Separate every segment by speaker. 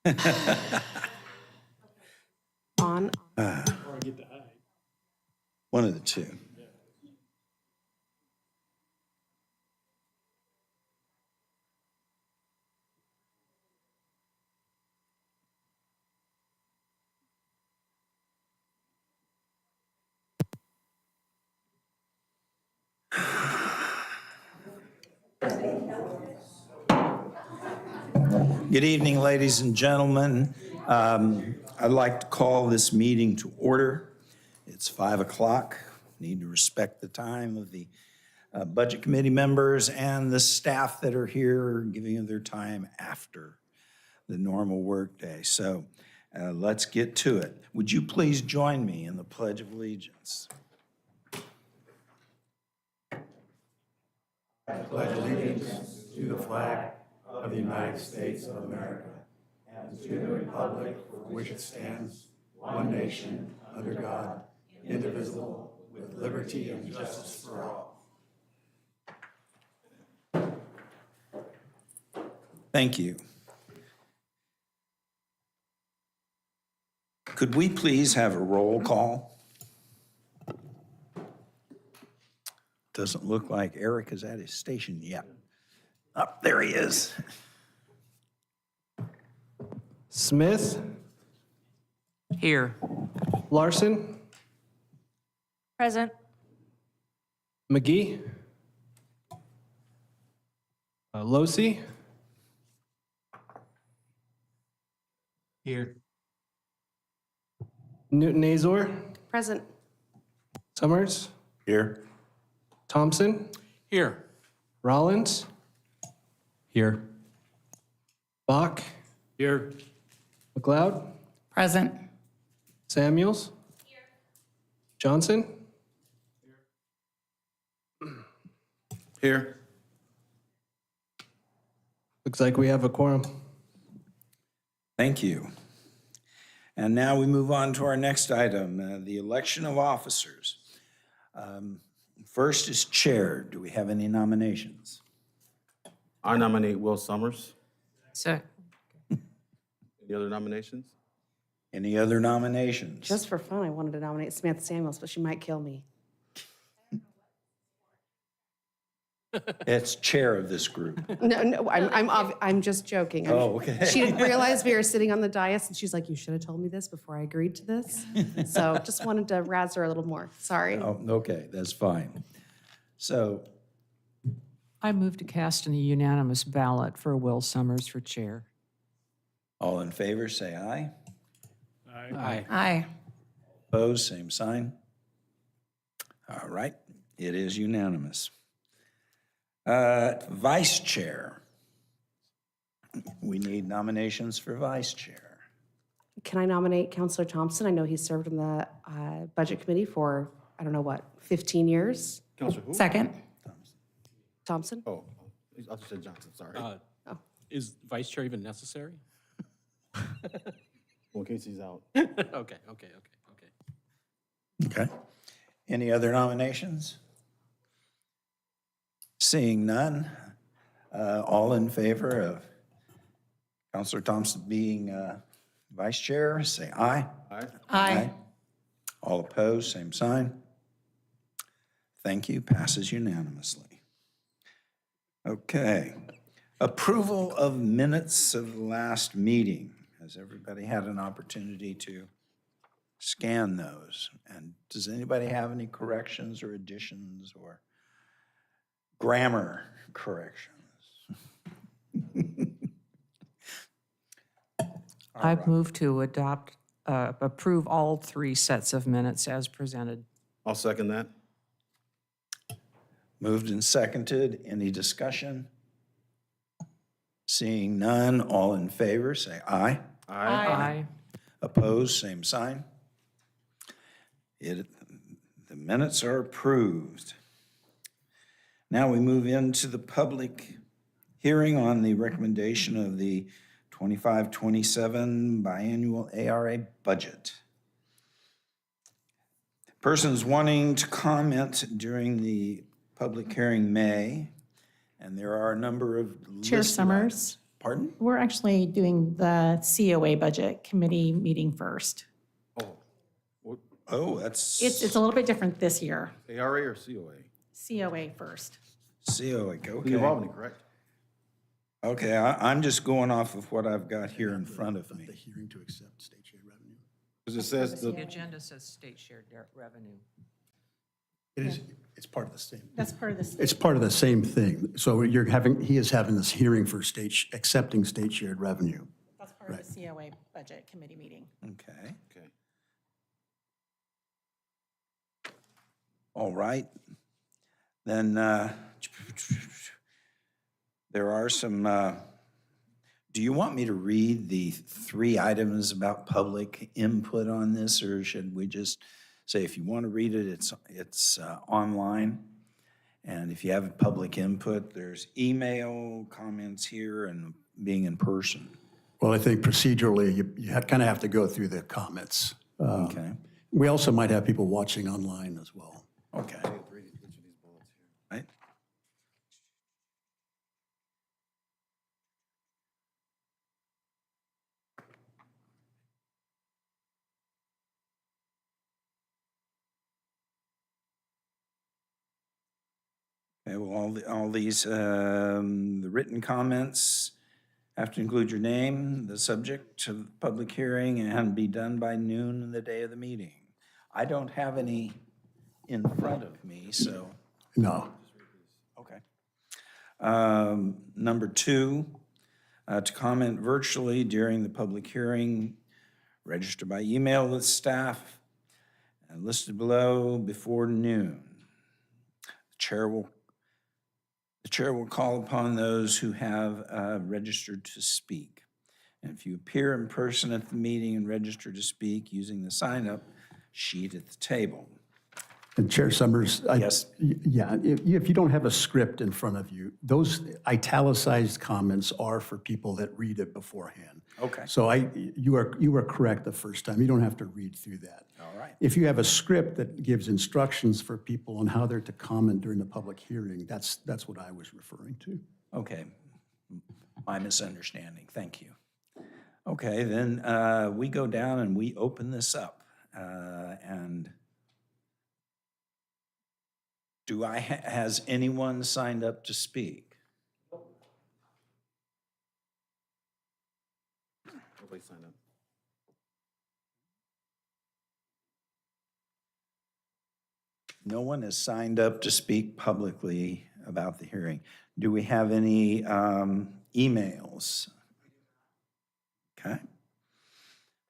Speaker 1: On.
Speaker 2: One of the two. Good evening, ladies and gentlemen. I'd like to call this meeting to order. It's 5 o'clock. Need to respect the time of the Budget Committee members and the staff that are here giving their time after the normal workday. So let's get to it. Would you please join me in the Pledge of Allegiance?
Speaker 3: I pledge allegiance to the flag of the United States of America and to the republic for which it stands, one nation, under God, indivisible, with liberty and justice for all.
Speaker 2: Thank you. Could we please have a roll call? Doesn't look like Eric is at his station yet. Oh, there he is.
Speaker 4: Smith,
Speaker 5: Here.
Speaker 4: Larson,
Speaker 1: Present.
Speaker 4: McGee, Losi,
Speaker 3: Here.
Speaker 4: Newton Azor,
Speaker 1: Present.
Speaker 4: Summers,
Speaker 2: Here.
Speaker 4: Thompson,
Speaker 5: Here.
Speaker 4: Rollins,
Speaker 5: Here.
Speaker 4: Bach,
Speaker 5: Here.
Speaker 4: McLeod,
Speaker 5: Present.
Speaker 4: Samuels, Johnson,
Speaker 3: Here.
Speaker 4: looks like we have a quorum.
Speaker 2: Thank you. And now we move on to our next item, the election of officers. First is chair. Do we have any nominations?
Speaker 6: I nominate Will Summers.
Speaker 5: So,
Speaker 6: Any other nominations?
Speaker 2: Any other nominations?
Speaker 1: Just for fun, I wanted to nominate Samantha Samuels, but she might kill me.
Speaker 2: It's chair of this group.
Speaker 1: No, I'm just joking.
Speaker 2: Oh, okay.
Speaker 1: She didn't realize we were sitting on the dais, and she's like, "You should have told me this before I agreed to this." So just wanted to razz her a little more. Sorry.
Speaker 2: Oh, okay, that's fine. So,
Speaker 5: I move to cast a unanimous ballot for Will Summers for chair.
Speaker 2: all in favor, say aye.
Speaker 5: Aye. Aye.
Speaker 2: Opposed, same sign. All right, it is unanimous. Vice chair. We need nominations for vice chair.
Speaker 1: Can I nominate Counselor Thompson? I know he served in the Budget Committee for, I don't know what, 15 years?
Speaker 6: Counselor who?
Speaker 5: Second.
Speaker 1: Thompson?
Speaker 6: Oh, I just said Johnson, sorry.
Speaker 7: Is vice chair even necessary?
Speaker 6: Well, in case he's out.
Speaker 7: Okay.
Speaker 2: Okay. Any other nominations? Seeing none, all in favor of Counselor Thompson being vice chair, say aye.
Speaker 6: Aye.
Speaker 5: Aye.
Speaker 2: All opposed, same sign. Thank you, passes unanimously. Okay. Approval of minutes of the last meeting. Has everybody had an opportunity to scan those? And does anybody have any corrections or additions or grammar corrections?
Speaker 5: I move to approve all three sets of minutes as presented.
Speaker 6: I'll second that.
Speaker 2: Moved and seconded. Any discussion? Seeing none, all in favor, say aye.
Speaker 5: Aye.
Speaker 2: Opposed, same sign. The minutes are approved. Now we move into the public hearing on the recommendation of the 25-27 biannual ARA budget. Persons wanting to comment during the public hearing may, and there are a number of
Speaker 1: Chair
Speaker 2: listed
Speaker 1: Summers?
Speaker 2: Pardon?
Speaker 8: We're actually doing the COA Budget Committee meeting first.
Speaker 6: Oh, what,
Speaker 2: Oh, that's
Speaker 8: It's a little bit different this year.
Speaker 6: ARA or COA?
Speaker 8: COA first.
Speaker 2: COA,
Speaker 6: City of
Speaker 2: okay.
Speaker 6: Albany, correct?
Speaker 2: Okay, I'm just going off of what I've got here in front of me.
Speaker 3: The hearing to accept state share revenue.
Speaker 6: Because it says
Speaker 5: The
Speaker 6: the,
Speaker 5: agenda says state shared revenue.
Speaker 3: It is, it's part of the same.
Speaker 8: That's part of this.
Speaker 3: It's part of the same thing. So he is having this hearing for accepting state shared revenue.
Speaker 8: That's part of the COA Budget Committee meeting.
Speaker 2: Okay,
Speaker 6: okay.
Speaker 2: all right. Then there are some, do you want me to read the 3 items about public input on this, or should we just say if you want to read it, it's online? And if you have public input, there's email, comments here, and being in person.
Speaker 3: Well, I think procedurally, you kind of have to go through the comments.
Speaker 2: Okay,
Speaker 3: We also might have people watching online as well.
Speaker 2: okay. Right. Okay, well, all these, the written comments have to include your name, the subject of the public hearing, and be done by noon on the day of the meeting. I don't have any in front of me, so,
Speaker 3: No.
Speaker 2: okay. Number 2, to comment virtually during the public hearing, register by email with staff, and listed below before noon. The chair will call upon those who have registered to speak. And if you appear in person at the meeting and register to speak using the sign-up sheet at the table.
Speaker 3: And Chair Summers,
Speaker 2: Yes.
Speaker 3: Yeah, if you don't have a script in front of you, those italicized comments are for people that read it beforehand.
Speaker 2: Okay.
Speaker 3: So you are correct the first time. You don't have to read through that.
Speaker 2: All right.
Speaker 3: If you have a script that gives instructions for people on how they're to comment during the public hearing, that's what I was referring to.
Speaker 2: Okay, my misunderstanding, thank you. Okay, then we go down and we open this up. And has anyone signed up to speak?
Speaker 6: Nobody signed up.
Speaker 2: No one has signed up to speak publicly about the hearing. Do we have any emails? Okay.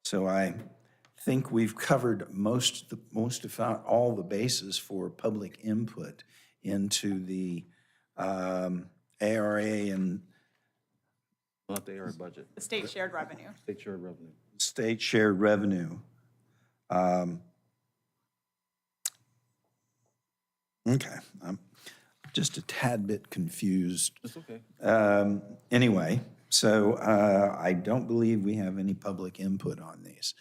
Speaker 2: So I think we've covered most if not all the bases for public input into the ARA and
Speaker 6: Not the ARA budget,
Speaker 9: The state shared revenue.
Speaker 6: state shared revenue.
Speaker 2: state shared revenue. Okay, I'm just a tad bit confused.
Speaker 6: It's okay.
Speaker 2: Anyway, so I don't believe we have any public input on these.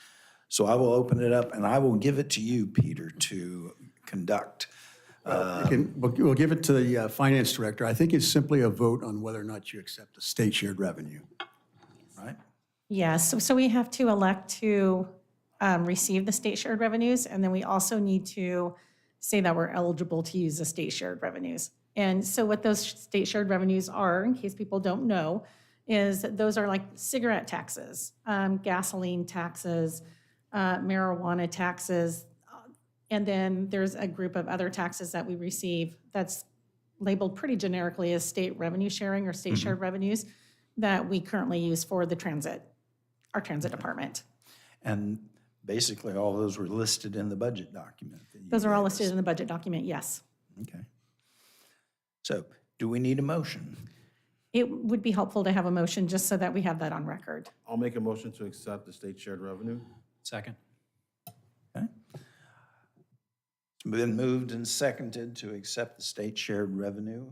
Speaker 2: So I will open it up and I will give it to you, Peter, to conduct.
Speaker 3: We'll give it to the finance director. I think it's simply a vote on whether or not you accept the state shared revenue.
Speaker 2: Right?
Speaker 8: Yes, so we have to elect to receive the state shared revenues, and then we also need to say that we're eligible to use the state shared revenues. And so what those state shared revenues are, in case people don't know, is that those are like cigarette taxes, gasoline taxes, marijuana taxes, and then there's a group of other taxes that we receive that's labeled pretty generically as state revenue sharing or state shared revenues that we currently use for the our transit department.
Speaker 2: And basically, all those were listed in the budget document. that you
Speaker 8: Those are all
Speaker 2: gave us.
Speaker 8: listed in the budget document, yes.
Speaker 2: Okay. So do we need a motion?
Speaker 8: It would be helpful to have a motion just so that we have that on record.
Speaker 6: I'll make a motion to accept the state shared revenue.
Speaker 7: Second.
Speaker 2: Okay. It's been moved and seconded to accept the state shared revenue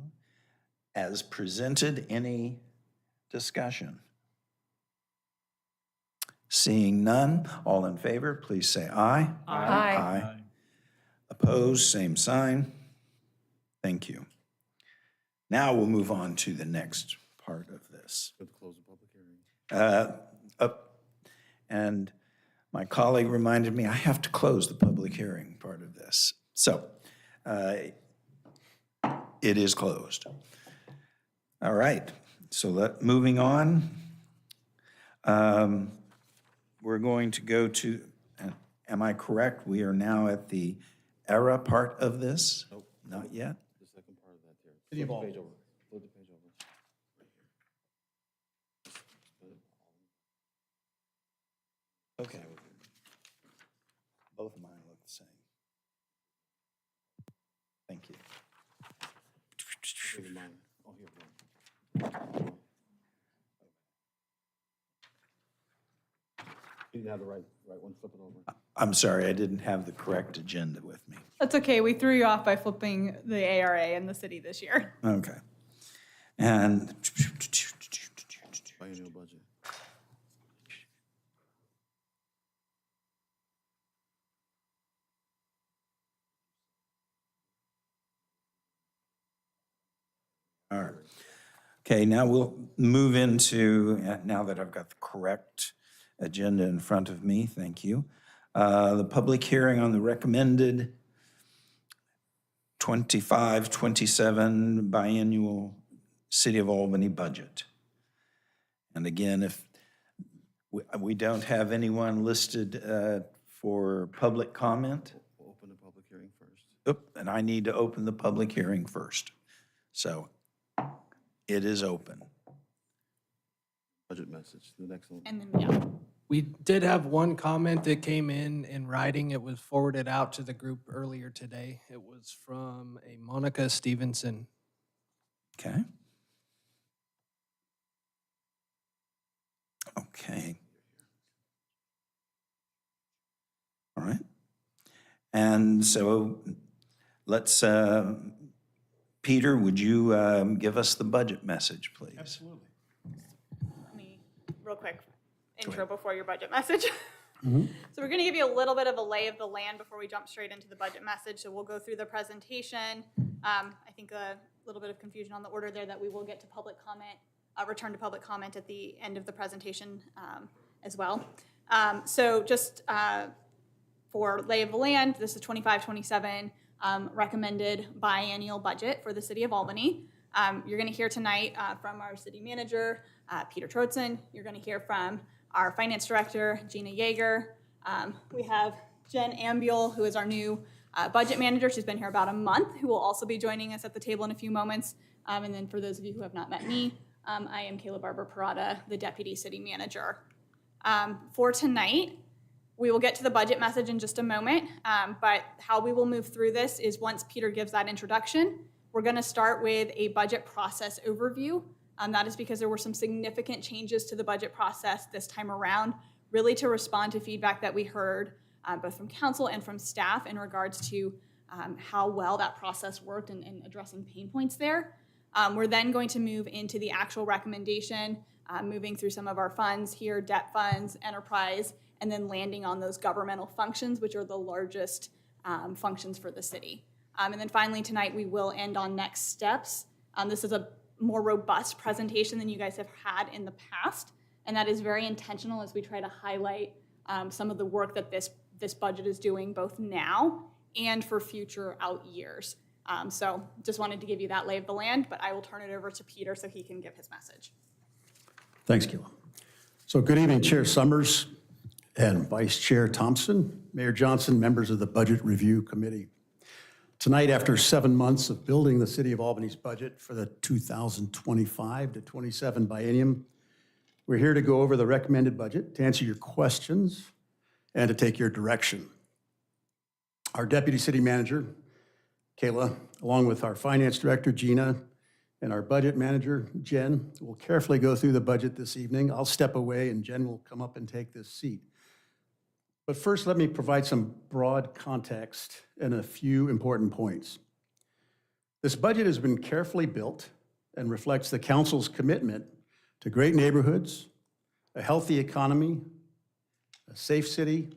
Speaker 2: as presented. Any discussion? Seeing none, all in favor, please say aye. Aye. Opposed, same sign. Thank you. Now we'll move on to the next part of this.
Speaker 6: Good to close the public
Speaker 2: And my colleague reminded me I have to close the public hearing part of this. So it is closed. All right, so moving on. We're going to go to, am I correct? We are now at the ERA part of this? Nope. Not yet?
Speaker 6: The second part of that there. Flip the page over. Flip the page over.
Speaker 2: Okay. Both of mine look the same. Thank you.
Speaker 6: Here's mine. Oh, here, one. You didn't have the right one, flip it over.
Speaker 2: I'm sorry, I didn't have the correct agenda with me.
Speaker 9: That's okay. We threw you off by flipping the ARA in the city this year.
Speaker 2: Okay. And
Speaker 6: Biennial budget.
Speaker 2: all right. Okay, now we'll move into, now that I've got the correct agenda in front of me, thank you. The public hearing on the recommended 25-27 biennial City of Albany budget. And again, if we don't have anyone listed for public comment,
Speaker 6: We'll open the public hearing first.
Speaker 2: and I need to open the public hearing first. So it is open.
Speaker 6: Budget message, the next one.
Speaker 9: And then, yeah.
Speaker 4: We did have one comment that came in writing. It was forwarded out to the group earlier today. It was from a Monica Stevenson.
Speaker 2: Okay. Okay. All right. And so let's, Peter, would you give us the budget message, please?
Speaker 3: Absolutely.
Speaker 9: Let me, real quick, intro before your budget message. So we're going to give you a little bit of a lay of the land before we jump straight into the budget message. So we'll go through the presentation. I think a little bit of confusion on the order there, that we will get to public comment, return to public comment at the end of the presentation as well. So just for lay of the land, this is 25-27 recommended biannual budget for the city of Albany. You're going to hear tonight from our city manager, Peter Trotzen. You're going to hear from our finance director, Gina Yeager. We have Jen Ambuel, who is our new budget manager. She's been here about a month, who will also be joining us at the table in a few moments. And then for those of you who have not met me, I am Kayla Barber-Parada, the deputy city manager. For tonight, we will get to the budget message in just a moment, but how we will move through this is once Peter gives that introduction, we're going to start with a budget process overview. That is because there were some significant changes to the budget process this time around, really to respond to feedback that we heard both from council and from staff in regards to how well that process worked and addressing pain points there. We're then going to move into the actual recommendation, moving through some of our funds here, debt funds, enterprise, and then landing on those governmental functions, which are the largest functions for the city. And then finally tonight, we will end on next steps. This is a more robust presentation than you guys have had in the past, and that is very intentional as we try to highlight some of the work that this budget is doing both now and for future out years. So just wanted to give you that lay of the land, but I will turn it over to Peter so he can give his message.
Speaker 3: Thanks, Kayla. So good evening, Chair Summers and Vice Chair Thompson, Mayor Johnson, members of the Budget Review Committee. Tonight, after 7 months of building the City of Albany's budget for the 2025 to 27 biennium, we're here to go over the recommended budget, to answer your questions, and to take your direction. Our Deputy City Manager, Kayla, along with our Finance Director, Gina, and our Budget Manager, Jen, will carefully go through the budget this evening. I'll step away and Jen will come up and take this seat. But first, let me provide some broad context and a few important points. This budget has been carefully built and reflects the council's commitment to great neighborhoods, a healthy economy, a safe city,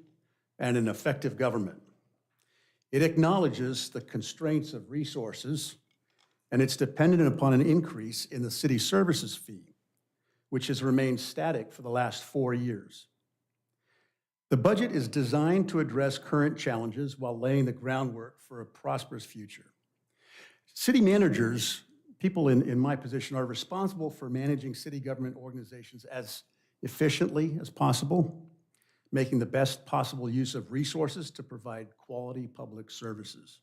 Speaker 3: and an effective government. It acknowledges the constraints of resources, and it's dependent upon an increase in the city services fee, which has remained static for the last 4 years. The budget is designed to address current challenges while laying the groundwork for a prosperous future. City managers, people in my position, are responsible for managing city government organizations as efficiently as possible, making the best possible use of resources to provide quality public services.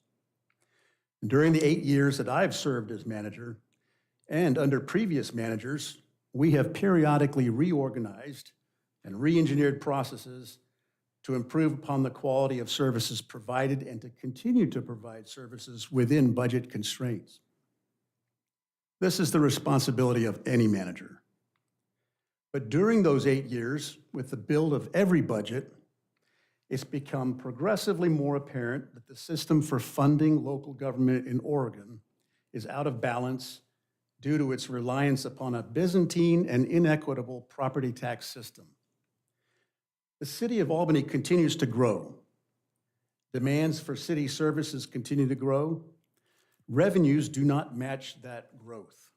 Speaker 3: During the 8 years that I've served as manager, and under previous managers, we have periodically reorganized and re-engineered processes to improve upon the quality of services provided and to continue to provide services within budget constraints. This is the responsibility of any manager. But during those 8 years, with the build of every budget, it's become progressively more apparent that the system for funding local government in Oregon is out of balance due to its reliance upon a Byzantine and inequitable property tax system. The city of Albany continues to grow. Demands for city services continue to grow. Revenues do not match that growth.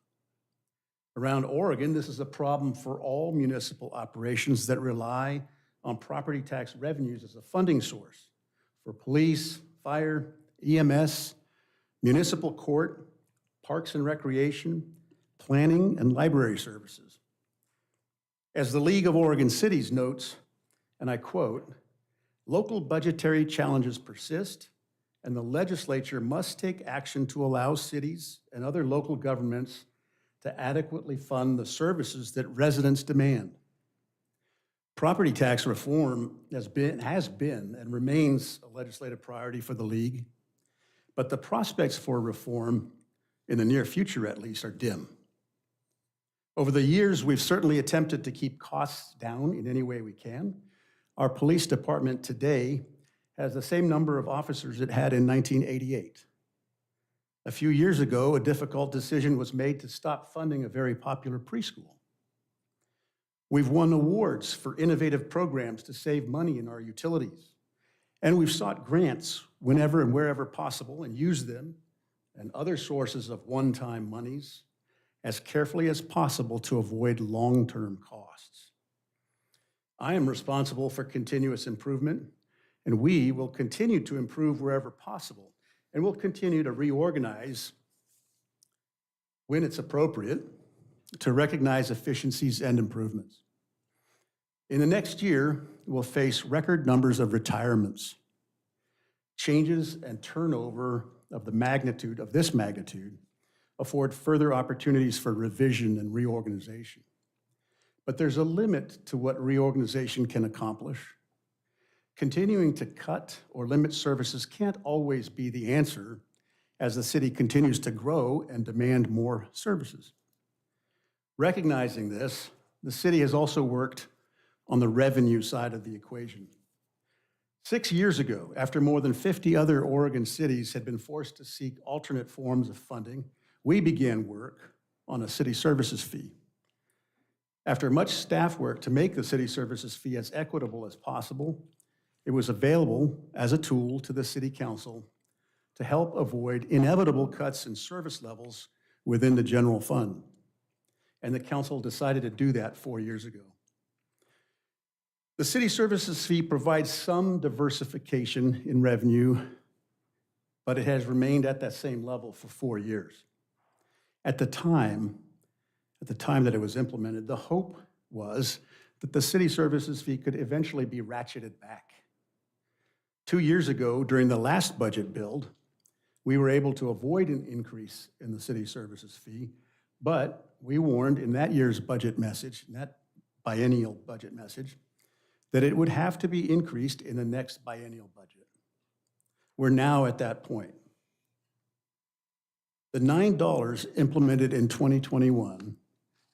Speaker 3: Around Oregon, this is a problem for all municipal operations that rely on property tax revenues as a funding source for police, fire, EMS, municipal court, parks and recreation, planning, and library services. As the League of Oregon Cities notes, and I quote, "Local budgetary challenges persist, and the legislature must take action to allow cities and other local governments to adequately fund the services that residents demand." Property tax reform has been and remains a legislative priority for the League, but the prospects for reform, in the near future at least, are dim. Over the years, we've certainly attempted to keep costs down in any way we can. Our police department today has the same number of officers it had in 1988. A few years ago, a difficult decision was made to stop funding a very popular preschool. We've won awards for innovative programs to save money in our utilities. And we've sought grants whenever and wherever possible and used them and other sources of one-time monies as carefully as possible to avoid long-term costs. I am responsible for continuous improvement, and we will continue to improve wherever possible, and we'll continue to reorganize when it's appropriate to recognize efficiencies and improvements. In the next year, we'll face record numbers of retirements. Changes and turnover of this magnitude afford further opportunities for revision and reorganization. But there's a limit to what reorganization can accomplish. Continuing to cut or limit services can't always be the answer as the city continues to grow and demand more services. Recognizing this, the city has also worked on the revenue side of the equation. 6 years ago, after more than 50 other Oregon cities had been forced to seek alternate forms of funding, we began work on a city services fee. After much staff work to make the city services fee as equitable as possible, it was available as a tool to the city council to help avoid inevitable cuts in service levels within the general fund. And the council decided to do that 4 years ago. The city services fee provides some diversification in revenue, but it has remained at that same level for 4 years. At the time that it was implemented, the hope was that the city services fee could eventually be ratcheted back. 2 years ago, during the last budget build, we were able to avoid an increase in the city services fee, but we warned in that year's budget message, in that biennial budget message, that it would have to be increased in the next biennial budget. We're now at that point. The $9 implemented in 2021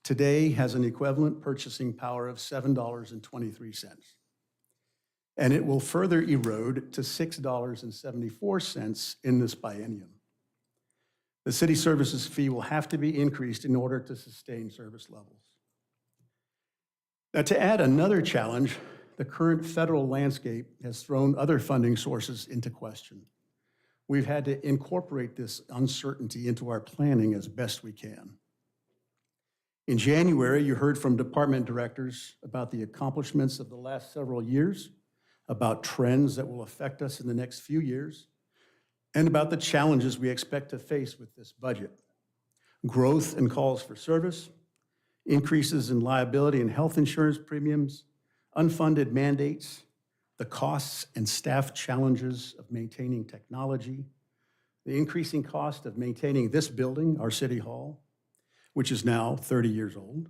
Speaker 3: today has an equivalent purchasing power of $7.23. And it will further erode to $6.74 in this biennium. The city services fee will have to be increased in order to sustain service levels. Now, to add another challenge, the current federal landscape has thrown other funding sources into question. We've had to incorporate this uncertainty into our planning as best we can. In January, you heard from department directors about the accomplishments of the last several years, about trends that will affect us in the next few years, and about the challenges we expect to face with this budget. Growth in calls for service, increases in liability and health insurance premiums, unfunded mandates, the costs and staff challenges of maintaining technology, the increasing cost of maintaining this building, our City Hall, which is now 30 years old,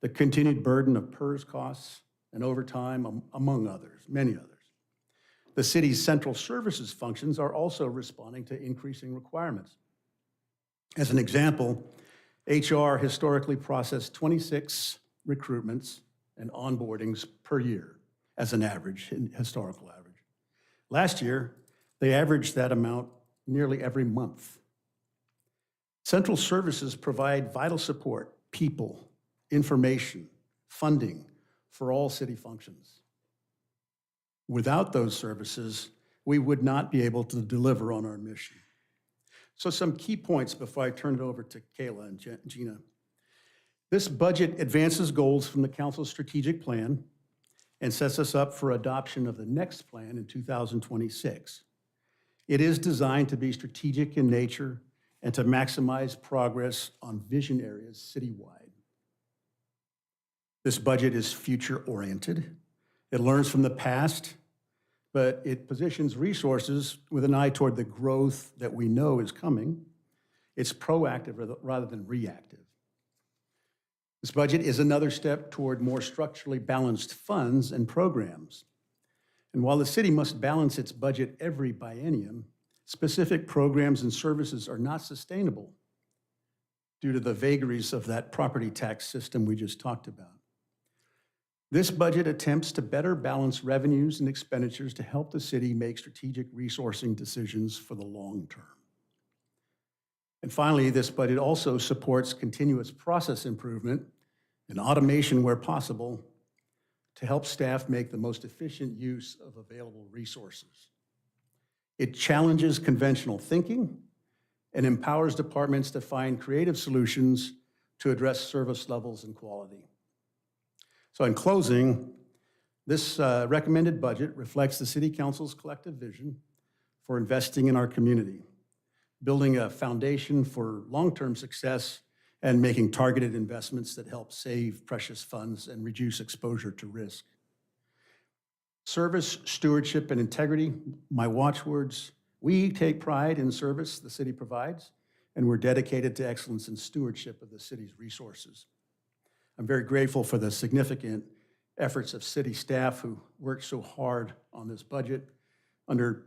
Speaker 3: the continued burden of PERS costs and overtime, among others, many others. The city's central services functions are also responding to increasing requirements. As an example, HR historically processed 26 recruitments and onboardings per year as an average, historical average. Last year, they averaged that amount nearly every month. Central services provide vital support, people, information, funding for all city functions. Without those services, we would not be able to deliver on our mission. So some key points before I turn it over to Kayla and Gina. This budget advances goals from the council's strategic plan and sets us up for adoption of the next plan in 2026. It is designed to be strategic in nature and to maximize progress on vision areas citywide. This budget is future-oriented. It learns from the past, but it positions resources with an eye toward the growth that we know is coming. It's proactive rather than reactive. This budget is another step toward more structurally balanced funds and programs. And while the city must balance its budget every biennium, specific programs and services are not sustainable due to the vagaries of that property tax system we just talked about. This budget attempts to better balance revenues and expenditures to help the city make strategic resourcing decisions for the long term. And finally, this budget also supports continuous process improvement and automation where possible to help staff make the most efficient use of available resources. It challenges conventional thinking and empowers departments to find creative solutions to address service levels and quality. So in closing, this recommended budget reflects the City Council's collective vision for investing in our community, building a foundation for long-term success and making targeted investments that help save precious funds and reduce exposure to risk. Service, stewardship, and integrity, my watchwords. We take pride in service the city provides, and we're dedicated to excellence and stewardship of the city's resources. I'm very grateful for the significant efforts of city staff who worked so hard on this budget under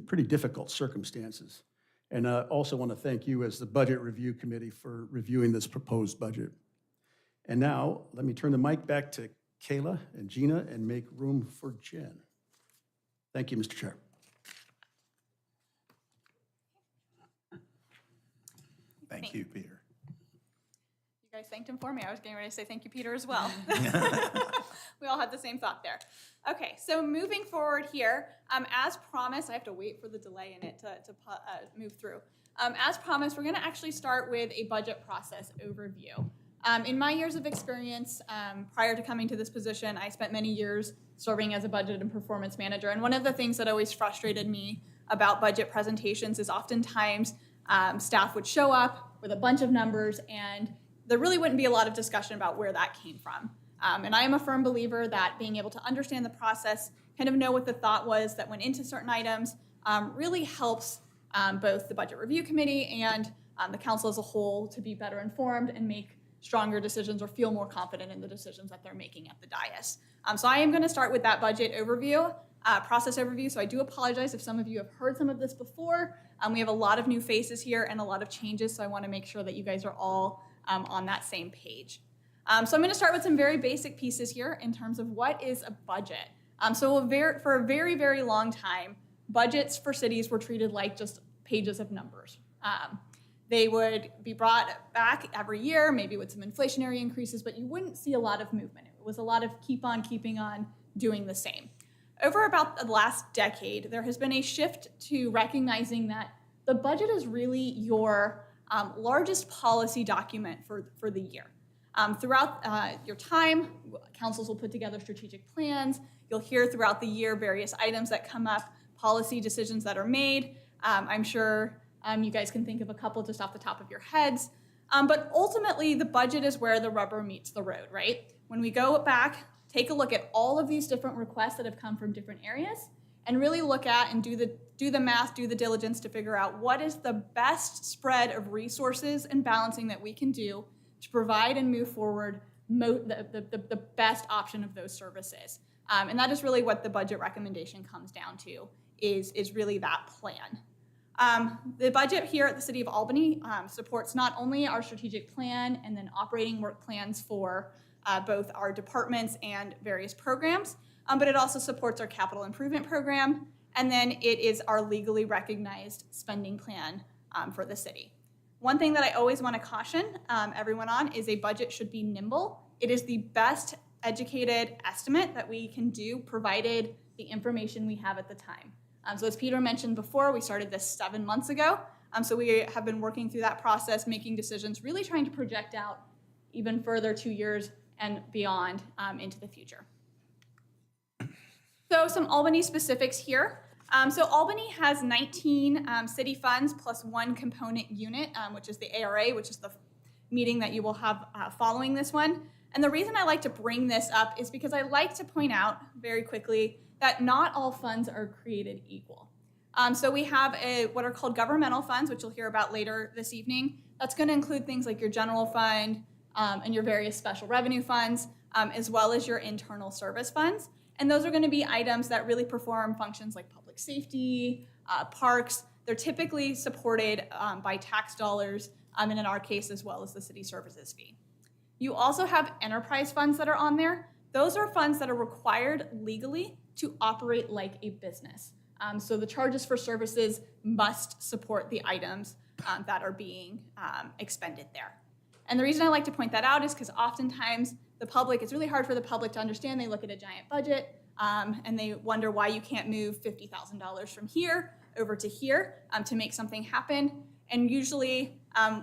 Speaker 3: pretty difficult circumstances. And I also want to thank you as the Budget Review Committee for reviewing this proposed budget. And now, let me turn the mic back to Kayla and Gina and make room for Jen. Thank you, Mr. Chair.
Speaker 2: Thank you, Peter.
Speaker 9: You guys thanked him for me. I was getting ready to say thank you, Peter, as well. We all had the same thought there. Okay, so moving forward here, as promised, I have to wait for the delay in it to move through. As promised, we're going to actually start with a budget process overview. In my years of experience, prior to coming to this position, I spent many years serving as a budget and performance manager. And one of the things that always frustrated me about budget presentations is oftentimes staff would show up with a bunch of numbers and there really wouldn't be a lot of discussion about where that came from. And I am a firm believer that being able to understand the process, kind of know what the thought was that went into certain items, really helps both the Budget Review Committee and the council as a whole to be better informed and make stronger decisions or feel more confident in the decisions that they're making at the dais. So I am going to start with that budget overview, process overview. So I do apologize if some of you have heard some of this before. We have a lot of new faces here and a lot of changes, so I want to make sure that you guys are all on that same page. So I'm going to start with some very basic pieces here in terms of what is a budget. So for a very, very long time, budgets for cities were treated like just pages of numbers. They would be brought back every year, maybe with some inflationary increases, but you wouldn't see a lot of movement. It was a lot of keep on keeping on doing the same. Over about the last decade, there has been a shift to recognizing that the budget is really your largest policy document for the year. Throughout your time, councils will put together strategic plans. You'll hear throughout the year various items that come up, policy decisions that are made. I'm sure you guys can think of a couple just off the top of your heads. But ultimately, the budget is where the rubber meets the road, right? When we go back, take a look at all of these different requests that have come from different areas and really look at and do the math, do the diligence to figure out what is the best spread of resources and balancing that we can do to provide and move forward the best option of those services. And that is really what the budget recommendation comes down to, is really that plan. The budget here at the City of Albany supports not only our strategic plan and then operating work plans for both our departments and various programs, but it also supports our capital improvement program, and then it is our legally recognized spending plan for the city. One thing that I always want to caution everyone on is a budget should be nimble. It is the best educated estimate that we can do, provided the information we have at the time. So as Peter mentioned before, we started this 7 months ago. So we have been working through that process, making decisions, really trying to project out even further 2 years and beyond into the future. So some Albany specifics here. So Albany has 19 city funds plus one component unit, which is the ARA, which is the meeting that you will have following this one. And the reason I like to bring this up is because I like to point out very quickly that not all funds are created equal. So we have what are called governmental funds, which you'll hear about later this evening. That's going to include things like your general fund and your various special revenue funds, as well as your internal service funds. And those are going to be items that really perform functions like public safety, parks. They're typically supported by tax dollars, and in our case, as well as the city services fee. You also have enterprise funds that are on there. Those are funds that are required legally to operate like a business. So the charges for services must support the items that are being expended there. And the reason I like to point that out is because oftentimes the public, it's really hard for the public to understand. They look at a giant budget and they wonder why you can't move $50,000 from here over to here to make something happen. And usually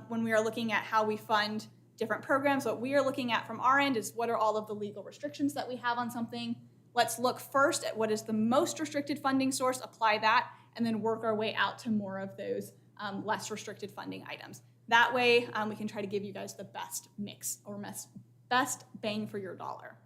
Speaker 9: when we are looking at how we fund different programs, what we are looking at from our end is what are all of the legal restrictions that we have on something. Let's look first at what is the most restricted funding source, apply that, and then work our way out to more of those less restricted funding items. That way, we can try to give you guys the best mix or best bang for your dollar.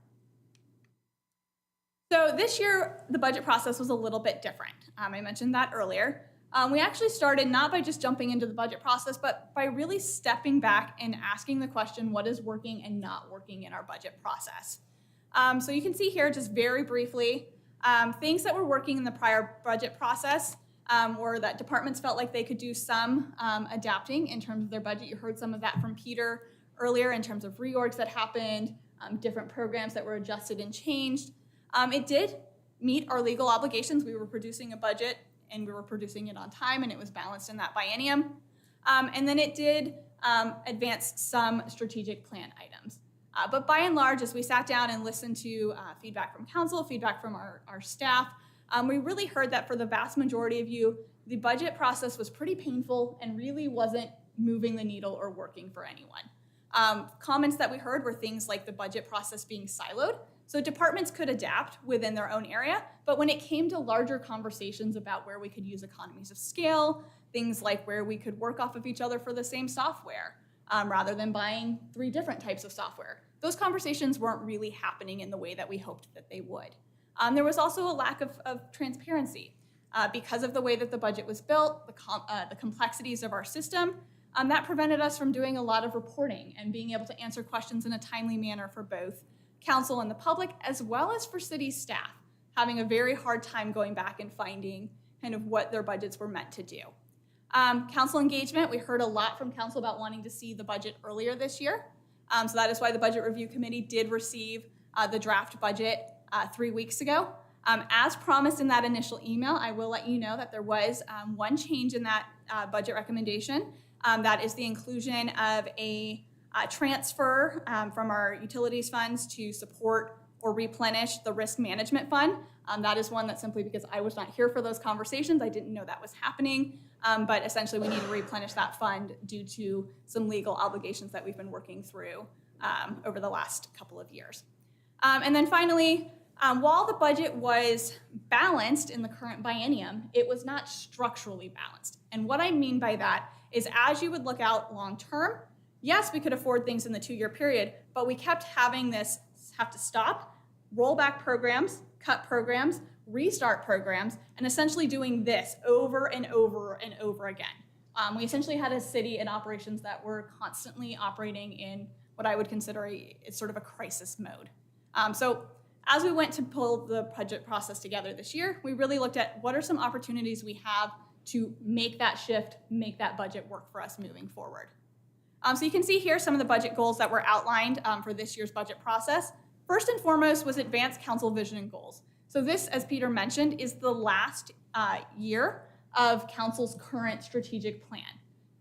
Speaker 9: So this year, the budget process was a little bit different. I mentioned that earlier. We actually started not by just jumping into the budget process, but by really stepping back and asking the question, what is working and not working in our budget process? So you can see here just very briefly, things that were working in the prior budget process were that departments felt like they could do some adapting in terms of their budget. You heard some of that from Peter earlier in terms of reorgs that happened, different programs that were adjusted and changed. It did meet our legal obligations. We were producing a budget and we were producing it on time and it was balanced in that biennium. And then it did advance some strategic plan items. But by and large, as we sat down and listened to feedback from council, feedback from our staff, we really heard that for the vast majority of you, the budget process was pretty painful and really wasn't moving the needle or working for anyone. Comments that we heard were things like the budget process being siloed. So departments could adapt within their own area, but when it came to larger conversations about where we could use economies of scale, things like where we could work off of each other for the same software, rather than buying 3 different types of software, those conversations weren't really happening in the way that we hoped that they would. There was also a lack of transparency. Because of the way that the budget was built, the complexities of our system, that prevented us from doing a lot of reporting and being able to answer questions in a timely manner for both council and the public, as well as for city staff, having a very hard time going back and finding kind of what their budgets were meant to do. Council engagement, we heard a lot from council about wanting to see the budget earlier this year. So that is why the Budget Review Committee did receive the draft budget 3 weeks ago. As promised in that initial email, I will let you know that there was one change in that budget recommendation. That is the inclusion of a transfer from our utilities funds to support or replenish the risk management fund. That is one that simply because I was not here for those conversations, I didn't know that was happening. But essentially we need to replenish that fund due to some legal obligations that we've been working through over the last couple of years. And then finally, while the budget was balanced in the current biennium, it was not structurally balanced. And what I mean by that is as you would look out long term, yes, we could afford things in the 2-year period, but we kept having this have to stop, roll back programs, cut programs, restart programs, and essentially doing this over and over and over again. We essentially had a city and operations that were constantly operating in what I would consider it's sort of a crisis mode. So as we went to pull the budget process together this year, we really looked at what are some opportunities we have to make that shift, make that budget work for us moving forward. So you can see here some of the budget goals that were outlined for this year's budget process. First and foremost was advance council vision and goals. So this, as Peter mentioned, is the last year of council's current strategic plan.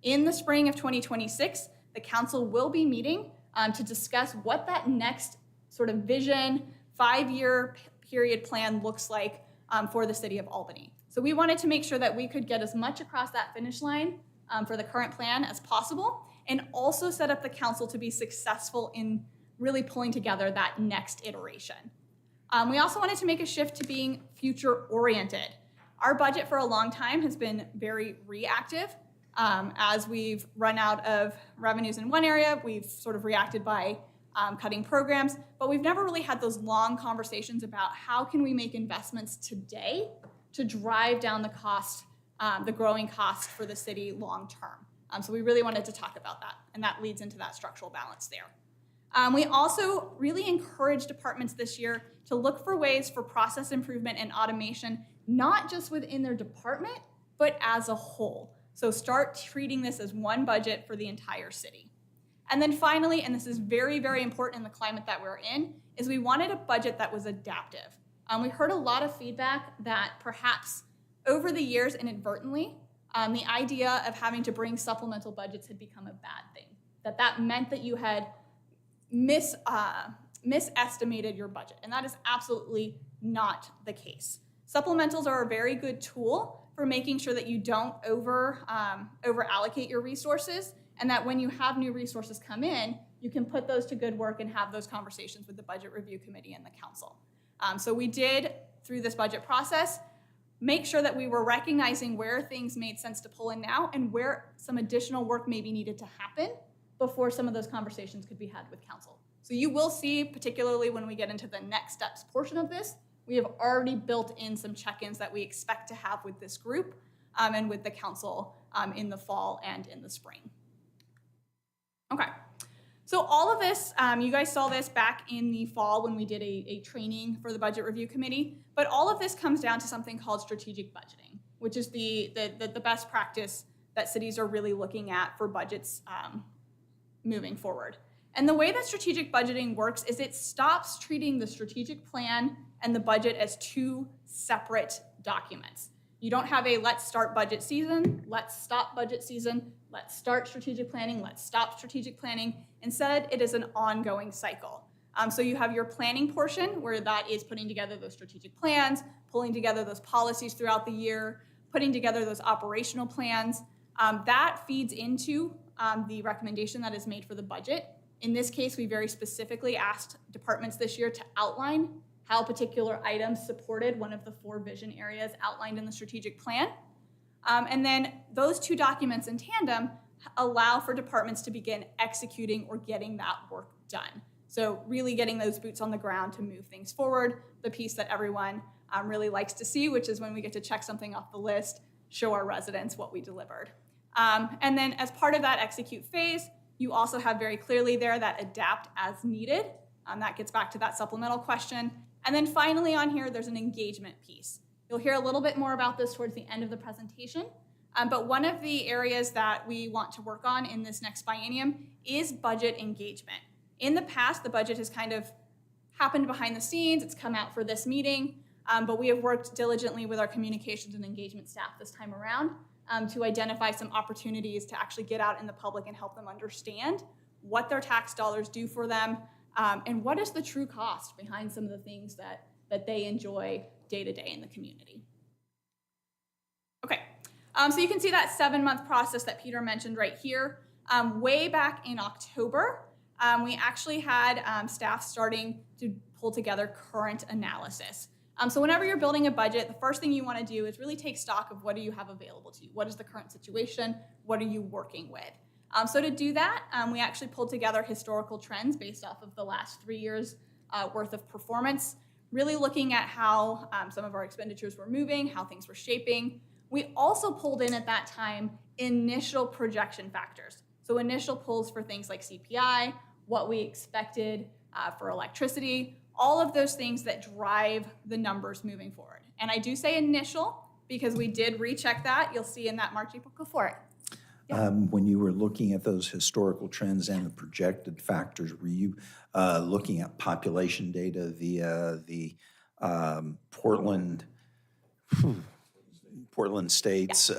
Speaker 9: In the spring of 2026, the council will be meeting to discuss what that next sort of vision, 5-year period plan looks like for the city of Albany. So we wanted to make sure that we could get as much across that finish line for the current plan as possible, and also set up the council to be successful in really pulling together that next iteration. We also wanted to make a shift to being future-oriented. Our budget for a long time has been very reactive. As we've run out of revenues in one area, we've sort of reacted by cutting programs, but we've never really had those long conversations about how can we make investments today to drive down the cost, the growing cost for the city long term. So we really wanted to talk about that, and that leads into that structural balance there. We also really encouraged departments this year to look for ways for process improvement and automation, not just within their department, but as a whole. So start treating this as one budget for the entire city. And then finally, and this is very, very important in the climate that we're in, is we wanted a budget that was adaptive. We heard a lot of feedback that perhaps over the years inadvertently, the idea of having to bring supplemental budgets had become a bad thing. That meant that you had misestimated your budget, and that is absolutely not the case. Supplementals are a very good tool for making sure that you don't over allocate your resources, and that when you have new resources come in, you can put those to good work and have those conversations with the Budget Review Committee and the council. So we did, through this budget process, make sure that we were recognizing where things made sense to pull in now and where some additional work maybe needed to happen before some of those conversations could be had with council. So you will see, particularly when we get into the next steps portion of this, we have already built in some check-ins that we expect to have with this group and with the council in the fall and in the spring. Okay, so all of this, you guys saw this back in the fall when we did a training for the Budget Review Committee, but all of this comes down to something called strategic budgeting, which is the best practice that cities are really looking at for budgets moving forward. And the way that strategic budgeting works is it stops treating the strategic plan and the budget as two separate documents. You don't have a let's start budget season, let's stop budget season, let's start strategic planning, let's stop strategic planning. Instead, it is an ongoing cycle. So you have your planning portion where that is putting together those strategic plans, pulling together those policies throughout the year, putting together those operational plans. That feeds into the recommendation that is made for the budget. In this case, we very specifically asked departments this year to outline how particular items supported one of the 4 vision areas outlined in the strategic plan. And then those 2 documents in tandem allow for departments to begin executing or getting that work done. So really getting those boots on the ground to move things forward, the piece that everyone really likes to see, which is when we get to check something off the list, show our residents what we delivered. And then as part of that execute phase, you also have very clearly there that adapt as needed. That gets back to that supplemental question. And then finally on here, there's an engagement piece. You'll hear a little bit more about this towards the end of the presentation. But one of the areas that we want to work on in this next biennium is budget engagement. In the past, the budget has kind of happened behind the scenes. It's come out for this meeting. But we have worked diligently with our communications and engagement staff this time around to identify some opportunities to actually get out in the public and help them understand what their tax dollars do for them and what is the true cost behind some of the things that they enjoy day to day in the community. Okay, so you can see that 7-month process that Peter mentioned right here. Way back in October, we actually had staff starting to pull together current analysis. So whenever you're building a budget, the first thing you want to do is really take stock of what do you have available to you? What is the current situation? What are you working with? So to do that, we actually pulled together historical trends based off of the last 3 years worth of performance, really looking at how some of our expenditures were moving, how things were shaping. We also pulled in at that time initial projection factors. So initial pulls for things like CPI, what we expected for electricity, all of those things that drive the numbers moving forward. And I do say initial because we did recheck that. You'll see in that March, April, go for it.
Speaker 2: When you were looking at those historical trends and the projected factors, were you looking at population data via the Portland State's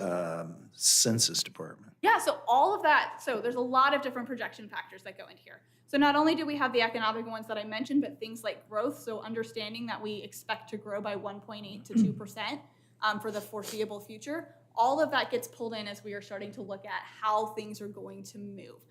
Speaker 2: Census Department?
Speaker 9: Yeah, so all of that, so there's a lot of different projection factors that go in here. So not only do we have the economic ones that I mentioned, but things like growth, so understanding that we expect to grow by 1.8 to 2% for the foreseeable future. All of that gets pulled in as we are starting to look at how things are going to move.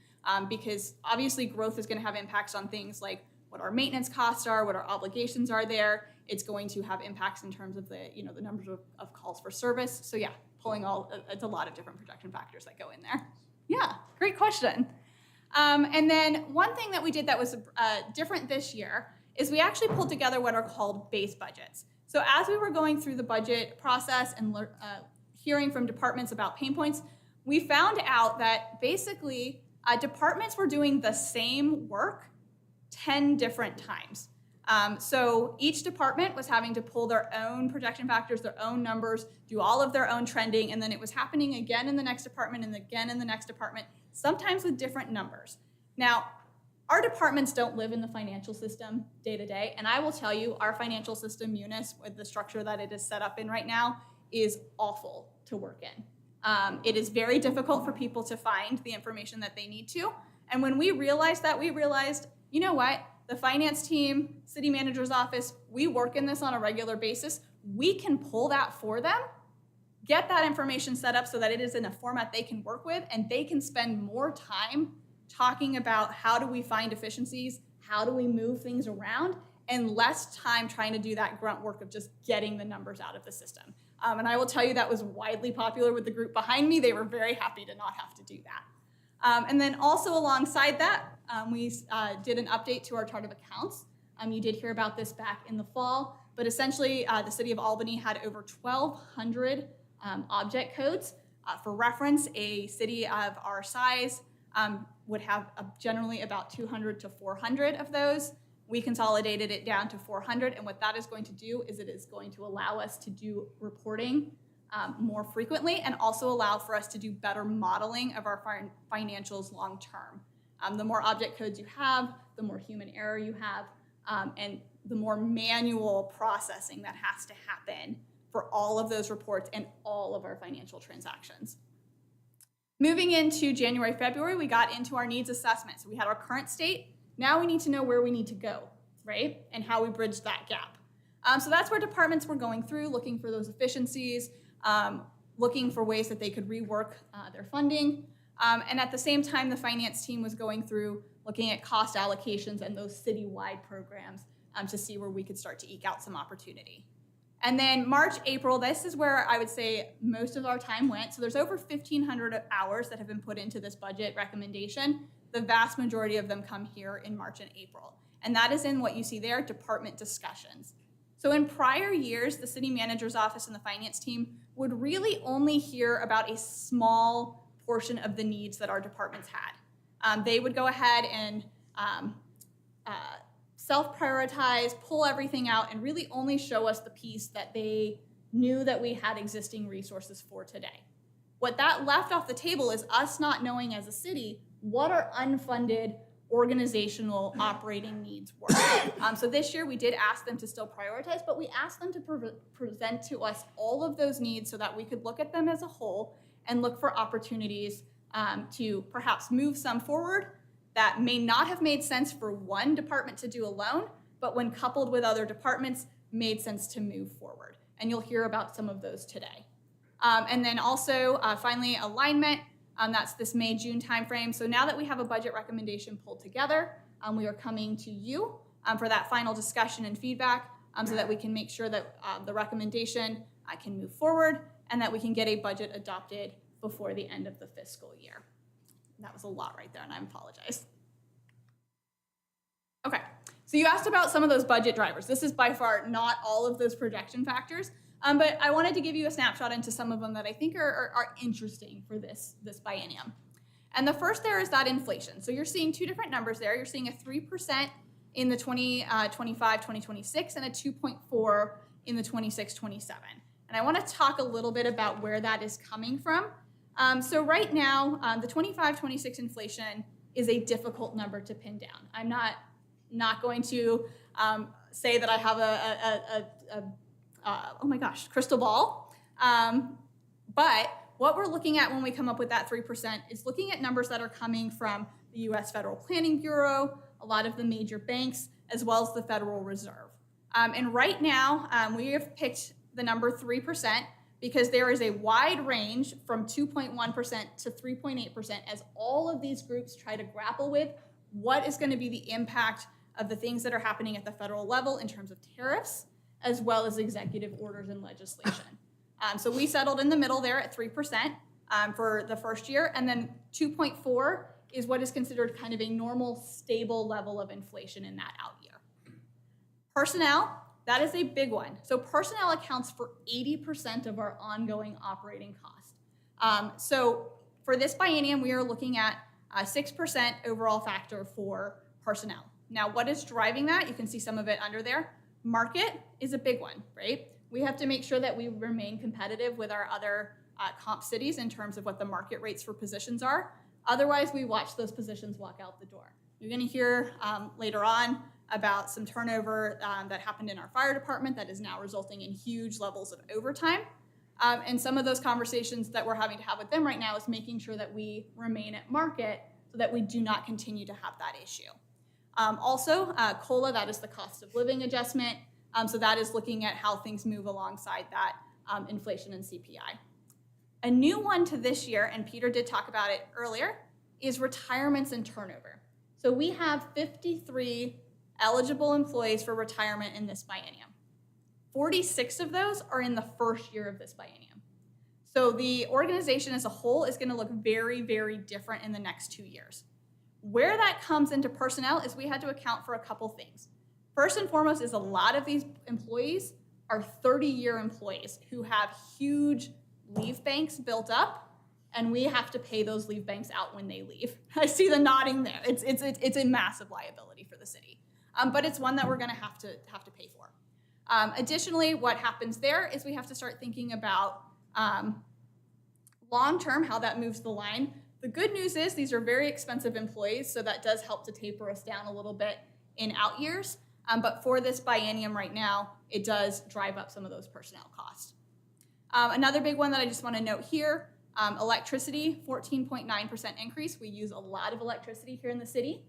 Speaker 9: Because obviously growth is gonna have impacts on things like what our maintenance costs are, what our obligations are there. It's going to have impacts in terms of the, the numbers of calls for service. So yeah, it's a lot of different projection factors that go in there. Yeah, great question. And then one thing that we did that was different this year is we actually pulled together what are called base budgets. So as we were going through the budget process and hearing from departments about pain points, we found out that basically departments were doing the same work 10 different times. So each department was having to pull their own projection factors, their own numbers, do all of their own trending, and then it was happening again in the next department and again in the next department, sometimes with different numbers. Now, our departments don't live in the financial system day to day, and I will tell you, our financial system, Munis, with the structure that it is set up in right now, is awful to work in. It is very difficult for people to find the information that they need to, and when we realized that, we realized, you know what? The finance team, city manager's office, we work in this on a regular basis. We can pull that for them, get that information set up so that it is in a format they can work with, and they can spend more time talking about how do we find efficiencies, how do we move things around, and less time trying to do that grunt work of just getting the numbers out of the system. And I will tell you that was widely popular with the group behind me. They were very happy to not have to do that. And then also alongside that, we did an update to our chart of accounts. You did hear about this back in the fall, but essentially the city of Albany had over 1,200 object codes. For reference, a city of our size would have generally about 200 to 400 of those. We consolidated it down to 400, and what that is going to do is it is going to allow us to do reporting more frequently and also allow for us to do better modeling of our financials long term. The more object codes you have, the more human error you have, and the more manual processing that has to happen for all of those reports and all of our financial transactions. Moving into January, February, we got into our needs assessment. So we had our current state. Now we need to know where we need to go, right? And how we bridge that gap. So that's where departments were going through, looking for those efficiencies, looking for ways that they could rework their funding. And at the same time, the finance team was going through looking at cost allocations and those citywide programs to see where we could start to eke out some opportunity. And then March, April, this is where I would say most of our time went. So there's over 1,500 hours that have been put into this budget recommendation. The vast majority of them come here in March and April. And that is in what you see there, department discussions. So in prior years, the city manager's office and the finance team would really only hear about a small portion of the needs that our departments had. They would go ahead and self-prioritize, pull everything out, and really only show us the piece that they knew that we had existing resources for today. What that left off the table is us not knowing as a city what our unfunded organizational operating needs were. So this year we did ask them to still prioritize, but we asked them to present to us all of those needs so that we could look at them as a whole and look for opportunities to perhaps move some forward that may not have made sense for one department to do alone, but when coupled with other departments, made sense to move forward. And you'll hear about some of those today. And then also, finally, alignment. That's this May, June timeframe. So now that we have a budget recommendation pulled together, we are coming to you for that final discussion and feedback so that we can make sure that the recommendation can move forward and that we can get a budget adopted before the end of the fiscal year. That was a lot right there, and I apologize. Okay, so you asked about some of those budget drivers. This is by far not all of those projection factors, but I wanted to give you a snapshot into some of them that I think are interesting for this biennium. And the first there is that inflation. So you're seeing two different numbers there. You're seeing a 3% in the 2025-2026 and a 2.4 in the 26-27. And I want to talk a little bit about where that is coming from. So right now, the 25-26 inflation is a difficult number to pin down. I'm not going to say that I have oh my gosh, crystal ball. But what we're looking at when we come up with that 3% is looking at numbers that are coming from the U.S. Federal Planning Bureau, a lot of the major banks, as well as the Federal Reserve. And right now, we have picked the number 3% because there is a wide range from 2.1% to 3.8% as all of these groups try to grapple with what is going to be the impact of the things that are happening at the federal level in terms of tariffs, as well as executive orders and legislation. So we settled in the middle there at 3% for the first year, and then 2.4 is what is considered kind of a normal, stable level of inflation in that out year. Personnel, that is a big one. So personnel accounts for 80% of our ongoing operating cost. So for this biennium, we are looking at a 6% overall factor for personnel. Now, what is driving that? You can see some of it under there. Market is a big one, right? We have to make sure that we remain competitive with our other comp cities in terms of what the market rates for positions are. Otherwise, we watch those positions walk out the door. You're going to hear later on about some turnover that happened in our fire department that is now resulting in huge levels of overtime. And some of those conversations that we're having to have with them right now is making sure that we remain at market so that we do not continue to have that issue. Also, COLA, that is the cost of living adjustment. So that is looking at how things move alongside that inflation and CPI. A new one to this year, and Peter did talk about it earlier, is retirements and turnover. So we have 53 eligible employees for retirement in this biennium. 46 of those are in the first year of this biennium. So the organization as a whole is going to look very, very different in the next 2 years. Where that comes into personnel is we had to account for a couple things. First and foremost is a lot of these employees are 30-year employees who have huge leave banks built up, and we have to pay those leave banks out when they leave. I see the nodding there. It's a massive liability for the city, but it's one that we're going to have to pay for. Additionally, what happens there is we have to start thinking about long-term how that moves the line. The good news is these are very expensive employees, so that does help to taper us down a little bit in out years. But for this biennium right now, it does drive up some of those personnel costs. Another big one that I just want to note here, electricity, 14.9% increase. We use a lot of electricity here in the city,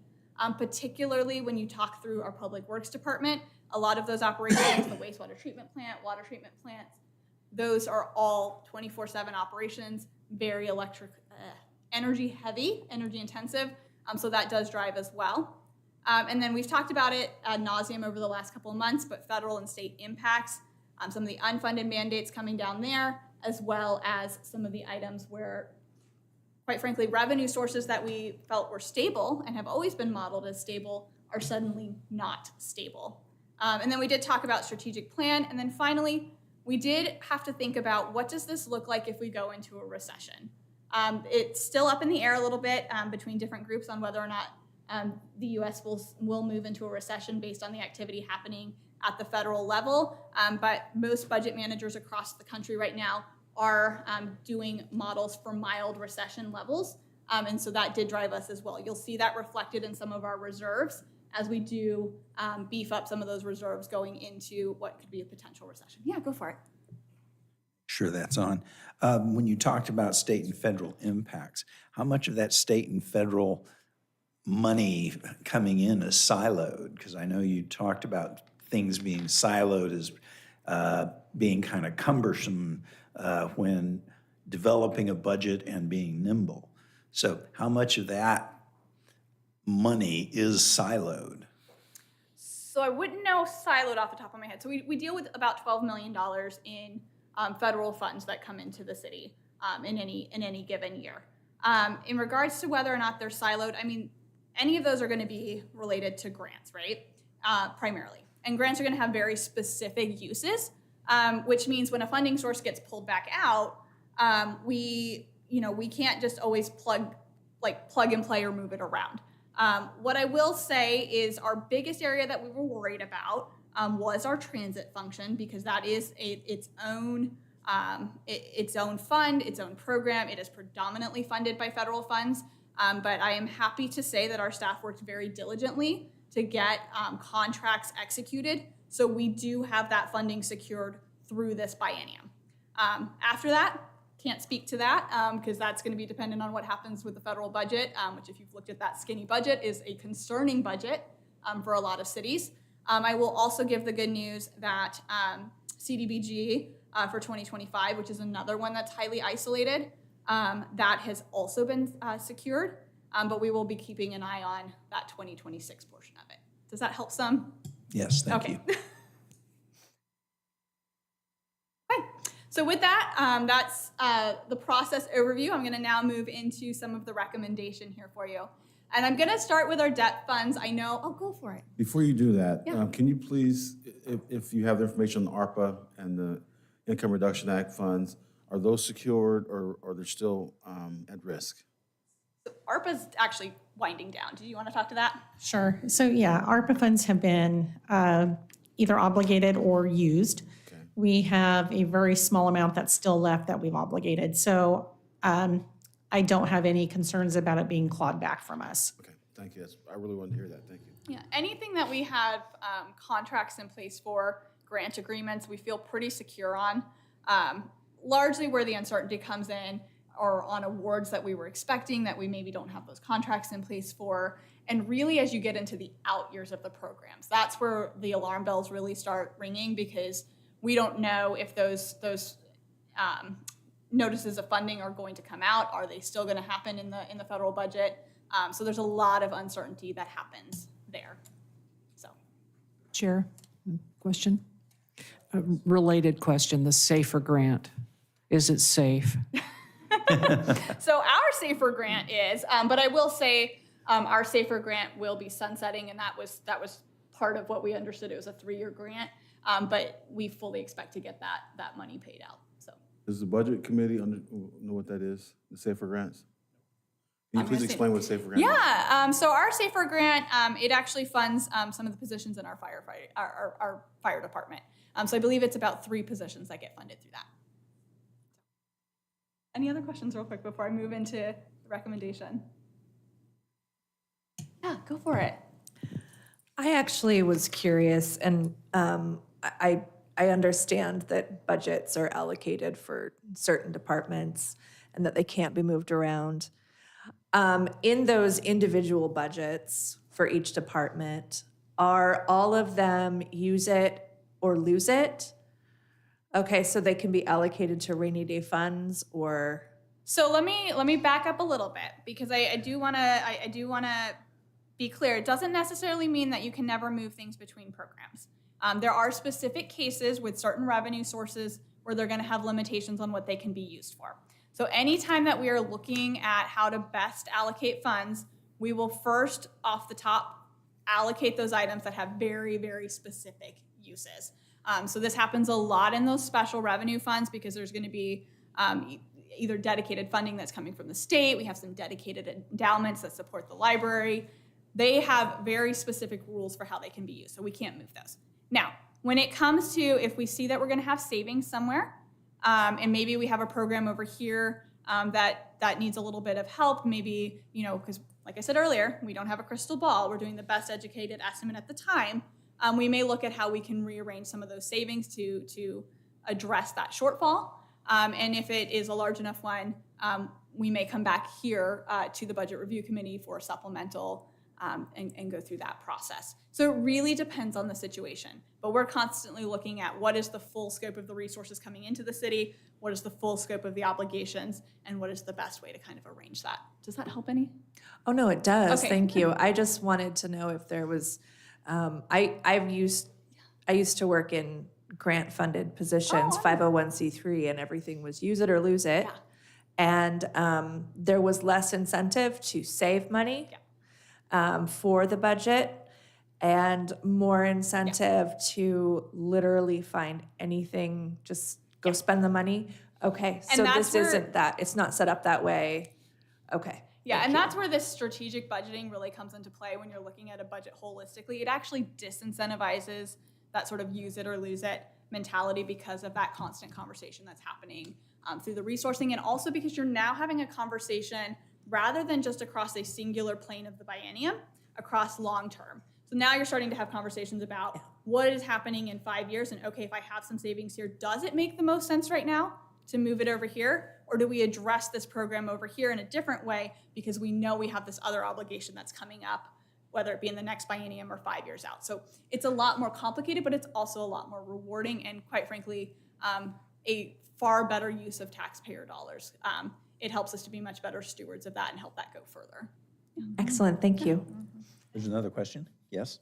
Speaker 9: particularly when you talk through our public works department. A lot of those operations, the wastewater treatment plant, water treatment plants, those are all 24/7 operations, very energy heavy, energy intensive. So that does drive as well. And then we've talked about it ad nauseum over the last couple of months, but federal and state impacts, some of the unfunded mandates coming down there, as well as some of the items where, quite frankly, revenue sources that we felt were stable and have always been modeled as stable are suddenly not stable. And then we did talk about strategic plan. And then finally, we did have to think about what does this look like if we go into a recession? It's still up in the air a little bit between different groups on whether or not the U.S. will move into a recession based on the activity happening at the federal level. But most budget managers across the country right now are doing models for mild recession levels. And so that did drive us as well. You'll see that reflected in some of our reserves as we do beef up some of those reserves going into what could be a potential recession. Yeah, go for it.
Speaker 2: Sure, that's on. When you talked about state and federal impacts, how much of that state and federal money coming in is siloed? Because I know you talked about things being siloed as being kind of cumbersome when developing a budget and being nimble. So how much of that money is siloed?
Speaker 9: So I wouldn't know siloed off the top of my head. So we deal with about $12 million in federal funds that come into the city in any given year. In regards to whether or not they're siloed, I mean, any of those are going to be related to grants, right? Primarily. And grants are going to have very specific uses, which means when a funding source gets pulled back out, we can't just always plug and play or move it around. What I will say is our biggest area that we were worried about was our transit function, because that is its own fund, its own program. It is predominantly funded by federal funds, but I am happy to say that our staff worked very diligently to get contracts executed. So we do have that funding secured through this biennium. After that, can't speak to that because that's going to be dependent on what happens with the federal budget, which if you've looked at that skinny budget is a concerning budget for a lot of cities. I will also give the good news that CDBG for 2025, which is another one that's highly isolated, that has also been secured, but we will be keeping an eye on that 2026 portion of it. Does that help some?
Speaker 2: Yes, thank
Speaker 9: Okay.
Speaker 2: you.
Speaker 9: Okay. So with that, that's the process overview. I'm going to now move into some of the recommendation here for you. And I'm going to start with our debt funds. I know, oh, go for it.
Speaker 6: Before you do that,
Speaker 9: Yeah.
Speaker 6: can you please, if you have the information on ARPA and the Income Reduction Act funds, are those secured or are they still at risk?
Speaker 9: ARPA's actually winding down. Do you want to talk to that?
Speaker 8: Sure. So yeah, ARPA funds have been either obligated or used.
Speaker 6: Okay.
Speaker 8: We have a very small amount that's still left that we've obligated. So I don't have any concerns about it being clawed back from us.
Speaker 6: Okay, thank you. I really wanted to hear that. Thank you.
Speaker 9: Yeah, anything that we have contracts in place for, grant agreements, we feel pretty secure on. Largely where the uncertainty comes in or on awards that we were expecting that we maybe don't have those contracts in place for. And really as you get into the out years of the programs, that's where the alarm bells really start ringing, because we don't know if those notices of funding are going to come out. Are they still going to happen in the federal budget? So there's a lot of uncertainty that happens there. So
Speaker 5: Chair, question? A related question, the SAFER grant. Is it safe?
Speaker 9: So our SAFER grant is, but I will say our SAFER grant will be sunsetting, and that was part of what we understood. It was a 3-year grant, but we fully expect to get that money paid out. So
Speaker 6: Does the Budget Committee know what that is, the SAFER grants? Can you please explain what SAFER grant is?
Speaker 9: yeah, so our SAFER grant, it actually funds some of the positions in our fire department. So I believe it's about 3 positions that get funded through that. Any other questions real quick before I move into the recommendation? Yeah, go for it.
Speaker 10: I actually was curious, and I understand that budgets are allocated for certain departments and that they can't be moved around. In those individual budgets for each department, are all of them use it or lose it? Okay, so they can be allocated to rainy day funds or?
Speaker 9: So let me back up a little bit, because I do want to be clear. It doesn't necessarily mean that you can never move things between programs. There are specific cases with certain revenue sources where they're going to have limitations on what they can be used for. So anytime that we are looking at how to best allocate funds, we will first, off the top, allocate those items that have very, very specific uses. So this happens a lot in those special revenue funds, because there's going to be either dedicated funding that's coming from the state. We have some dedicated endowments that support the library. They have very specific rules for how they can be used, so we can't move those. Now, when it comes to if we see that we're going to have savings somewhere, and maybe we have a program over here that needs a little bit of help, maybe, because like I said earlier, we don't have a crystal ball. We're doing the best educated estimate at the time. We may look at how we can rearrange some of those savings to address that shortfall. And if it is a large enough one, we may come back here to the Budget Review Committee for supplemental and go through that process. So it really depends on the situation, but we're constantly looking at what is the full scope of the resources coming into the city, what is the full scope of the obligations, and what is the best way to kind of arrange that. Does that help any?
Speaker 10: Oh, no, it does.
Speaker 9: Okay.
Speaker 10: Thank you. I just wanted to know if there was, I used to work in grant-funded positions, 501c3, and everything was use it or lose it.
Speaker 9: Yeah.
Speaker 10: And there was less incentive to save money for the budget and more incentive to literally find anything, just go spend the money. Okay,
Speaker 9: And
Speaker 10: so
Speaker 9: that's
Speaker 10: this
Speaker 9: where-
Speaker 10: isn't that. It's not set up that way. Okay.
Speaker 9: Yeah, and that's where this strategic budgeting really comes into play when you're looking at a budget holistically. It actually disincentivizes that sort of use it or lose it mentality because of that constant conversation that's happening through the resourcing, and also because you're now having a conversation rather than just across a singular plane of the biennium, across long term. So now you're starting to have conversations about what is happening in 5 years, and okay, if I have some savings here, does it make the most sense right now to move it over here? Or do we address this program over here in a different way because we know we have this other obligation that's coming up, whether it be in the next biennium or 5 years out? So it's a lot more complicated, but it's also a lot more rewarding and, quite frankly, a far better use of taxpayer dollars. It helps us to be much better stewards of that and help that go further.
Speaker 10: Excellent. Thank you.
Speaker 2: There's another question? Yes?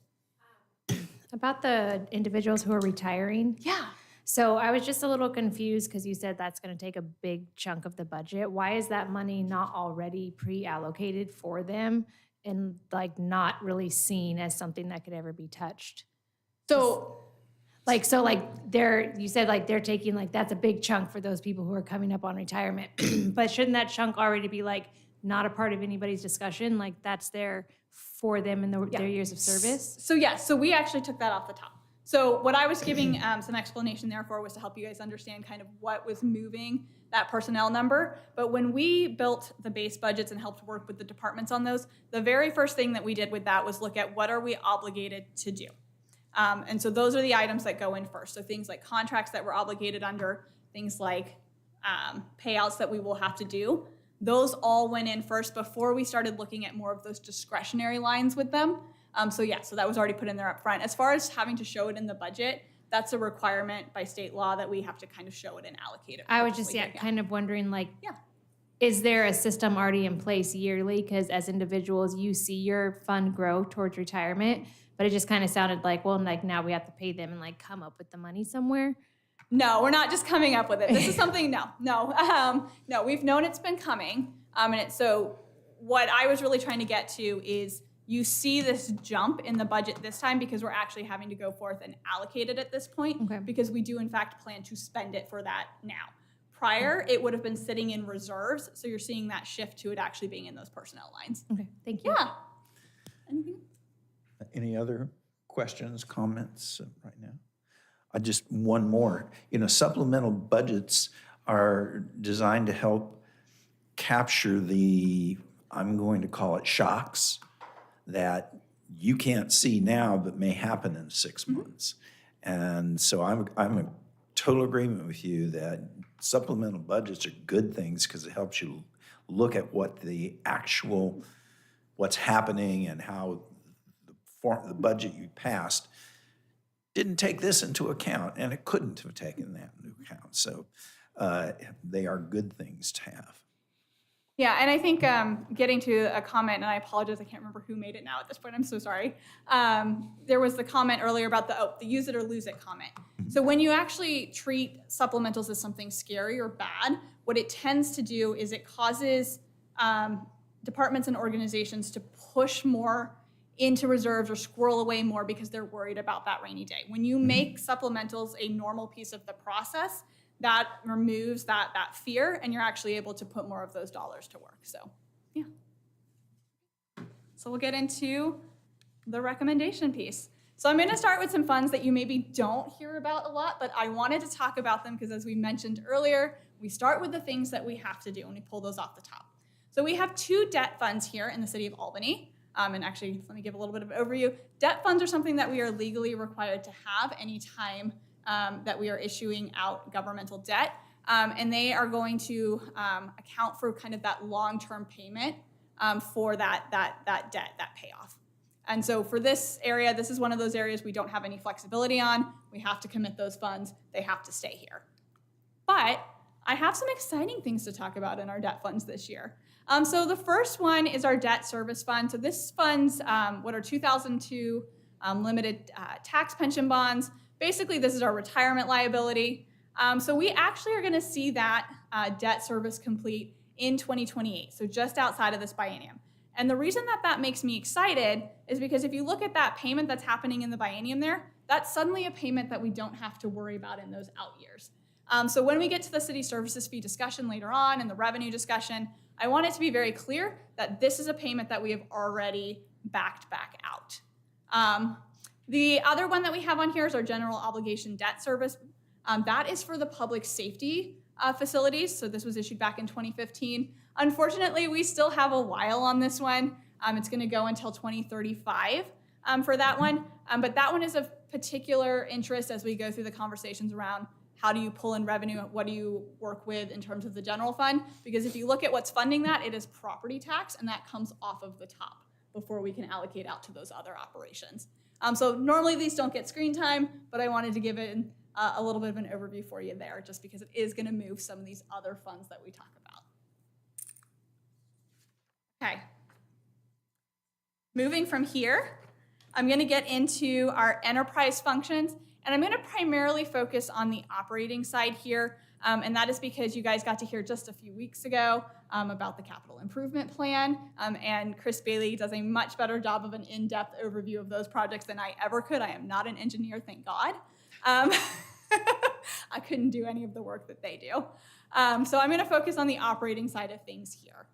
Speaker 11: About the individuals who are retiring.
Speaker 9: Yeah.
Speaker 11: So I was just a little confused because you said that's going to take a big chunk of the budget. Why is that money not already pre-allocated for them and like not really seen as something that could ever be touched?
Speaker 9: So
Speaker 11: you said like they're taking like that's a big chunk for those people who are coming up on retirement. But shouldn't that chunk already be like not a part of anybody's discussion? Like that's there for them in their years of service?
Speaker 9: So yes, so we actually took that off the top. So what I was giving some explanation there for was to help you guys understand kind of what was moving that personnel number. But when we built the base budgets and helped work with the departments on those, the very first thing that we did with that was look at what are we obligated to do. And so those are the items that go in first. So things like contracts that we're obligated under, things like payouts that we will have to do. Those all went in first before we started looking at more of those discretionary lines with them. So that was already put in there up front. As far as having to show it in the budget, that's a requirement by state law that we have to kind of show it and allocate it.
Speaker 11: I was just
Speaker 9: appropriately.
Speaker 11: kind of wondering like, is there a system already in place yearly? Because as individuals, you see your fund grow towards retirement, but it just kind of sounded like, well, like now we have to pay them and like come up with the money somewhere.
Speaker 9: No, we're not just coming up with it. This is something, no, we've known it's been coming. So what I was really trying to get to is you see this jump in the budget this time because we're actually having to go forth and allocate it at this point because we do in fact plan to spend it for that now. Prior, it would have been sitting in reserves, so you're seeing that shift to it actually being in those personnel lines.
Speaker 11: Okay, thank you.
Speaker 9: Yeah. Anything?
Speaker 2: Any other questions, comments right now? One more. Supplemental budgets are designed to help capture the, I'm going to call it shocks, that you can't see now but may happen in 6 months. And so I'm in total agreement with you that supplemental budgets are good things because it helps you look at what the actual, what's happening and how the budget you passed didn't take this into account, and it couldn't have taken that into account. So they are good things to have.
Speaker 9: Yeah, and I think getting to a comment, and I apologize, I can't remember who made it now at this point, I'm so sorry. There was the comment earlier about the use it or lose it comment. So when you actually treat supplementals as something scary or bad, what it tends to do is it causes departments and organizations to push more into reserves or squirrel away more because they're worried about that rainy day. When you make supplementals a normal piece of the process, that removes that fear, and you're actually able to put more of those dollars to work. So, yeah. So we'll get into the recommendation piece. So I'm going to start with some funds that you maybe don't hear about a lot, but I wanted to talk about them because, as we mentioned earlier, we start with the things that we have to do, and we pull those off the top. So we have 2 debt funds here in the city of Albany. And actually, let me give a little bit of an overview. Debt funds are something that we are legally required to have anytime that we are issuing out governmental debt. And they are going to account for kind of that long-term payment for that debt, that payoff. And so for this area, this is one of those areas we don't have any flexibility on. We have to commit those funds. They have to stay here. But I have some exciting things to talk about in our debt funds this year. So the first one is our debt service fund. So this funds what are 2002 limited tax pension bonds. Basically, this is our retirement liability. So we actually are going to see that debt service complete in 2028, so just outside of this biennium. And the reason that that makes me excited is because if you look at that payment that's happening in the biennium there, that's suddenly a payment that we don't have to worry about in those out years. So when we get to the city services fee discussion later on and the revenue discussion, I want it to be very clear that this is a payment that we have already backed back out. The other one that we have on here is our general obligation debt service. That is for the public safety facilities. So this was issued back in 2015. Unfortunately, we still have a while on this one. It's going to go until 2035 for that one. But that one is of particular interest as we go through the conversations around how do you pull in revenue, what do you work with in terms of the general fund? Because if you look at what's funding that, it is property tax, and that comes off of the top before we can allocate out to those other operations. So normally these don't get screen time, but I wanted to give it a little bit of an overview for you there, just because it is going to move some of these other funds that we talk about. Okay. Moving from here, I'm going to get into our enterprise functions, and I'm going to primarily focus on the operating side here, and that is because you guys got to hear just a few weeks ago about the capital improvement plan, and Chris Bailey does a much better job of an in-depth overview of those projects than I ever could. I am not an engineer, thank God. I couldn't do any of the work that they do. So I'm going to focus on the operating side of things here.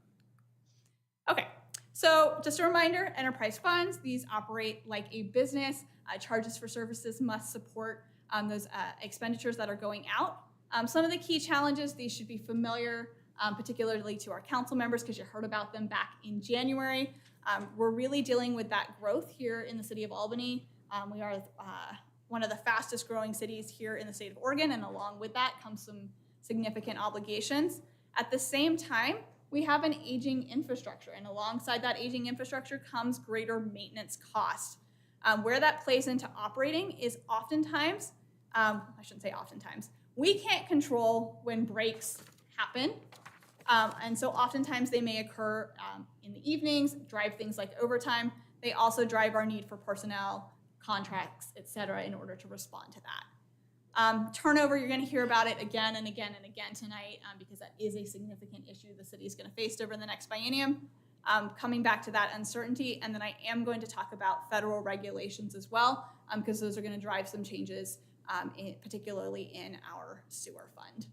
Speaker 9: Okay, so just a reminder, enterprise funds, these operate like a business. Charges for services must support those expenditures that are going out. Some of the key challenges, these should be familiar, particularly to our council members, because you heard about them back in January. We're really dealing with that growth here in the city of Albany. We are one of the fastest growing cities here in the state of Oregon, and along with that comes some significant obligations. At the same time, we have an aging infrastructure, and alongside that aging infrastructure comes greater maintenance costs. Where that plays into operating is oftentimes, I shouldn't say oftentimes, we can't control when breaks happen, and so oftentimes they may occur in the evenings, drive things like overtime. They also drive our need for personnel, contracts, et cetera, in order to respond to that. Turnover, you're going to hear about it again and again and again tonight because that is a significant issue the city is going to face over the next biennium. Coming back to that uncertainty, and then I am going to talk about federal regulations as well because those are going to drive some changes, particularly in our sewer fund.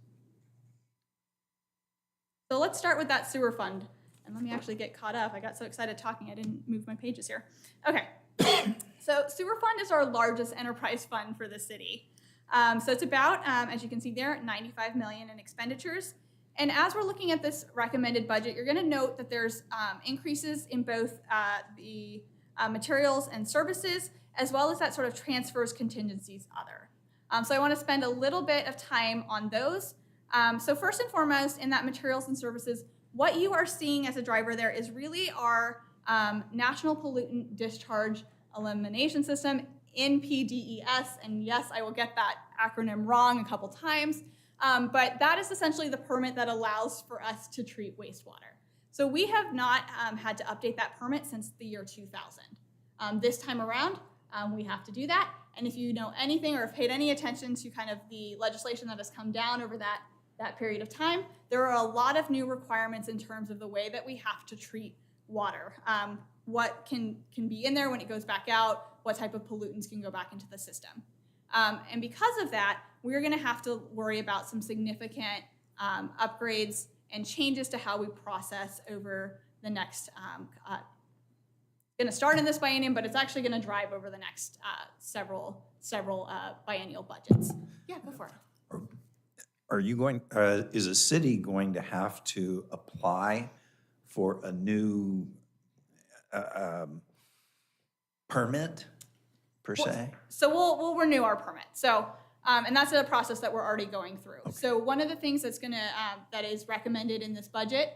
Speaker 9: So let's start with that sewer fund. And let me actually get caught up. I got so excited talking, I didn't move my pages here. Okay. So sewer fund is our largest enterprise fund for the city. So it's about, as you can see there, $95 million in expenditures. And as we're looking at this recommended budget, you're going to note that there's increases in both the materials and services, as well as that sort of transfers, contingencies, other. So I want to spend a little bit of time on those. So first and foremost, in that materials and services, what you are seeing as a driver there is really our National Pollutant Discharge Elimination System, NPDES, and yes, I will get that acronym wrong a couple times, but that is essentially the permit that allows for us to treat wastewater. So we have not had to update that permit since the year 2000. This time around, we have to do that, and if you know anything or have paid any attention to kind of the legislation that has come down over that period of time, there are a lot of new requirements in terms of the way that we have to treat water. What can be in there when it goes back out, what type of pollutants can go back into the system. And because of that, we're going to have to worry about some significant upgrades and changes to how we process over the next, going to start in this biennium, but it's actually going to drive over the next several biennial budgets. Yeah, go for it.
Speaker 2: Are you going, is a city going to have to apply for a new permit, per se?
Speaker 9: So we'll renew our permit. So, and that's a process that we're already going through. Okay. So one of the things that's that is recommended in this budget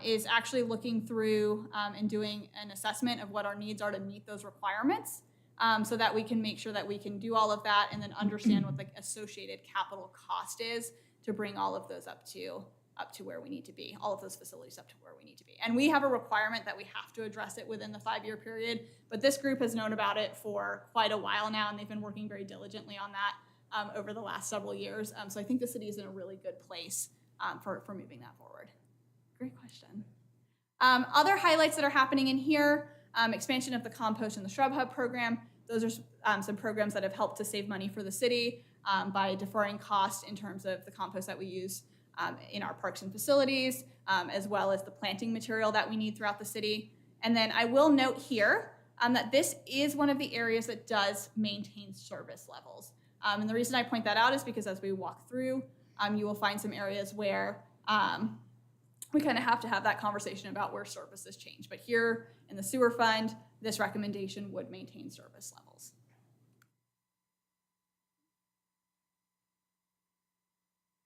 Speaker 9: is actually looking through and doing an assessment of what our needs are to meet those requirements, so that we can make sure that we can do all of that and then understand what the associated capital cost is to bring all of those up to where we need to be, all of those facilities up to where we need to be. And we have a requirement that we have to address it within the 5-year period, but this group has known about it for quite a while now, and they've been working very diligently on that over the last several years. So I think the city is in a really good place for moving that forward. Great question. Other highlights that are happening in here, expansion of the compost and the shrub hub program. Those are some programs that have helped to save money for the city by deferring costs in terms of the compost that we use in our parks and facilities, as well as the planting material that we need throughout the city. And then I will note here that this is one of the areas that does maintain service levels. And the reason I point that out is because as we walk through, you will find some areas where we kind of have to have that conversation about where services change. But here in the sewer fund, this recommendation would maintain service levels.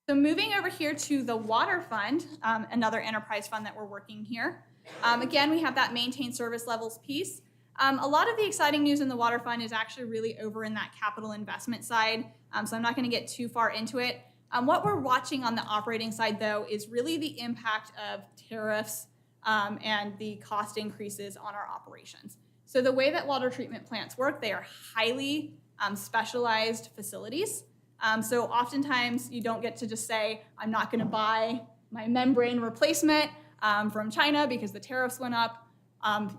Speaker 9: So moving over here to the water fund, another enterprise fund that we're working here. Again, we have that maintain service levels piece. A lot of the exciting news in the water fund is actually really over in that capital investment side. So I'm not going to get too far into it. What we're watching on the operating side, though, is really the impact of tariffs and the cost increases on our operations. So the way that water treatment plants work, they are highly specialized facilities. So oftentimes you don't get to just say, I'm not going to buy my membrane replacement from China because the tariffs went up.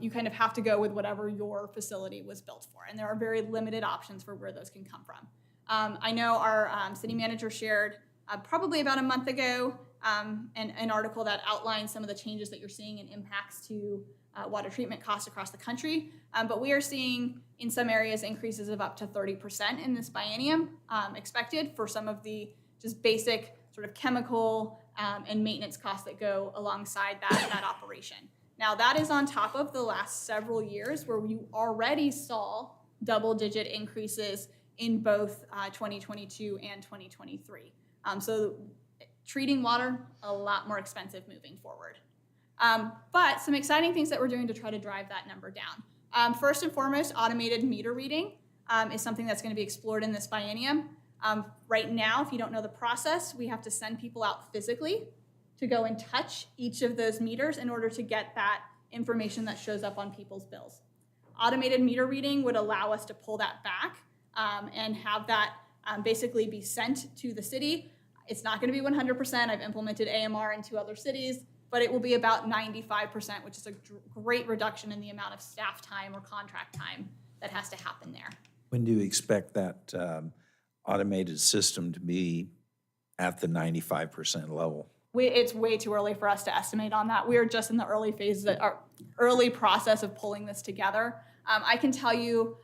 Speaker 9: You kind of have to go with whatever your facility was built for. And there are very limited options for where those can come from. I know our city manager shared probably about a month ago an article that outlines some of the changes that you're seeing and impacts to water treatment costs across the country. But we are seeing in some areas increases of up to 30% in this biennium expected for some of the just basic sort of chemical and maintenance costs that go alongside that operation. Now that is on top of the last several years where you already saw double-digit increases in both 2022 and 2023. So treating water, a lot more expensive moving forward. But some exciting things that we're doing to try to drive that number down. First and foremost, automated meter reading is something that's going to be explored in this biennium. Right now, if you don't know the process, we have to send people out physically to go and touch each of those meters in order to get that information that shows up on people's bills. Automated meter reading would allow us to pull that back and have that basically be sent to the city. It's not going to be 100%. I've implemented AMR in 2 other cities, but it will be about 95%, which is a great reduction in the amount of staff time or contract time that has to happen there.
Speaker 2: When do you expect that automated system to be at the 95% level?
Speaker 9: It's way too early for us to estimate on that. We are just in the early phases, our early process of pulling this together. I can tell you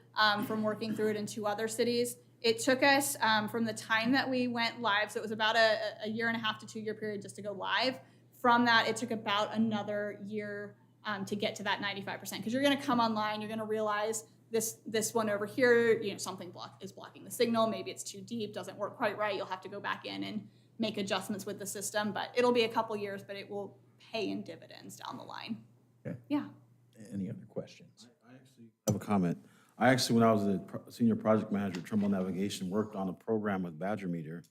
Speaker 9: from working through it in 2 other cities, it took us from the time that we went live, so it was about a 1.5 to 2 year period just to go live. From that, it took about another year to get to that 95%, because you're going to come online, you're going to realize this one over here, something is blocking the signal. Maybe it's too deep, doesn't work quite right. You'll have to go back in and make adjustments with the system, but it'll be a couple years, but it will pay in dividends down the line.
Speaker 2: Okay.
Speaker 9: Yeah.
Speaker 2: Any other questions?
Speaker 6: I actually have a comment. I actually, when I was a senior project manager at Trimble Navigation, worked on a program with Badger Meter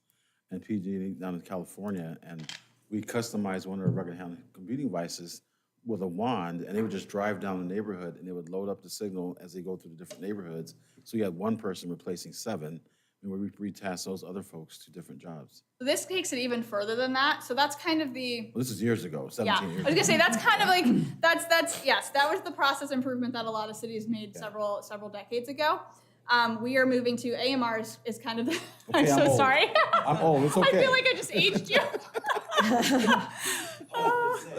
Speaker 6: and PG&E down in California, and we customized one of the rugged handling computing devices with a wand, and they would just drive down the neighborhood, and they would load up the signal as they go through the different neighborhoods. So you had one person replacing 7, and we retasked those other folks to different jobs.
Speaker 9: So this takes it even further than that. So that's kind of the
Speaker 6: Well, this is years ago, 17
Speaker 9: yeah.
Speaker 6: years
Speaker 9: I was gonna
Speaker 6: ago.
Speaker 9: say that's kind of like that's yes, that was the process improvement that a lot of cities made several decades ago. We are moving to AMR is kind of the, I'm
Speaker 6: Okay,
Speaker 9: so
Speaker 6: I'm old.
Speaker 9: sorry.
Speaker 6: I'm old, it's okay.
Speaker 9: I feel like I just aged you.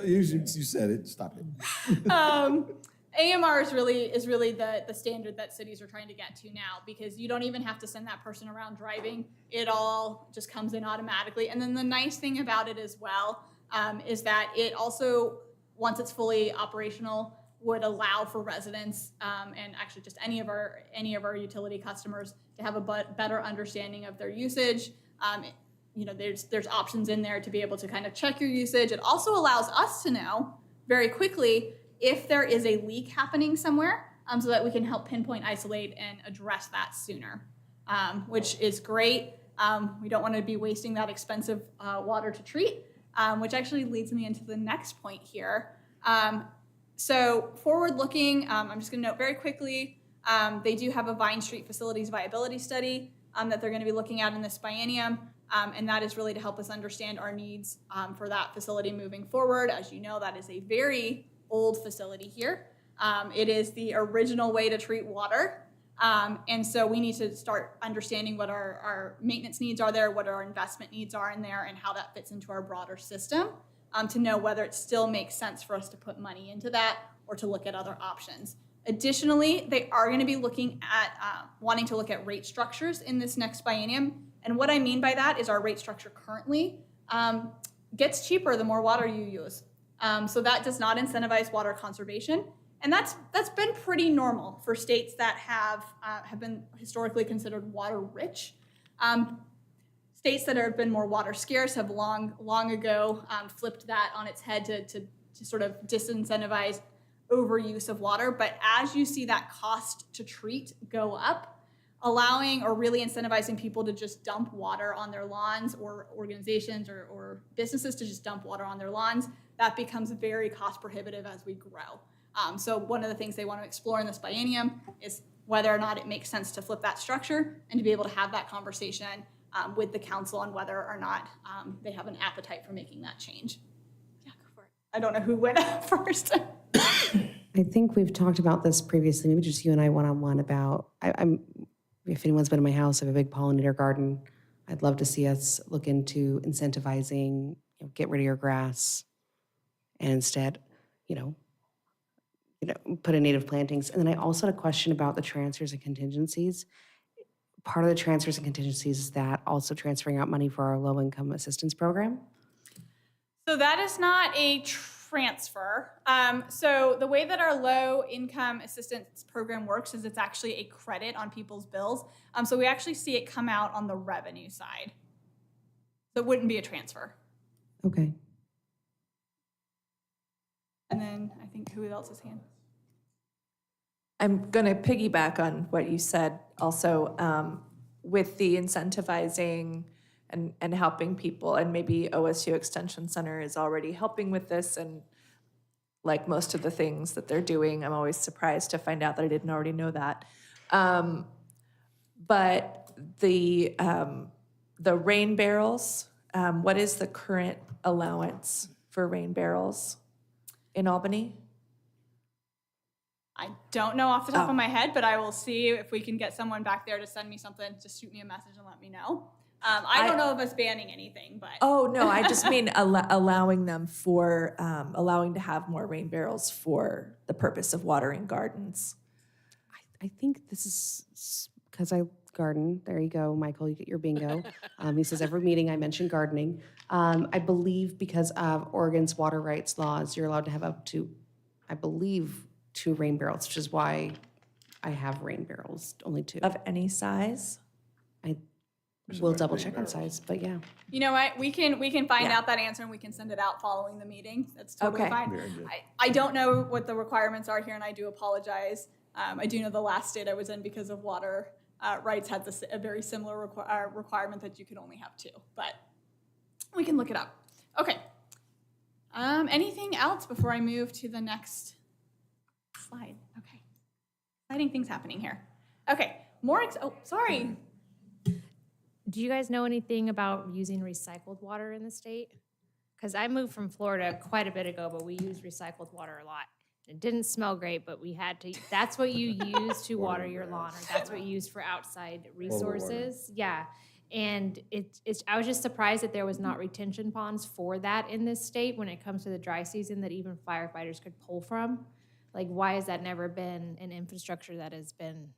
Speaker 6: You said it, stop it.
Speaker 9: AMR is really the standard that cities are trying to get to now, because you don't even have to send that person around driving. It all just comes in automatically. And then the nice thing about it as well is that it also, once it's fully operational, would allow for residents and actually just any of our utility customers to have a better understanding of their usage. there's options in there to be able to kind of check your usage. It also allows us to know very quickly if there is a leak happening somewhere, so that we can help pinpoint, isolate, and address that sooner, which is great. We don't want to be wasting that expensive water to treat, which actually leads me into the next point here. So forward looking, I'm just going to note very quickly, they do have a Vine Street Facilities Viability Study that they're going to be looking at in this biennium, and that is really to help us understand our needs for that facility moving forward. As you know, that is a very old facility here. It is the original way to treat water. And so we need to start understanding what our maintenance needs are there, what our investment needs are in there, and how that fits into our broader system, to know whether it still makes sense for us to put money into that or to look at other options. Additionally, they are going to be looking at wanting to look at rate structures in this next biennium. And what I mean by that is our rate structure currently gets cheaper the more water you use. So that does not incentivize water conservation. And that's been pretty normal for states that have been historically considered water rich. States that have been more water scarce have long ago flipped that on its head to sort of disincentivize overuse of water. But as you see that cost to treat go up, allowing or really incentivizing people to just dump water on their lawns, or organizations or businesses to just dump water on their lawns, that becomes very cost prohibitive as we grow. So one of the things they want to explore in this biennium is whether or not it makes sense to flip that structure and to be able to have that conversation with the council on whether or not they have an appetite for making that change. Yeah, go for it. I don't know who went up first.
Speaker 1: I think we've talked about this previously, maybe just you and I one-on-one about, if anyone's been in my house, I have a big pollinator garden. I'd love to see us look into incentivizing, get rid of your grass and instead, put in native plantings. And then I also had a question about the transfers and contingencies. Part of the transfers and contingencies is that also transferring out money for our low-income assistance program?
Speaker 9: So that is not a transfer. So the way that our low-income assistance program works is it's actually a credit on people's bills. So we actually see it come out on the revenue side. So it wouldn't be a transfer.
Speaker 1: Okay.
Speaker 9: And then I think who else's hand?
Speaker 10: I'm going to piggyback on what you said also with the incentivizing and helping people, and maybe OSU Extension Center is already helping with this, and like most of the things that they're doing, I'm always surprised to find out that I didn't already know that. But the rain barrels, what is the current allowance for rain barrels in Albany?
Speaker 9: I don't know off the top of my head, but I will see if we can get someone back there to send me something. Just shoot me a message and let me know. I don't know of us banning anything, but.
Speaker 10: Oh, no, I just mean allowing them for, allowing to have more rain barrels for the purpose of watering gardens.
Speaker 1: I think this is because I garden. There you go, Michael, you get your bingo. He says every meeting I mention gardening. I believe because of Oregon's water rights laws, you're allowed to have up to, I believe, 2 rain barrels, which is why I have rain barrels, only 2.
Speaker 10: Of any size?
Speaker 1: We'll double check on size, but yeah.
Speaker 9: You know what? We can find out that answer and we can send it out following the meeting. That's totally
Speaker 10: Okay.
Speaker 9: fine. I don't know what the requirements are here, and I do apologize. I do know the last state I was in because of water rights had a very similar requirement that you could only have 2, but we can look it up. Okay. Anything else before I move to the next slide? Okay. Exciting things happening here. Okay. Sorry.
Speaker 11: Do you guys know anything about using recycled water in the state? Because I moved from Florida quite a bit ago, but we used recycled water a lot. It didn't smell great, but we had to, that's what you use to water your lawn, or that's what you use for outside resources. Yeah. And I was just surprised that there was not retention ponds for that in this state when it comes to the dry season that even firefighters could pull from. Like, why has that never been an infrastructure that has been?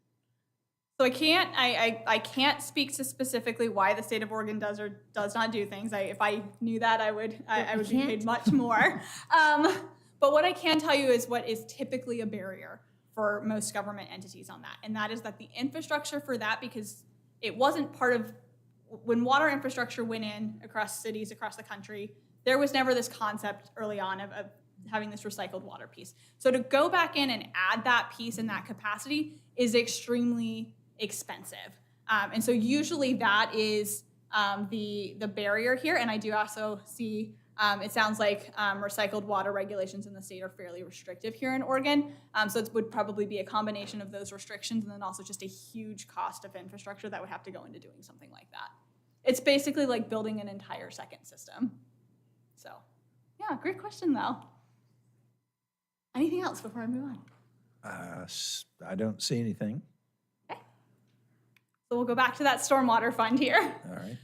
Speaker 9: So I can't speak to specifically why the state of Oregon does or does not do things. If I knew that, I would be paid much more. But what I can tell you is what is typically a barrier for most government entities on that, and that is that the infrastructure for that, because it wasn't part of when water infrastructure went in across cities across the country, there was never this concept early on of having this recycled water piece. So to go back in and add that piece in that capacity is extremely expensive. And so usually that is the barrier here. And I do also see, it sounds like recycled water regulations in the state are fairly restrictive here in Oregon. So it would probably be a combination of those restrictions and then also just a huge cost of infrastructure that would have to go into doing something like that. It's basically like building an entire second system. So yeah, great question though. Anything else before I move on?
Speaker 2: I don't see anything.
Speaker 9: Okay. So we'll go back to that stormwater fund here.
Speaker 2: All right.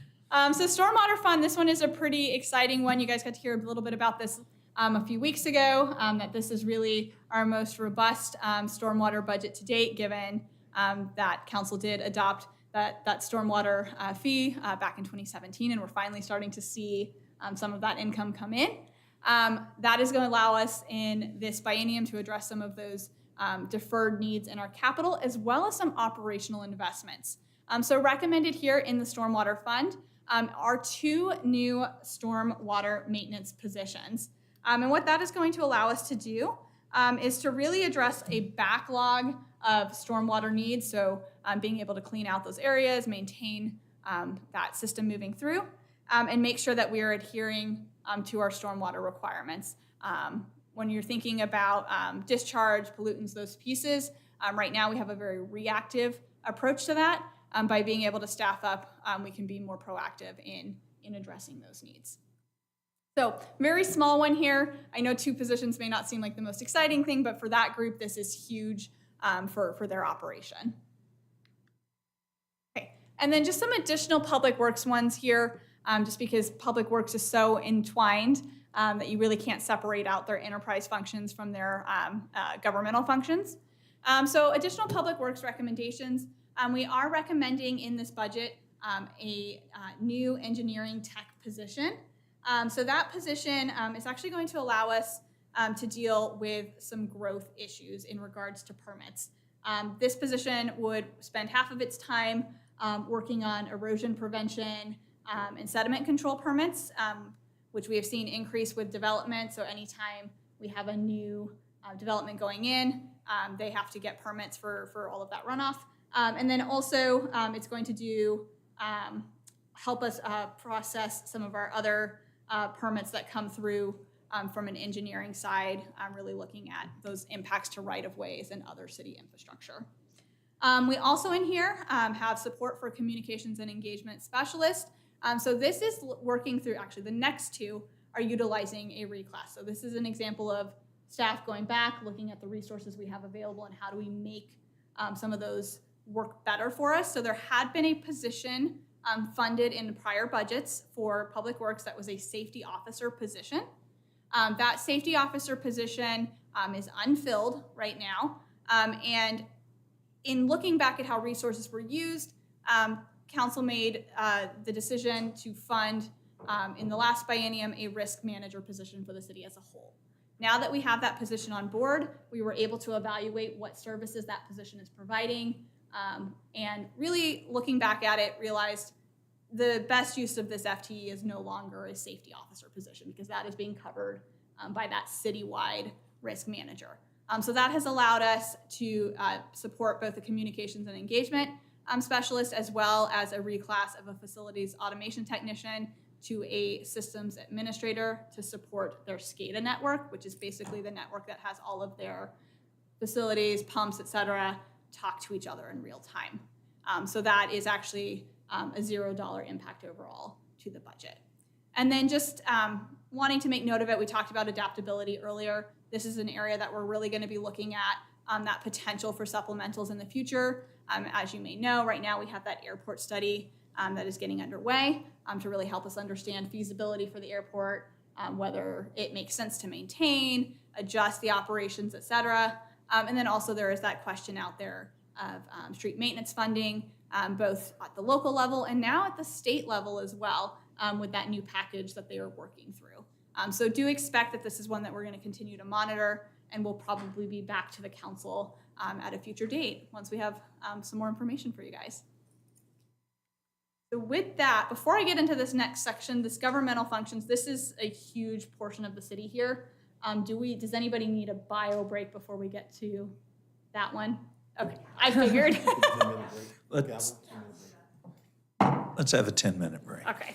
Speaker 9: So stormwater fund, this one is a pretty exciting one. You guys got to hear a little bit about this a few weeks ago, that this is really our most robust stormwater budget to date, given that council did adopt that stormwater fee back in 2017, and we're finally starting to see some of that income come in. That is going to allow us in this biennium to address some of those deferred needs in our capital, as well as some operational investments. So recommended here in the stormwater fund are 2 new stormwater maintenance positions. And what that is going to allow us to do is to really address a backlog of stormwater needs. So being able to clean out those areas, maintain that system moving through, and make sure that we are adhering to our stormwater requirements. When you're thinking about discharge, pollutants, those pieces, right now we have a very reactive approach to that. By being able to staff up, we can be more proactive in addressing those needs. So very small one here. I know 2 positions may not seem like the most exciting thing, but for that group, this is huge for their operation. Okay, and then just some additional public works ones here, just because public works is so entwined that you really can't separate out their enterprise functions from their governmental functions. So additional public works recommendations. We are recommending in this budget a new engineering tech position. So that position is actually going to allow us to deal with some growth issues in regards to permits. This position would spend half of its time working on erosion prevention and sediment control permits, which we have seen increase with development. So anytime we have a new development going in, they have to get permits for all of that runoff. And then also it's going to help us process some of our other permits that come through from an engineering side, really looking at those impacts to right-of-ways and other city infrastructure. We also in here have support for communications and engagement specialists. So this is working through, actually the next 2 are utilizing a reclass. So this is an example of staff going back, looking at the resources we have available and how do we make some of those work better for us. So there had been a position funded in prior budgets for public works that was a safety officer position. That safety officer position is unfilled right now. And in looking back at how resources were used, council made the decision to fund in the last biennium a risk manager position for the city as a whole. Now that we have that position on board, we were able to evaluate what services that position is providing, and really looking back at it, realized the best use of this FTE is no longer a safety officer position because that is being covered by that citywide risk manager. So that has allowed us to support both the communications and engagement specialist as well as a reclass of a facilities automation technician to a systems administrator to support their SCADA network, which is basically the network that has all of their facilities, pumps, et cetera, talk to each other in real time. So that is actually a $0 impact overall to the budget. And then just wanting to make note of it, we talked about adaptability earlier. This is an area that we're really going to be looking at that potential for supplementals in the future. As you may know, right now we have that airport study that is getting underway to really help us understand feasibility for the airport, whether it makes sense to maintain, adjust the operations, et cetera. And then also there is that question out there of street maintenance funding, both at the local level and now at the state level as well, with that new package that they are working through. So do expect that this is one that we're going to continue to monitor, and we'll probably be back to the council at a future date once we have some more information for you guys. So with that, before I get into this next section, this governmental functions, this is a huge portion of the city here. Does anybody need a bio break before we get to that one? Okay, I figured.
Speaker 2: Let's have a 10-minute break.
Speaker 9: Okay.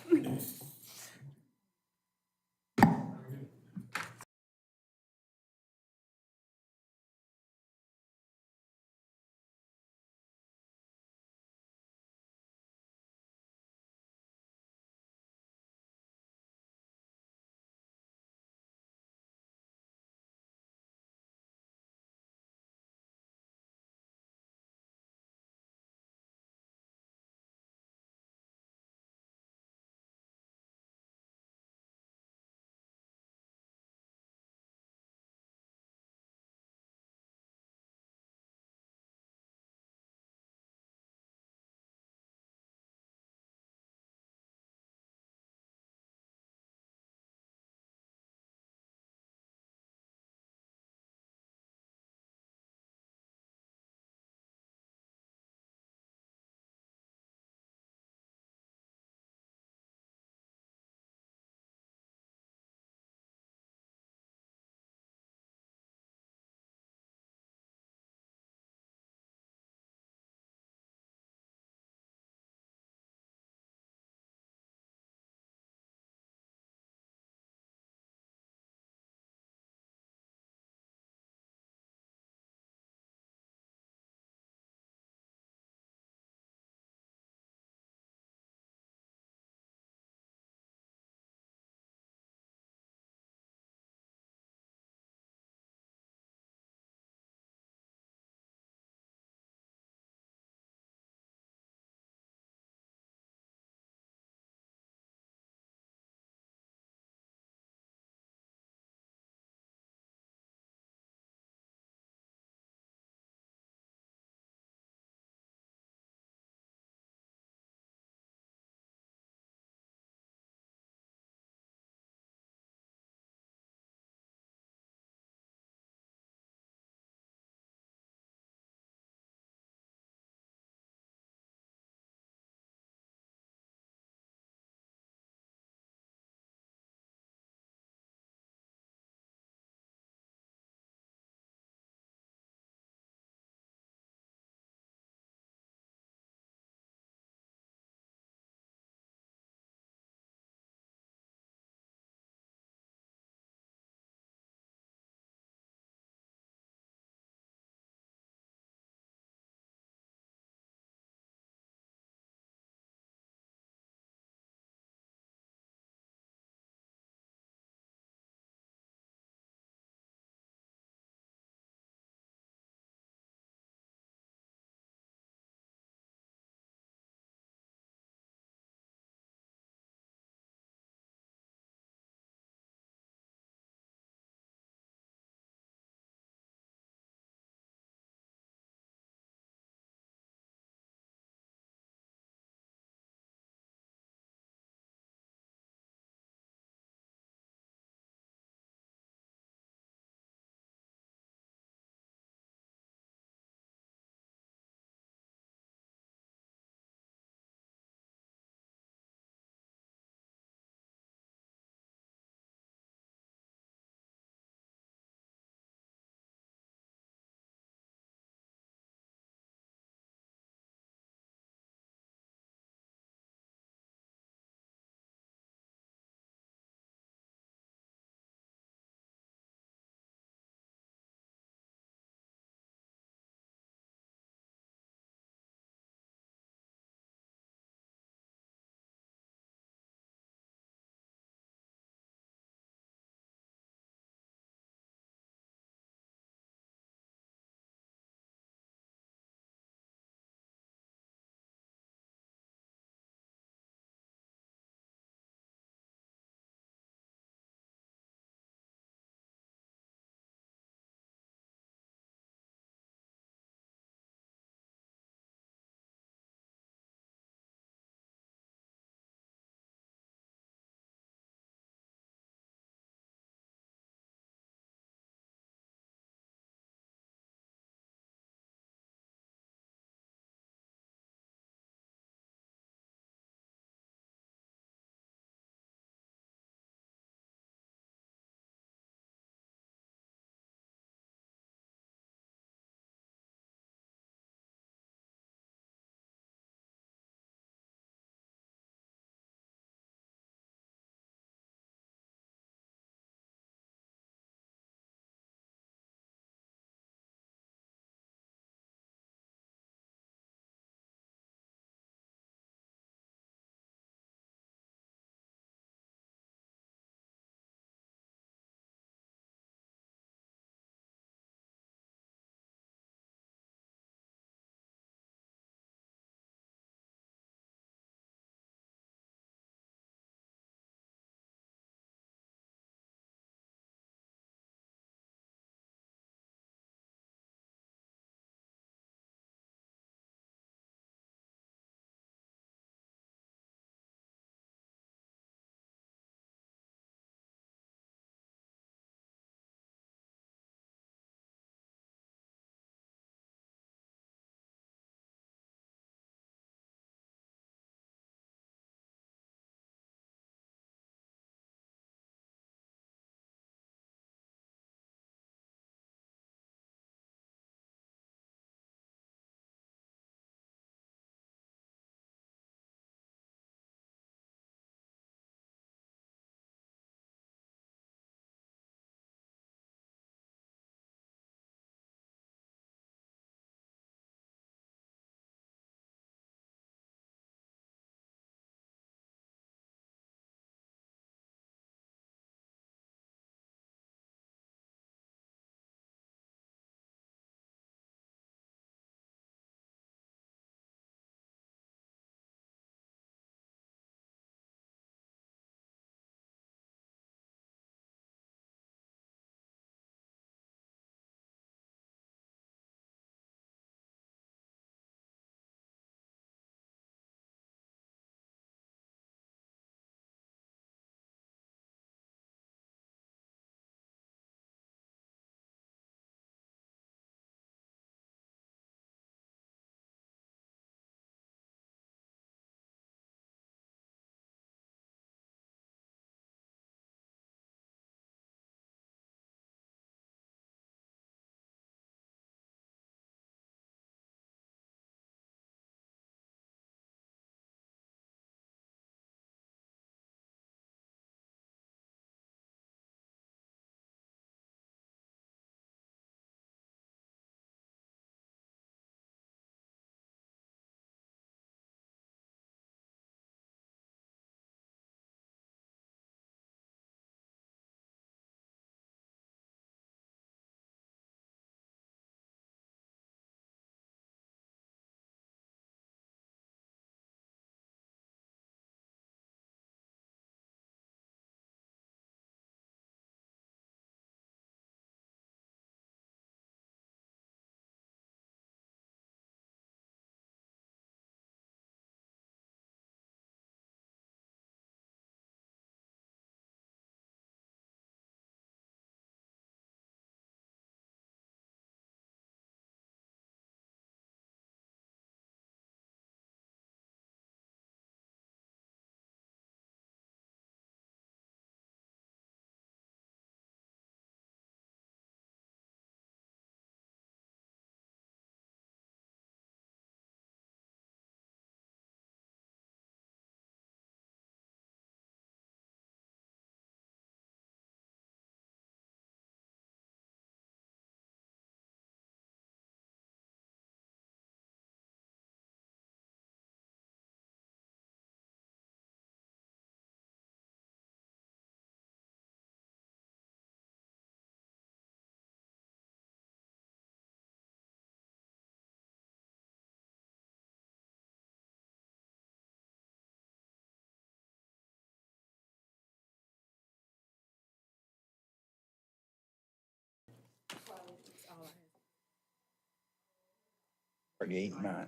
Speaker 2: 8 and 9.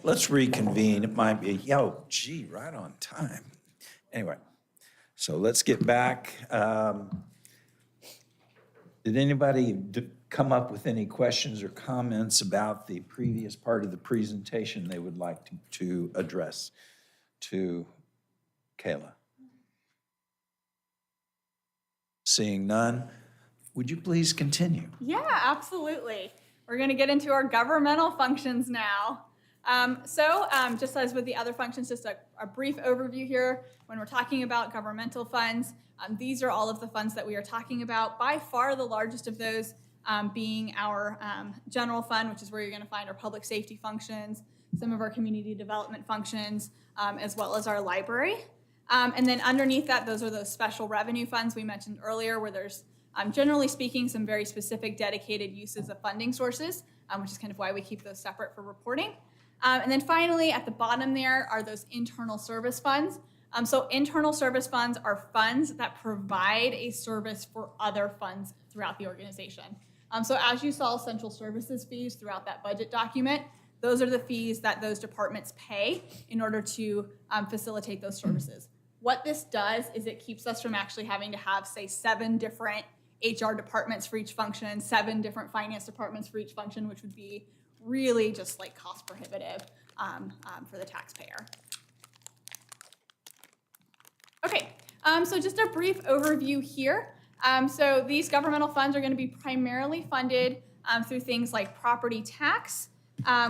Speaker 2: Let's reconvene. It might be, gee, right on time. Anyway, so let's get back. Did anybody come up with any questions or comments about the previous part of the presentation they would like to address to Kayla? Seeing none, would you please continue?
Speaker 9: Yeah, absolutely. We're going to get into our governmental functions now. Just as with the other functions, just a brief overview here. When we're talking about governmental funds, these are all of the funds that we are talking about. By far the largest of those being our general fund, which is where you're going to find our public safety functions, some of our community development functions, as well as our library. And then underneath that, those are those special revenue funds we mentioned earlier, where there's generally speaking some very specific dedicated uses of funding sources, which is kind of why we keep those separate for reporting. And then finally, at the bottom there are those internal service funds. So internal service funds are funds that provide a service for other funds throughout the organization. So as you saw central services fees throughout that budget document, those are the fees that those departments pay in order to facilitate those services. What this does is it keeps us from actually having to have, say, 7 different HR departments for each function, 7 different finance departments for each function, which would be really just like cost prohibitive for the taxpayer. Okay, so just a brief overview here. So these governmental funds are going to be primarily funded through things like property tax,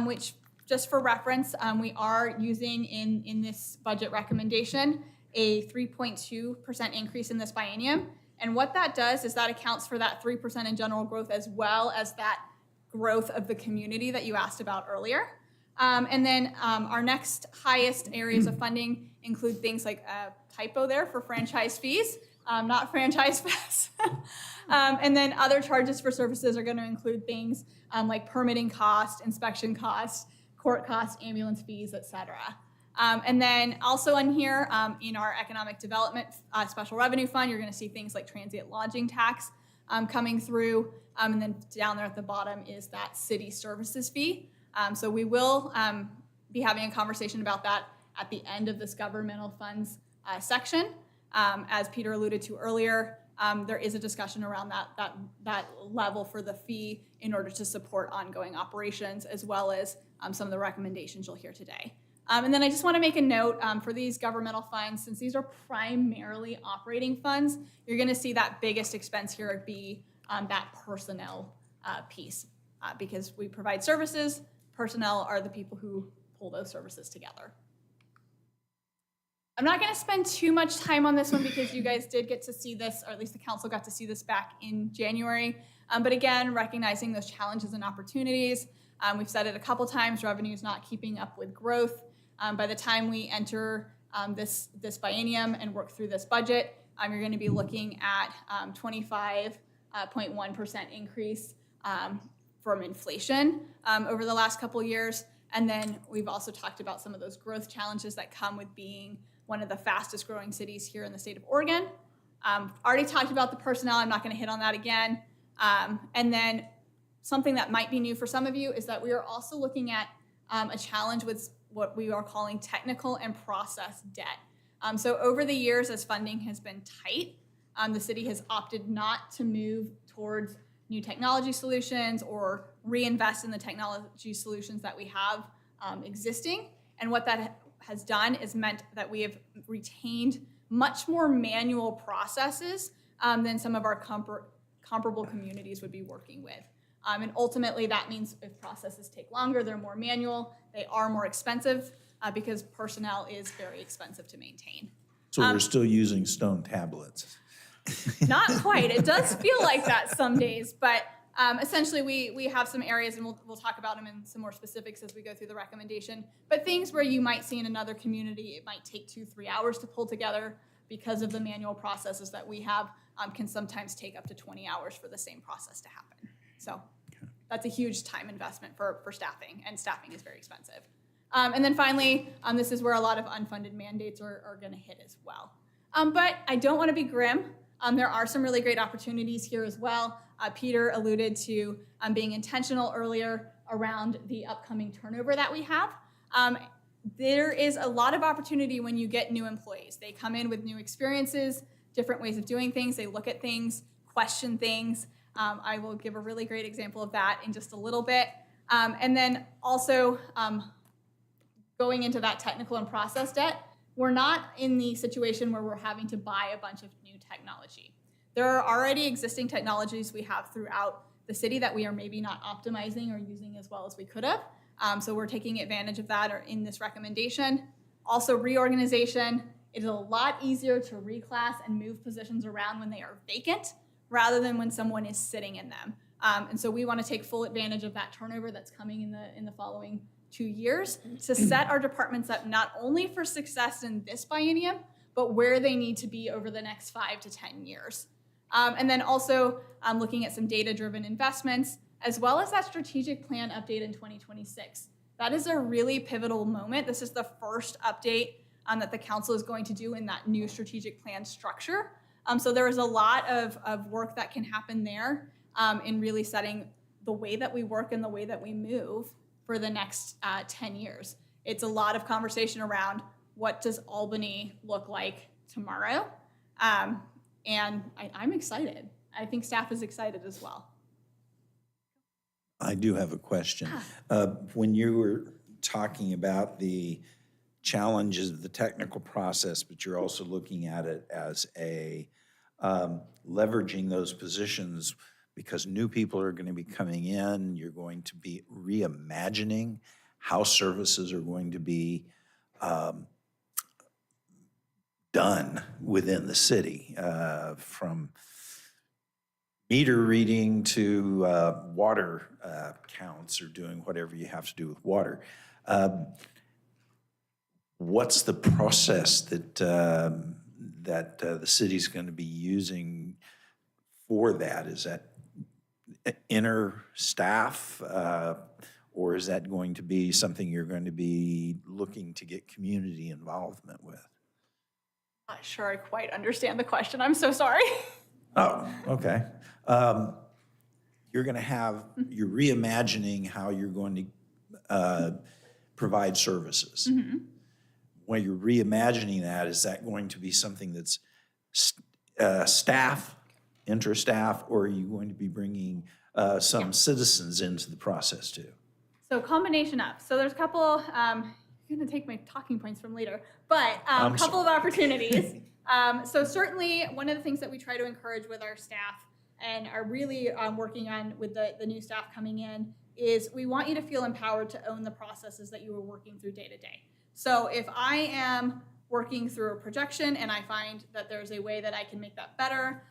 Speaker 9: which just for reference, we are using in this budget recommendation a 3.2% increase in this biennium. And what that does is that accounts for that 3% in general growth as well as that growth of the community that you asked about earlier. And then our next highest areas of funding include things like a typo there for franchise fees, not franchise fees. And then other charges for services are going to include things like permitting cost, inspection cost, court cost, ambulance fees, et cetera. And then also in here, in our economic development special revenue fund, you're going to see things like transient lodging tax coming through. And then down there at the bottom is that city services fee. So we will be having a conversation about that at the end of this governmental funds section. As Peter alluded to earlier, there is a discussion around that level for the fee in order to support ongoing operations, as well as some of the recommendations you'll hear today. And then I just want to make a note for these governmental funds, since these are primarily operating funds, you're going to see that biggest expense here be that personnel piece. Because we provide services, personnel are the people who pull those services together. I'm not going to spend too much time on this one because you guys did get to see this, or at least the council got to see this back in January. But again, recognizing those challenges and opportunities. We've said it a couple times, revenue is not keeping up with growth. By the time we enter this biennium and work through this budget, you're going to be looking at 25.1% increase from inflation over the last couple of years. And then we've also talked about some of those growth challenges that come with being one of the fastest growing cities here in the state of Oregon. Already talked about the personnel, I'm not going to hit on that again. And then something that might be new for some of you is that we are also looking at a challenge with what we are calling technical and process debt. So over the years, as funding has been tight, the city has opted not to move towards new technology solutions or reinvest in the technology solutions that we have existing. And what that has done is meant that we have retained much more manual processes than some of our comparable communities would be working with. And ultimately, that means if processes take longer, they're more manual, they are more expensive because personnel is very expensive to maintain.
Speaker 2: So we're still using stone tablets.
Speaker 9: Not quite. It does feel like that some days, but essentially we have some areas, and we'll talk about them in some more specifics as we go through the recommendation, but things where you might see in another community, it might take 2-3 hours to pull together because of the manual processes that we have, can sometimes take up to 20 hours for the same process to happen. So that's a huge time investment for staffing, and staffing is very expensive. And then finally, this is where a lot of unfunded mandates are going to hit as well. But I don't want to be grim. There are some really great opportunities here as well. Peter alluded to being intentional earlier around the upcoming turnover that we have. There is a lot of opportunity when you get new employees. They come in with new experiences, different ways of doing things. They look at things, question things. I will give a really great example of that in just a little bit. And then also going into that technical and process debt, we're not in the situation where we're having to buy a bunch of new technology. There are already existing technologies we have throughout the city that we are maybe not optimizing or using as well as we could have. So we're taking advantage of that or in this recommendation. Also, reorganization. It is a lot easier to reclass and move positions around when they are vacant rather than when someone is sitting in them. And so we want to take full advantage of that turnover that's coming in the following 2 years to set our departments up not only for success in this biennium, but where they need to be over the next 5 to 10 years. And then also looking at some data-driven investments, as well as that strategic plan update in 2026. That is a really pivotal moment. This is the first update that the council is going to do in that new strategic plan structure. So there is a lot of work that can happen there in really setting the way that we work and the way that we move for the next 10 years. It's a lot of conversation around what does Albany look like tomorrow? And I'm excited. I think staff is excited as well.
Speaker 2: I do have a question. When you were talking about the challenges of the technical process, but you're also looking at it as a leveraging those positions because new people are going to be coming in, you're going to be reimagining how services are going to be done within the city, from meter reading to water counts or doing whatever you have to do with water. What's the process that the city's going to be using for that? Is that inner staff, or is that going to be something you're going to be looking to get community involvement with?
Speaker 9: Not sure I quite understand the question. I'm so sorry.
Speaker 2: Oh, okay. You're going to have, you're reimagining how you're going to provide services.
Speaker 9: Mm-hmm.
Speaker 2: When you're reimagining that, is that going to be something that's staff, inter-staff, or are you going to be bringing some citizens into the process too?
Speaker 9: So combination of. So there's a couple, you're going to take my talking points from later, but a couple of opportunities. So certainly one of the things that we try to encourage with our staff and are really working on with the new staff coming in is we want you to feel empowered to own the processes that you are working through day to day. So if I am working through a projection and I find that there's a way that I can make that better,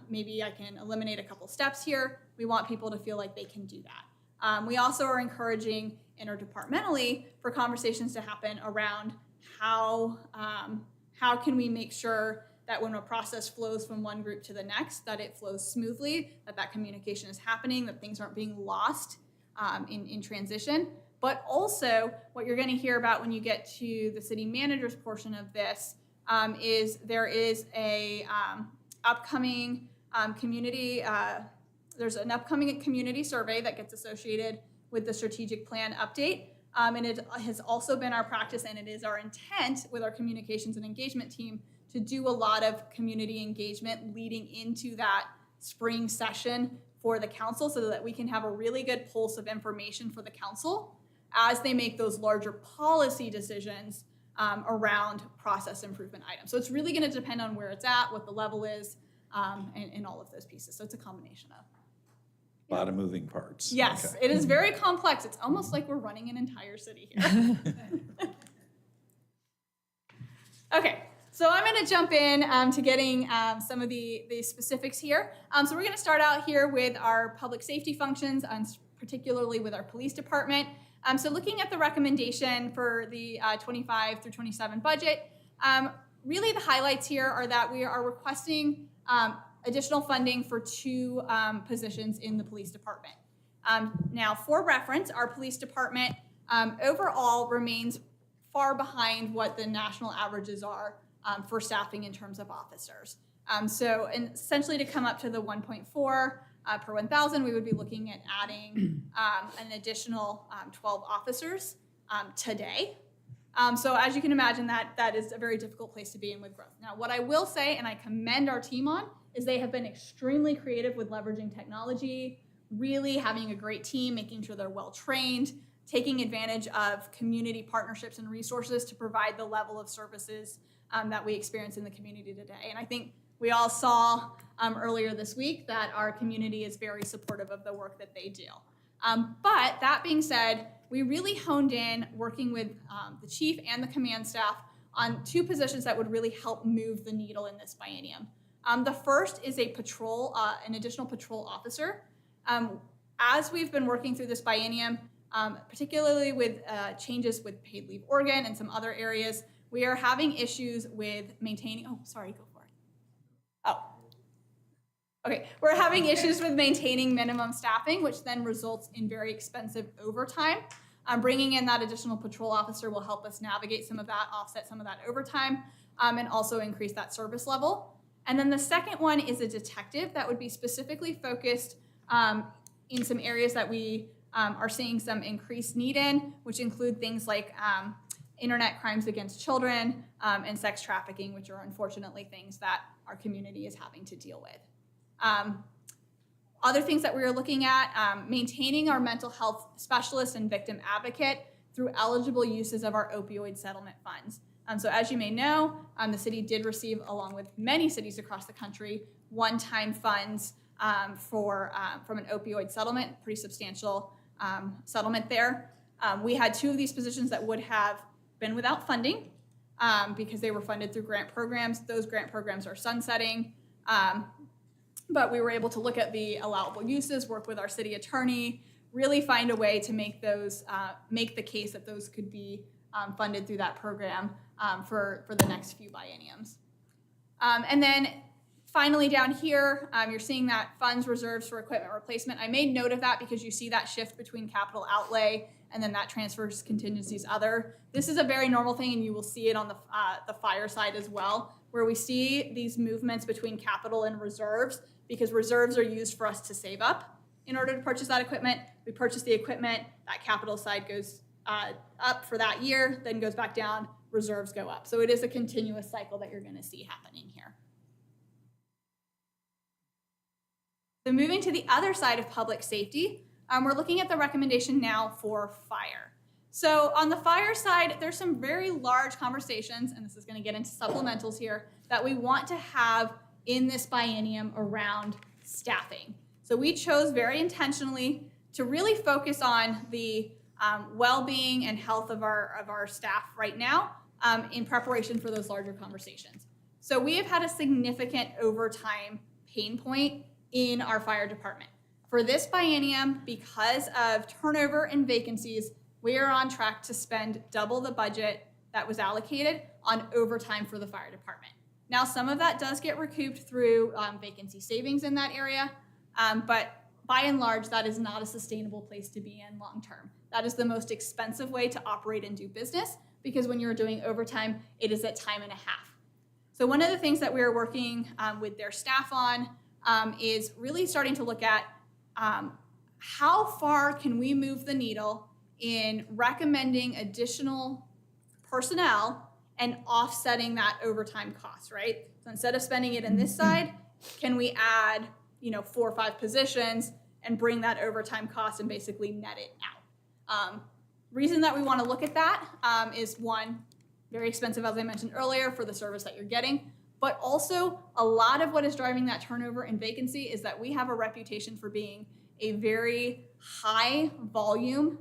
Speaker 9: maybe I can eliminate a couple steps here, we want people to feel like they can do that. We also are encouraging interdepartmentally for conversations to happen around how can we make sure that when a process flows from one group to the next, that it flows smoothly, that communication is happening, that things aren't being lost in transition. But also, what you're going to hear about when you get to the city manager's portion of this is there is a upcoming community. There's an upcoming community survey that gets associated with the strategic plan update. And it has also been our practice, and it is our intent with our communications and engagement team to do a lot of community engagement leading into that spring session for the council so that we can have a really good pulse of information for the council as they make those larger policy decisions around process improvement items. So it's really going to depend on where it's at, what the level is, and all of those pieces. So it's a combination of.
Speaker 2: A lot of moving parts.
Speaker 9: Yes,
Speaker 2: Okay.
Speaker 9: it is very complex. It's almost like we're running an entire city here. Okay, so I'm going to jump in to getting some of the specifics here. So we're going to start out here with our public safety functions, particularly with our police department. So looking at the recommendation for the 25 through 27 budget, really the highlights here are that we are requesting additional funding for 2 positions in the police department. Now, for reference, our police department overall remains far behind what the national averages are for staffing in terms of officers. So essentially to come up to the 1.4 per 1,000, we would be looking at adding an additional 12 officers today. So as you can imagine, that is a very difficult place to be in with growth. Now, what I will say, and I commend our team on, is they have been extremely creative with leveraging technology, really having a great team, making sure they're well trained, taking advantage of community partnerships and resources to provide the level of services that we experience in the community today. And I think we all saw earlier this week that our community is very supportive of the work that they do. But that being said, we really honed in working with the chief and the command staff on two positions that would really help move the needle in this biennium. The first is a patrol, an additional patrol officer. As we've been working through this biennium, particularly with changes with paid leave Oregon and some other areas, we are having issues with maintaining, oh, sorry, go for it. Oh, okay. We're having issues with maintaining minimum staffing, which then results in very expensive overtime. Bringing in that additional patrol officer will help us navigate some of that, offset some of that overtime, and also increase that service level. And then the second one is a detective that would be specifically focused in some areas that we are seeing some increased need in, which include things like internet crimes against children and sex trafficking, which are unfortunately things that our community is having to deal with. Other things that we are looking at, maintaining our mental health specialist and victim advocate through eligible uses of our opioid settlement funds. So as you may know, the city did receive, along with many cities across the country, one-time funds from an opioid settlement, pretty substantial settlement there. We had two of these positions that would have been without funding because they were funded through grant programs. Those grant programs are sunsetting. But we were able to look at the allowable uses, work with our city attorney, really find a way to make those, make the case that those could be funded through that program for the next few bienniums. And then finally down here, you're seeing that funds reserves for equipment replacement. I made note of that because you see that shift between capital outlay and then that transfers contingencies other. This is a very normal thing, and you will see it on the fire side as well, where we see these movements between capital and reserves because reserves are used for us to save up in order to purchase that equipment. We purchase the equipment, that capital side goes up for that year, then goes back down, reserves go up. So it is a continuous cycle that you're going to see happening here. So moving to the other side of public safety, we're looking at the recommendation now for fire. So on the fire side, there's some very large conversations, and this is going to get into supplementals here, that we want to have in this biennium around staffing. So we chose very intentionally to really focus on the well-being and health of our staff right now in preparation for those larger conversations. So we have had a significant overtime pain point in our fire department. For this biennium, because of turnover and vacancies, we are on track to spend double the budget that was allocated on overtime for the fire department. Now, some of that does get recouped through vacancy savings in that area, but by and large, that is not a sustainable place to be in long term. That is the most expensive way to operate and do business because when you're doing overtime, it is at time and a half. So one of the things that we are working with their staff on is really starting to look at how far can we move the needle in recommending additional personnel and offsetting that overtime cost, right? So instead of spending it in this side, can we add 4 or 5 positions and bring that overtime cost and basically net it out? Reason that we want to look at that is one, very expensive, as I mentioned earlier, for the service that you're getting. But also, a lot of what is driving that turnover and vacancy is that we have a reputation for being a very high volume,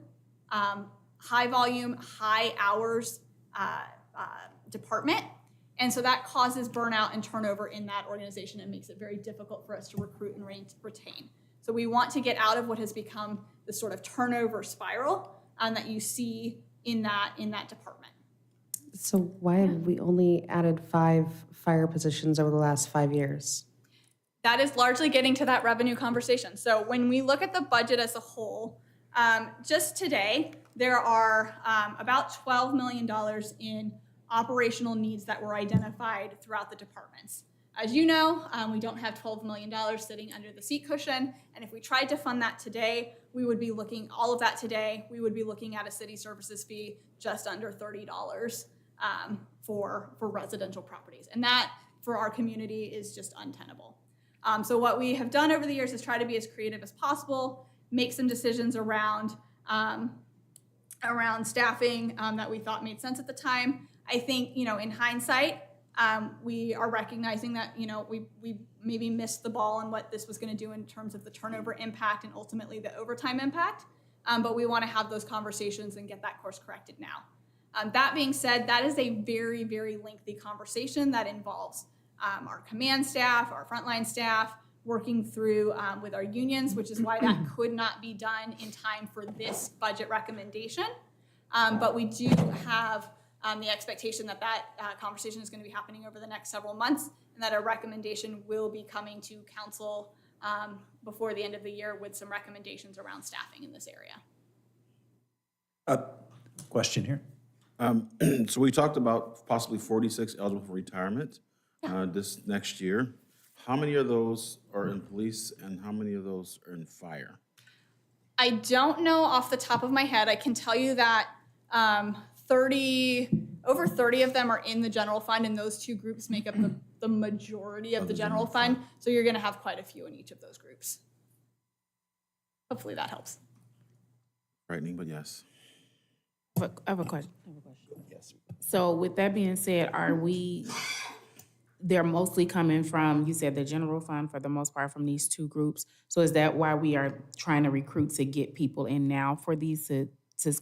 Speaker 9: high hours department. And so that causes burnout and turnover in that organization and makes it very difficult for us to recruit and retain. So we want to get out of what has become the sort of turnover spiral that you see in that department.
Speaker 1: So why have we only added 5 fire positions over the last 5 years?
Speaker 9: that is largely getting to that revenue conversation. So when we look at the budget as a whole, just today, there are about $12 million in operational needs that were identified throughout the departments. As you know, we don't have $12 million sitting under the seat cushion, and if we tried to fund that today, we would be looking, all of that today, we would be looking at a city services fee just under $30 for residential properties. And that, for our community, is just untenable. So what we have done over the years is try to be as creative as possible, make some decisions around staffing that we thought made sense at the time. I think, in hindsight, we are recognizing that, we maybe missed the ball on what this was going to do in terms of the turnover impact and ultimately the overtime impact. But we want to have those conversations and get that course corrected now. That being said, that is a very, very lengthy conversation that involves our command staff, our frontline staff, working through with our unions, which is why that could not be done in time for this budget recommendation. But we do have the expectation that conversation is going to be happening over the next several months, and that a recommendation will be coming to council before the end of the year with some recommendations around staffing in this area.
Speaker 2: Question here?
Speaker 6: So we talked about possibly 46 eligible for retirement this next year. How many of those are in police and how many of those are in fire?
Speaker 9: I don't know off the top of my head. I can tell you that over 30 of them are in the general fund, and those two groups make up the majority of the general fund. So you're going to have quite a few in each of those groups. Hopefully that helps.
Speaker 6: Frightening, but yes.
Speaker 12: I have a question.
Speaker 2: Yes.
Speaker 12: So with that being said, they're mostly coming from, you said the general fund for the most part from these two groups. So is that why we are trying to recruit to get people in now for these to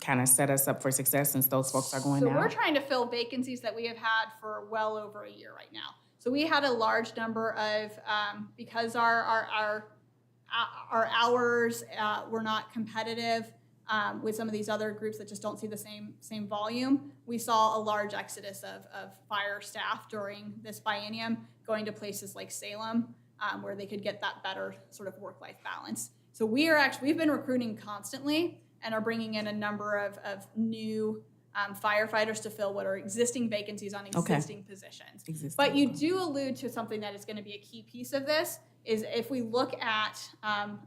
Speaker 12: kind of set us up for success since those folks are going
Speaker 9: So
Speaker 12: out?
Speaker 9: we're trying to fill vacancies that we have had for well over a year right now. So we had a large number of, because our hours were not competitive with some of these other groups that just don't see the same volume, we saw a large exodus of fire staff during this biennium going to places like Salem where they could get that better sort of work-life balance. So we've been recruiting constantly and are bringing in a number of new firefighters to fill what are existing vacancies on existing positions. But you do allude to something that is going to be a key piece of this, is if we look at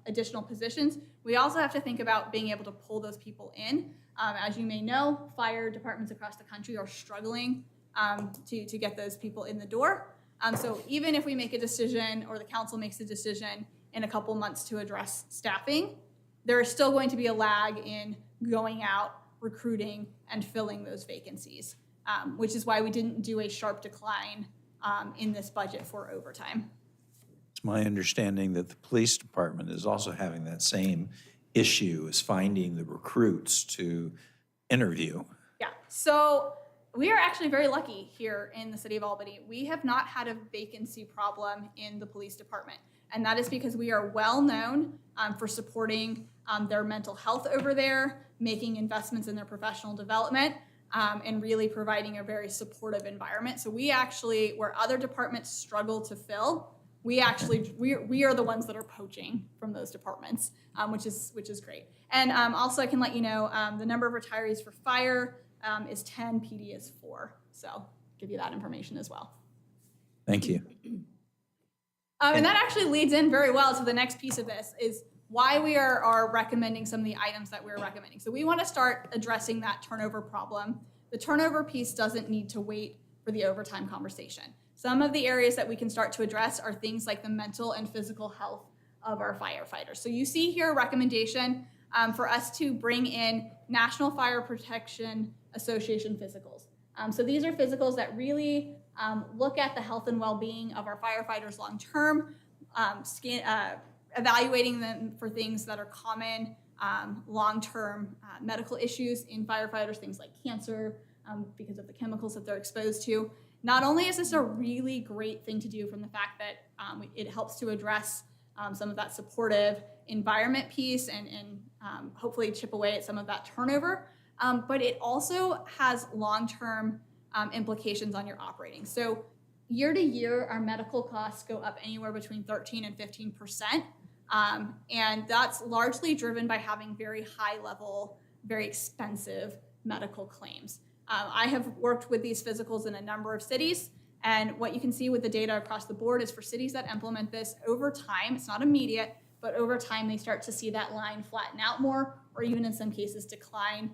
Speaker 9: additional positions, we also have to think about being able to pull those people in. As you may know, fire departments across the country are struggling to get those people in the door. So even if we make a decision or the council makes a decision in a couple months to address staffing, there is still going to be a lag in going out, recruiting, and filling those vacancies, which is why we didn't do a sharp decline in this budget for overtime.
Speaker 2: It's my understanding that the police department is also having that same issue, is finding the recruits to interview.
Speaker 9: Yeah, so we are actually very lucky here in the city of Albany. We have not had a vacancy problem in the police department. And that is because we are well known for supporting their mental health over there, making investments in their professional development, and really providing a very supportive environment. So we actually, where other departments struggle to fill, we are the ones that are poaching from those departments, which is great. And also I can let you know the number of retirees for fire is 10, PD is 4. So give you that information as well.
Speaker 2: Thank you.
Speaker 9: And that actually leads in very well to the next piece of this, is why we are recommending some of the items that we're recommending. So we want to start addressing that turnover problem. The turnover piece doesn't need to wait for the overtime conversation. Some of the areas that we can start to address are things like the mental and physical health of our firefighters. So you see here a recommendation for us to bring in National Fire Protection Association physicals. So these are physicals that really look at the health and well-being of our firefighters long-term, evaluating them for things that are common long-term medical issues in firefighters, things like cancer, because of the chemicals that they're exposed to. Not only is this a really great thing to do from the fact that it helps to address some of that supportive environment piece and hopefully chip away at some of that turnover, but it also has long-term implications on your operating. So year to year, our medical costs go up anywhere between 13 and 15%. And that's largely driven by having very high level, very expensive medical claims. I have worked with these physicals in a number of cities, and what you can see with the data across the board is for cities that implement this over time, it's not immediate, but over time they start to see that line flatten out more, or even in some cases decline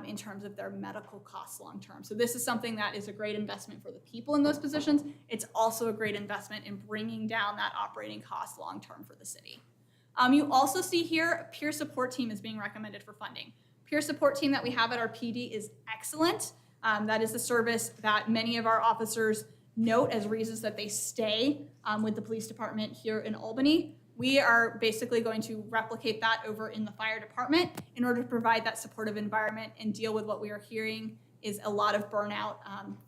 Speaker 9: in terms of their medical costs long term. So this is something that is a great investment for the people in those positions. It's also a great investment in bringing down that operating cost long term for the city. You also see here a peer support team is being recommended for funding. Peer support team that we have at our PD is excellent. That is a service that many of our officers note as reasons that they stay with the police department here in Albany. We are basically going to replicate that over in the fire department in order to provide that supportive environment and deal with what we are hearing is a lot of burnout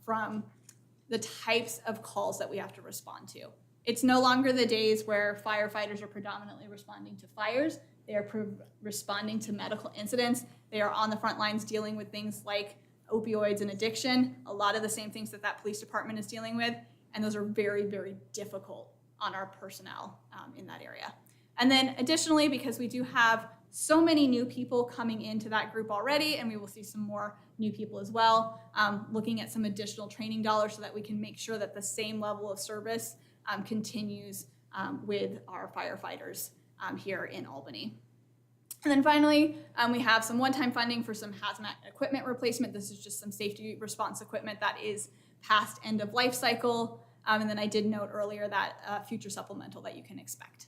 Speaker 9: from the types of calls that we have to respond to. It's no longer the days where firefighters are predominantly responding to fires. They are responding to medical incidents. They are on the front lines dealing with things like opioids and addiction, a lot of the same things that that police department is dealing with, and those are very, very difficult on our personnel in that area. And then additionally, because we do have so many new people coming into that group already, and we will see some more new people as well, looking at some additional training dollars so that we can make sure that the same level of service continues with our firefighters here in Albany. And then finally, we have some one-time funding for some hazmat equipment replacement. This is just some safety response equipment that is past end of life cycle. And then I did note earlier that future supplemental that you can expect.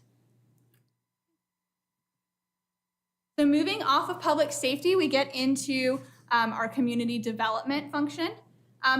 Speaker 9: So moving off of public safety, we get into our community development function.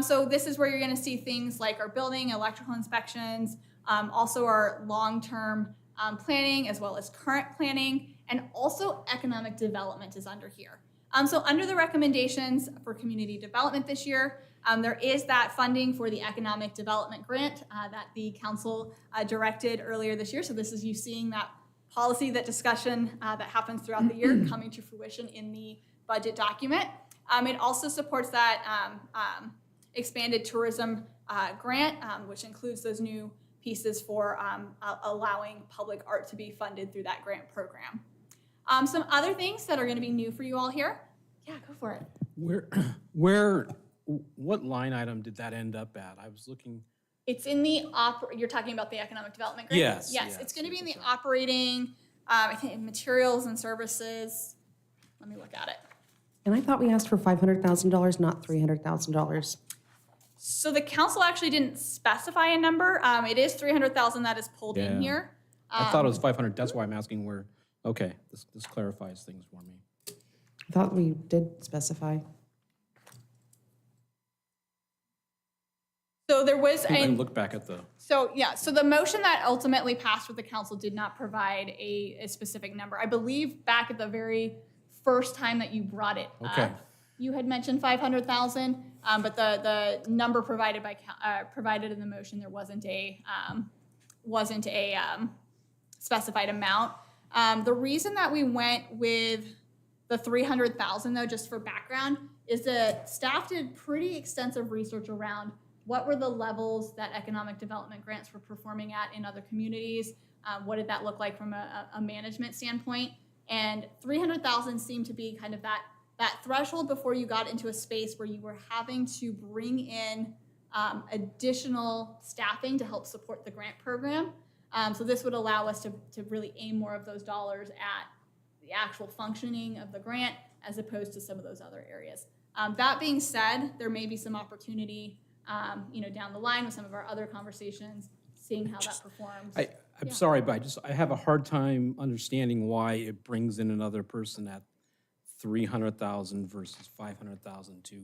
Speaker 9: So this is where you're going to see things like our building, electrical inspections, also our long-term planning as well as current planning, and also economic development is under here. So under the recommendations for community development this year, there is that funding for the economic development grant that the council directed earlier this year. So this is you seeing that policy, that discussion that happens throughout the year coming to fruition in the budget document. It also supports that expanded tourism grant, which includes those new pieces for allowing public art to be funded through that grant program. Some other things that are going to be new for you all here. Yeah, go for it.
Speaker 7: What line item did that end up at? I was looking.
Speaker 9: It's in the you're talking about the economic development grant? Yes, it's going to be in the operating, I think materials and services. Let me look at it.
Speaker 1: And I thought we asked for $500,000, not $300,000.
Speaker 9: So the council actually didn't specify a number. It is $300,000 that is pulled in here.
Speaker 7: I thought it was 500. That's why I'm asking where. Okay, this clarifies things for me.
Speaker 1: I thought we did specify.
Speaker 9: So there was
Speaker 7: I look back at the.
Speaker 9: So the motion that ultimately passed with the council did not provide a specific number. I believe back at the very first time that you brought it up, you had mentioned 500,000, but the number provided in the motion, there wasn't a specified amount. The reason that we went with the 300,000 though, just for background, is that staff did pretty extensive research around what were the levels that economic development grants were performing at in other communities? What did that look like from a management standpoint? And 300,000 seemed to be kind of that threshold before you got into a space where you were having to bring in additional staffing to help support the grant program. So this would allow us to really aim more of those dollars at the actual functioning of the grant as opposed to some of those other areas. That being said, there may be some opportunity down the line with some of our other conversations, seeing how that performs.
Speaker 7: I'm sorry, but I have a hard time understanding why it brings in another person at 300,000 versus 500,000 to.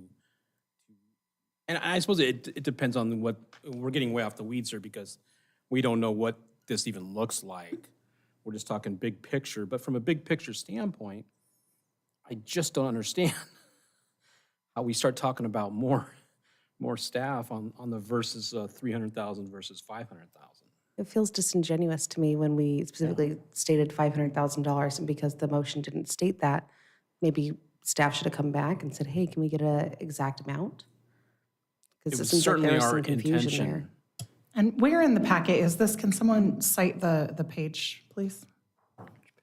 Speaker 7: And I suppose it depends on what, we're getting way off the weeds here because we don't know what this even looks like. We're just talking big picture, but from a big picture standpoint, I just don't understand how we start talking about more staff on the versus 300,000 versus 500,000.
Speaker 1: It feels disingenuous to me when we specifically stated $500,000, and because the motion didn't state that, maybe staff should have come back and said, hey, can we get an exact amount? Because it seems like
Speaker 7: Certainly
Speaker 1: there's
Speaker 7: our
Speaker 1: some confusion there.
Speaker 7: intention
Speaker 13: And where in the packet is this? Can someone cite the page, please?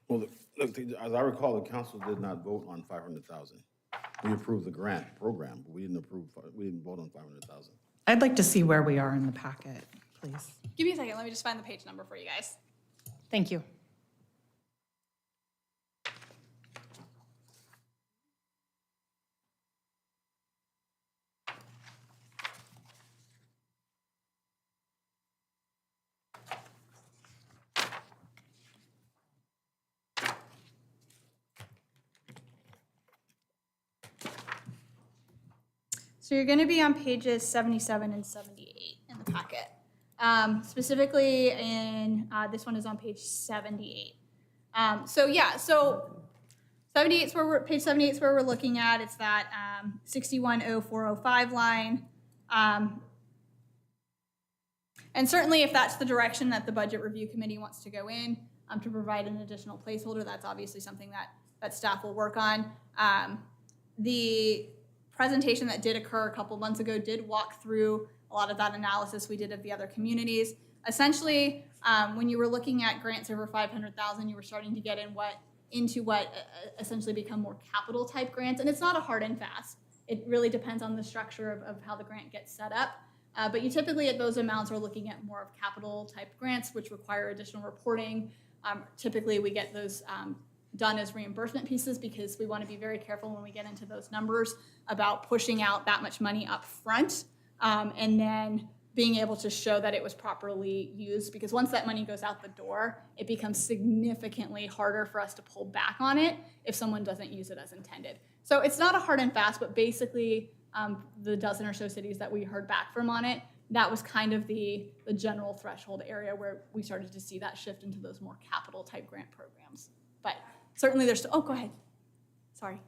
Speaker 6: Well, look, as I recall, the council did not vote on 500,000. We approved the grant program, but we didn't vote on 500,000.
Speaker 13: I'd like to see where we are in the packet, please.
Speaker 9: Give me a second, let me just find the page number for you guys.
Speaker 13: Thank you.
Speaker 9: So you're gonna be on pages 77 and 78 in the packet. Specifically in, this one is on page 78. So yeah, so 78 is where page 78 is where we're looking at. It's that 610405 line. And certainly if that's the direction that the Budget Review Committee wants to go in, to provide an additional placeholder, that's obviously something that staff will work on. The presentation that did occur a couple months ago did walk through a lot of that analysis we did of the other communities. Essentially, when you were looking at grants over 500,000, you were starting to get into what essentially become more capital type grants. And it's not a hard and fast. It really depends on the structure of how the grant gets set up. But you typically at those amounts are looking at more of capital type grants, which require additional reporting. Typically we get those done as reimbursement pieces because we want to be very careful when we get into those numbers about pushing out that much money up front and then being able to show that it was properly used, because once that money goes out the door, it becomes significantly harder for us to pull back on it if someone doesn't use it as intended. So it's not a hard and fast, but basically the dozen or so cities that we heard back from on it, that was kind of the general threshold area where we started to see that shift into those more capital type grant programs. But certainly there's, oh, go ahead. Sorry.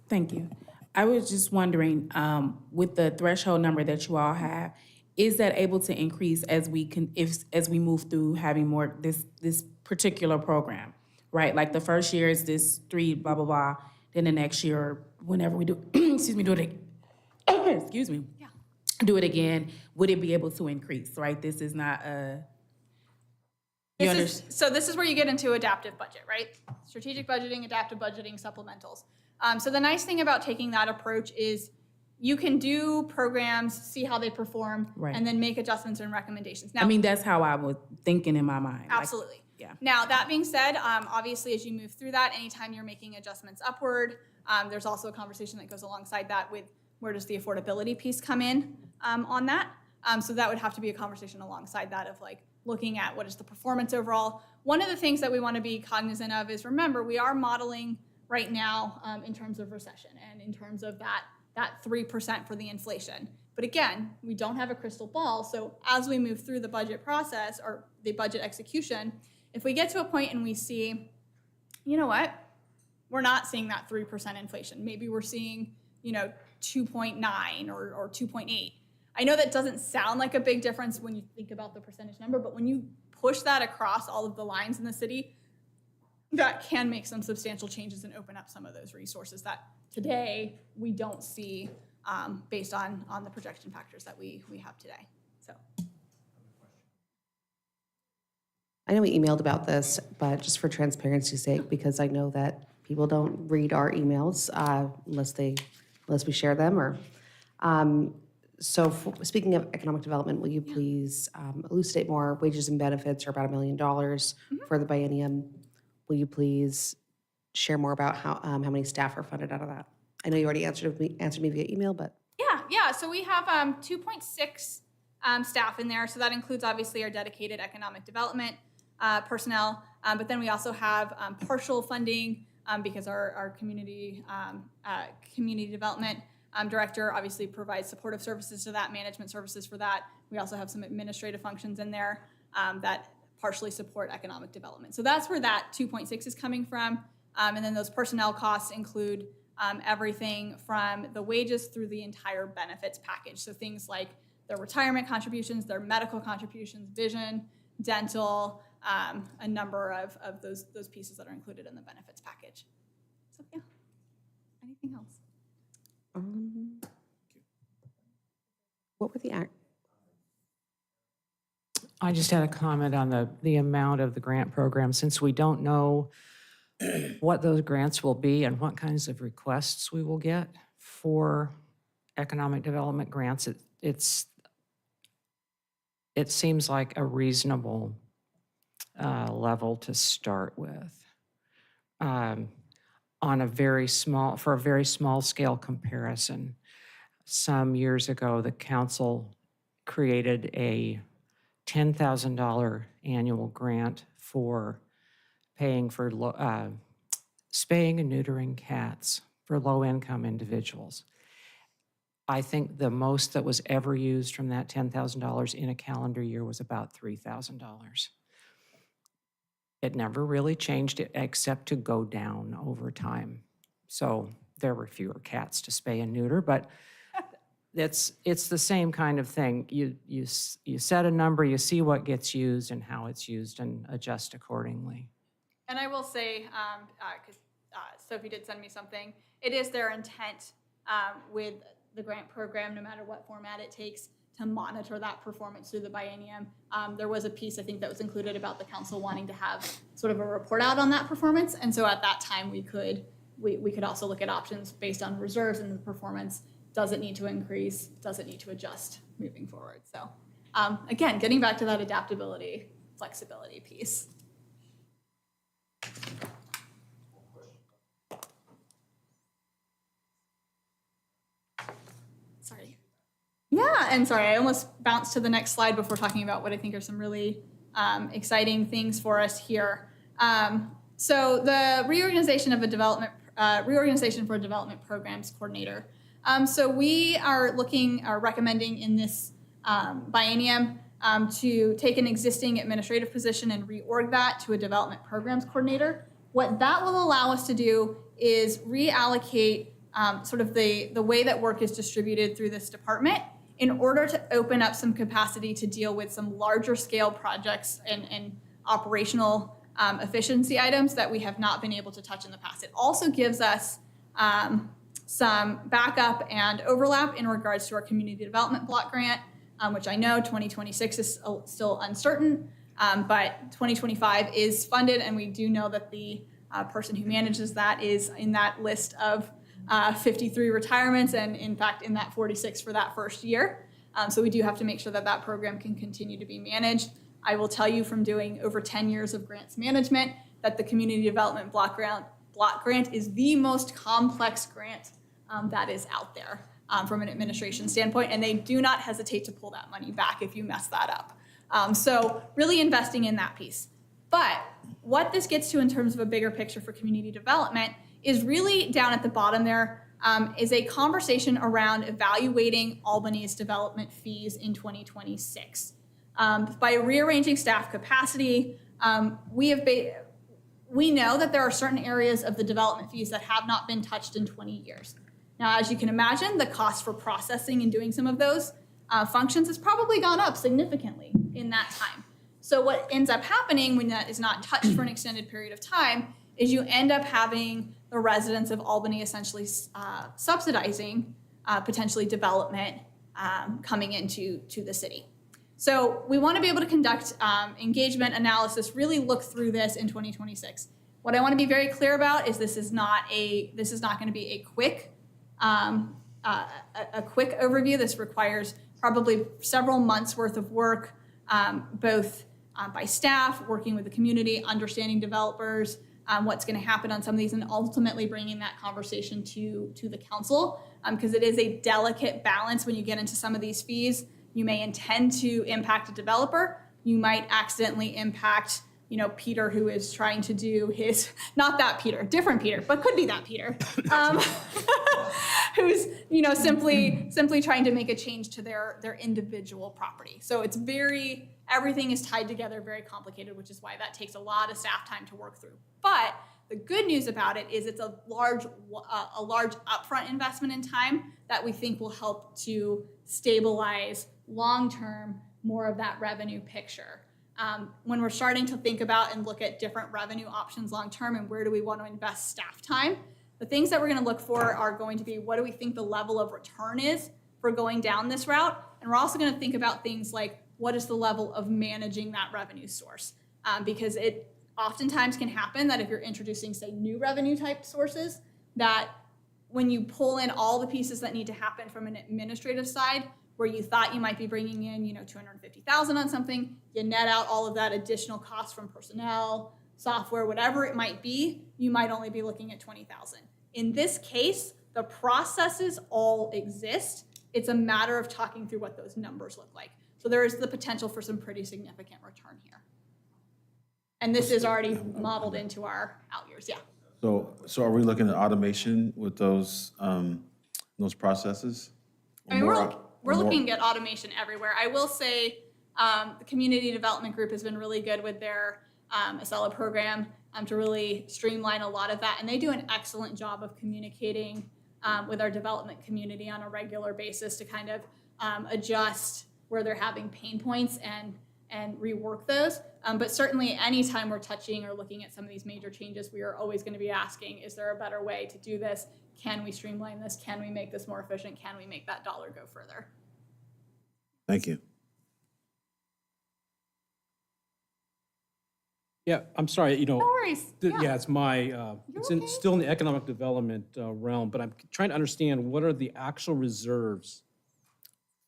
Speaker 12: Thank you. I was just wondering, with the threshold number that you all have, is that able to increase as we move through having more this particular program, right? Like the first year is this 3 blah blah blah, then the next year, whenever we do, excuse me, do it. Excuse me. Yeah. Do it again. Would it be able to increase? Right. This is not a.
Speaker 9: So this is where you get into adaptive budget, right? Strategic budgeting, adaptive budgeting, supplementals. So the nice thing about taking that approach is you can do programs, see how they perform,
Speaker 12: Right.
Speaker 9: and then make adjustments and recommendations. Now,
Speaker 12: I mean, that's how I was thinking in my mind.
Speaker 9: absolutely.
Speaker 12: Yeah.
Speaker 9: Now, that being said, obviously, as you move through that, anytime you're making adjustments upward, there's also a conversation that goes alongside that with where does the affordability piece come in on that. So that would have to be a conversation alongside that of like looking at what is the performance overall. One of the things that we want to be cognizant of is, remember, we are modeling right now in terms of recession and in terms of that 3% for the inflation. But again, we don't have a crystal ball. So as we move through the budget process or the budget execution, if we get to a point and we see, you know what, we're not seeing that 3% inflation. Maybe we're seeing, 2.9 or 2.8. I know that doesn't sound like a big difference when you think about the percentage number, but when you push that across all of the lines in the city, that can make some substantial changes and open up some of those resources that today we don't see based on the projection factors that we have today. So.
Speaker 1: I know we emailed about this, but just for transparency's sake, because I know that people don't read our emails unless we share them or. So speaking of economic development, will you please elucidate more? Wages and benefits are about $1 million for the biennium. Will you please share more about how many staff are funded out of that? I know you already answered me via email, but.
Speaker 9: Yeah. So we have 2.6 staff in there. So that includes obviously our dedicated economic development personnel, but then we also have partial funding because our community development director obviously provides supportive services to that, management services for that. We also have some administrative functions in there that partially support economic development. So that's where that 2.6 is coming from. And then those personnel costs include everything from the wages through the entire benefits package. So things like their retirement contributions, their medical contributions, vision, dental, a number of those pieces that are included in the benefits package. So yeah, anything else?
Speaker 1: What were the
Speaker 5: I just had a comment on the amount of the grant program. Since we don't know what those grants will be and what kinds of requests we will get for economic development grants, it seems like a reasonable level to start with. On a very small scale comparison, some years ago, the council created a $10,000 annual grant for paying for spaying and neutering cats for low-income individuals. I think the most that was ever used from that $10,000 in a calendar year was about $3,000. It never really changed it except to go down over time. So there were fewer cats to spay and neuter, but it's the same kind of thing. You set a number, you see what gets used and how it's used, and adjust accordingly.
Speaker 9: And I will say, because Sophie did send me something, it is their intent with the grant program, no matter what format it takes, to monitor that performance through the biennium. There was a piece, I think, that was included about the council wanting to have sort of a report out on that performance. And so at that time, we could also look at options based on reserves and the performance. Does it need to increase? Does it need to adjust moving forward? So again, getting back to that adaptability, flexibility piece. Sorry. Yeah, and sorry, I almost bounced to the next slide before talking about what I think are some really exciting things for us here. So the reorganization for a development programs coordinator. So we are recommending in this biennium to take an existing administrative position and reorg that to a development programs coordinator. What that will allow us to do is reallocate sort of the way that work is distributed through this department in order to open up some capacity to deal with some larger scale projects and operational efficiency items that we have not been able to touch in the past. It also gives us some backup and overlap in regards to our community development block grant, which I know 2026 is still uncertain, but 2025 is funded, and we do know that the person who manages that is in that list of 53 retirements, and in fact in that 46 for that first year. So we do have to make sure that that program can continue to be managed. I will tell you from doing over 10 years of grants management that the community development block grant is the most complex grant that is out there from an administration standpoint, and they do not hesitate to pull that money back if you mess that up. So really investing in that piece. But what this gets to in terms of a bigger picture for community development is really down at the bottom there is a conversation around evaluating Albany's development fees in 2026. By rearranging staff capacity, we know that there are certain areas of the development fees that have not been touched in 20 years. Now, as you can imagine, the cost for processing and doing some of those functions has probably gone up significantly in that time. So what ends up happening when that is not touched for an extended period of time is you end up having the residents of Albany essentially subsidizing potentially development coming into the city. So we want to be able to conduct engagement analysis, really look through this in 2026. What I want to be very clear about is this is not going to be a quick overview. This requires probably several months worth of work, both by staff, working with the community, understanding developers, what's going to happen on some of these, and ultimately bringing that conversation to the council, because it is a delicate balance when you get into some of these fees. You may intend to impact a developer. You might accidentally impact, Peter, who is trying to do his, not that Peter, different Peter, but could be that Peter, who's, simply trying to make a change to their individual property. So it's everything is tied together, very complicated, which is why that takes a lot of staff time to work through. But the good news about it is it's a large upfront investment in time that we think will help to stabilize long-term more of that revenue picture. When we're starting to think about and look at different revenue options long-term and where do we want to invest staff time, the things that we're going to look for are going to be what do we think the level of return is for going down this route, and we're also going to think about things like what is the level of managing that revenue source? Because it oftentimes can happen that if you're introducing, say, new revenue type sources, that when you pull in all the pieces that need to happen from an administrative side, where you thought you might be bringing in, $250,000 on something, you net out all of that additional cost from personnel, software, whatever it might be, you might only be looking at $20,000. In this case, the processes all exist. It's a matter of talking through what those numbers look like. So there is the potential for some pretty significant return here. And this is already modeled into our out years, yeah.
Speaker 6: So are we looking at automation with those processes?
Speaker 9: I mean, we're looking at automation everywhere. I will say the community development group has been really good with their Acela program to really streamline a lot of that. And they do an excellent job of communicating with our development community on a regular basis to kind of adjust where they're having pain points and rework those. But certainly anytime we're touching or looking at some of these major changes, we are always going to be asking, is there a better way to do this? Can we streamline this? Can we make this more efficient? Can we make that dollar go further?
Speaker 6: Thank you.
Speaker 7: Yeah, I'm sorry,
Speaker 9: No worries.
Speaker 7: yeah, it's my, still in the economic development realm, but I'm trying to understand what are the actual reserves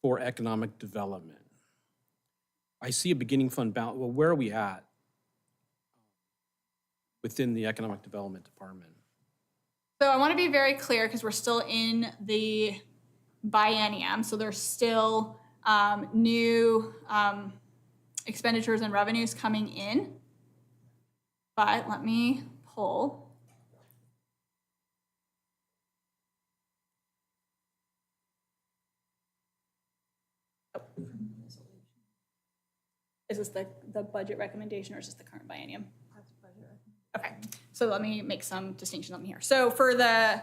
Speaker 7: for economic development? I see a beginning fund balance. Well, where are we at within the economic development department?
Speaker 9: So I want to be very clear because we're still in the biennium. So there's still new expenditures and revenues coming in. But let me pull. Is this the budget recommendation or is this the current biennium? That's budget recommendation. Okay, so let me make some distinctions on here. So for the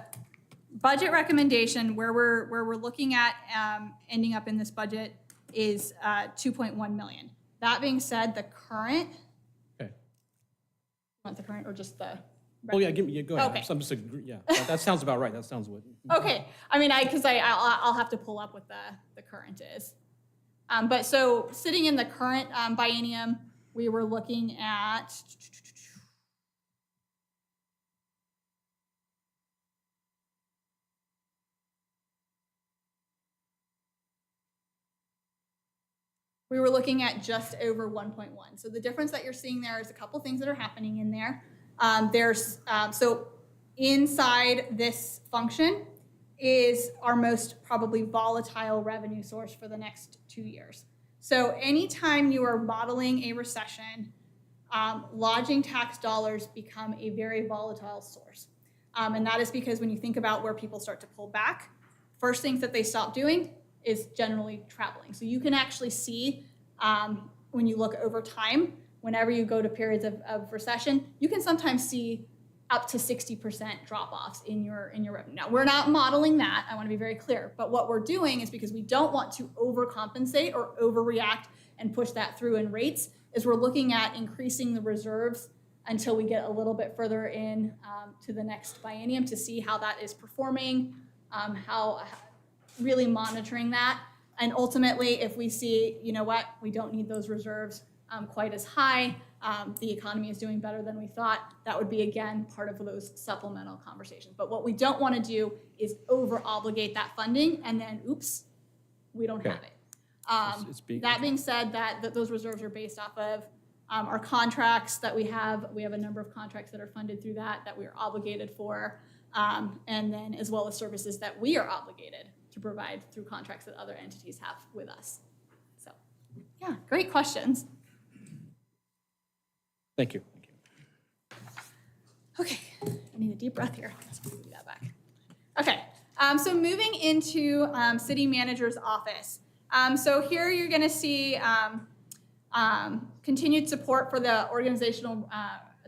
Speaker 9: budget recommendation, where we're looking at ending up in this budget is 2.1 million. That being said, the current.
Speaker 7: Okay.
Speaker 9: Want the current or just the?
Speaker 7: Oh yeah, go ahead.
Speaker 9: Okay.
Speaker 7: I'm just yeah, that sounds about right. That sounds what.
Speaker 9: Okay, I mean, I'll have to pull up what the current is. But so sitting in the current biennium, we were looking at just over 1.1. So the difference that you're seeing there is a couple things that are happening in there. So inside this function is our most probably volatile revenue source for the next 2 years. So anytime you are modeling a recession, lodging tax dollars become a very volatile source. And that is because when you think about where people start to pull back, first things that they stop doing is generally traveling. So you can actually see when you look over time, whenever you go to periods of recession, you can sometimes see up to 60% drop-offs in your revenue. Now, we're not modeling that, I want to be very clear, but what we're doing is because we don't want to overcompensate or overreact and push that through in rates, is we're looking at increasing the reserves until we get a little bit further in to the next biennium to see how that is performing, how really monitoring that. And ultimately, if we see, you know what, we don't need those reserves quite as high, the economy is doing better than we thought, that would be, again, part of those supplemental conversations. But what we don't want to do is over-obligate that funding and then, oops, we don't have it. That being said, that those reserves are based off of our contracts that we have. We have a number of contracts that are funded through that we are obligated for, and then as well as services that we are obligated to provide through contracts that other entities have with us. So, yeah, great questions.
Speaker 7: Thank you.
Speaker 9: Okay, I need a deep breath here. Let's do that back. Okay, so moving into city manager's office. So here you're going to see continued support for the organizational,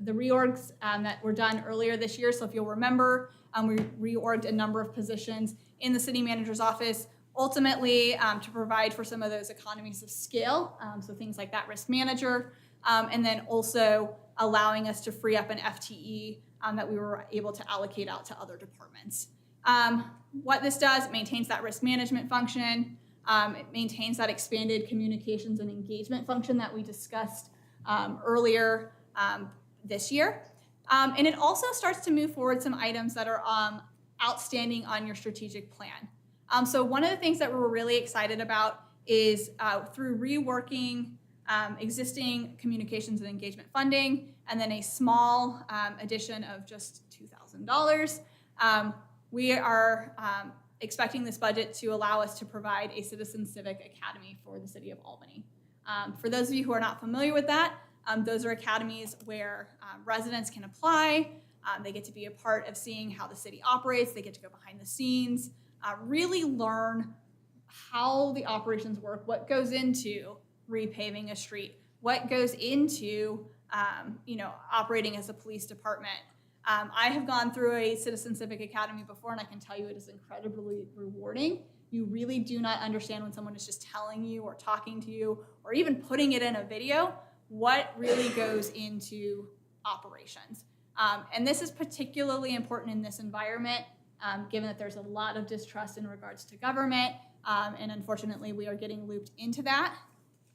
Speaker 9: the reorgs that were done earlier this year. So if you'll remember, we reorged a number of positions in the city manager's office, ultimately to provide for some of those economies of scale. So things like that risk manager, and then also allowing us to free up an FTE that we were able to allocate out to other departments. What this does, it maintains that risk management function. It maintains that expanded communications and engagement function that we discussed earlier this year. And it also starts to move forward some items that are outstanding on your strategic plan. So one of the things that we're really excited about is through reworking existing communications and engagement funding, and then a small addition of just $2,000. We are expecting this budget to allow us to provide a Citizen Civic Academy for the city of Albany. For those of you who are not familiar with that, those are academies where residents can apply. They get to be a part of seeing how the city operates. They get to go behind the scenes, really learn how the operations work, what goes into repaving a street, what goes into operating as a police department. I have gone through a Citizen Civic Academy before, and I can tell you it is incredibly rewarding. You really do not understand when someone is just telling you or talking to you or even putting it in a video what really goes into operations. And this is particularly important in this environment, given that there's a lot of distrust in regards to government, and unfortunately we are getting looped into that.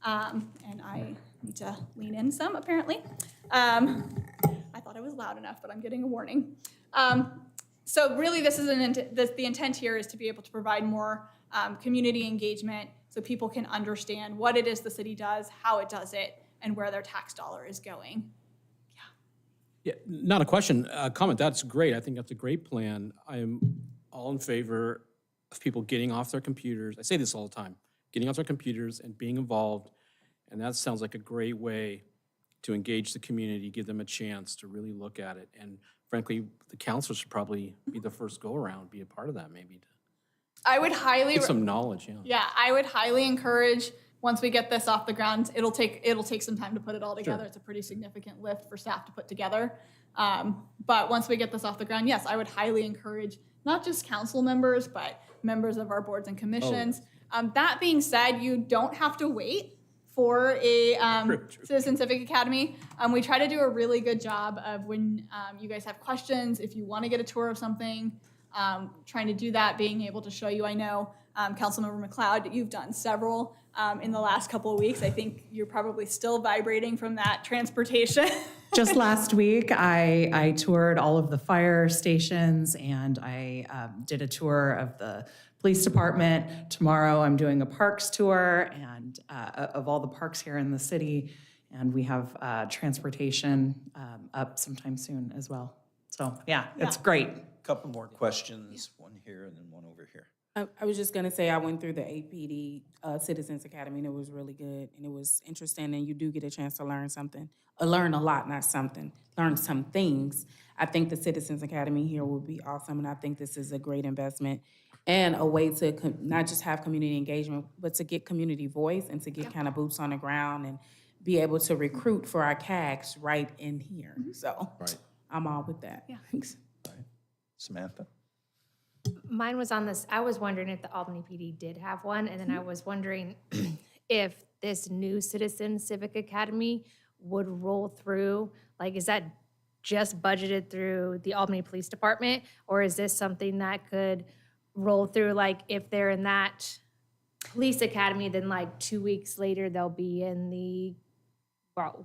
Speaker 9: And I need to lean in some, apparently. I thought I was loud enough, but I'm getting a warning. So really this is the intent here is to be able to provide more community engagement so people can understand what it is the city does, how it does it, and where their tax dollar is going.
Speaker 7: Yeah, not a question, a comment. That's great. I think that's a great plan. I am all in favor of people getting off their computers. I say this all the time, getting off their computers and being involved. And that sounds like a great way to engage the community, give them a chance to really look at it. And frankly, the council should probably be the first go around, be a part of that maybe.
Speaker 9: I would highly
Speaker 7: Get some knowledge, yeah.
Speaker 9: Yeah, I would highly encourage, once we get this off the ground, it'll take some time to put it all together. Sure. It's a pretty significant lift for staff to put together. But once we get this off the ground, yes, I would highly encourage not just council members, but members of our boards and commissions. Oh, yes. That being said, you don't have to wait for a Citizen Civic Academy. We try to do a really good job of when you guys have questions, if you want to get a tour of something, trying to do that, being able to show you. I know Councilmember McLeod, you've done several in the last couple of weeks. I think you're probably still vibrating from that transportation.
Speaker 13: Just last week, I toured all of the fire stations, and I did a tour of the police department. Tomorrow, I'm doing a parks tour and of all the parks here in the city, and we have transportation up sometime soon as well. So yeah, it's great.
Speaker 2: Couple more questions, one here and then one over here.
Speaker 12: I was just gonna say, I went through the APD Citizens Academy, and it was really good, and it was interesting, and you do get a chance to learn something. Learn a lot, not something. Learn some things. I think the Citizens Academy here will be awesome, and I think this is a great investment and a way to not just have community engagement, but to get community voice and to get kind of boots on the ground and be able to recruit for our CAGs right in here. Mm-hmm. So I'm all with that.
Speaker 9: Yeah.
Speaker 12: Thanks.
Speaker 2: All right. Samantha?
Speaker 11: Mine was on this, I was wondering if the Albany PD did have one, and then I was wondering if this new Citizen Civic Academy would roll through, like, is that just budgeted through the Albany Police Department, or is this something that could roll through, like, if they're in that police academy, then like 2 weeks later, they'll be in the,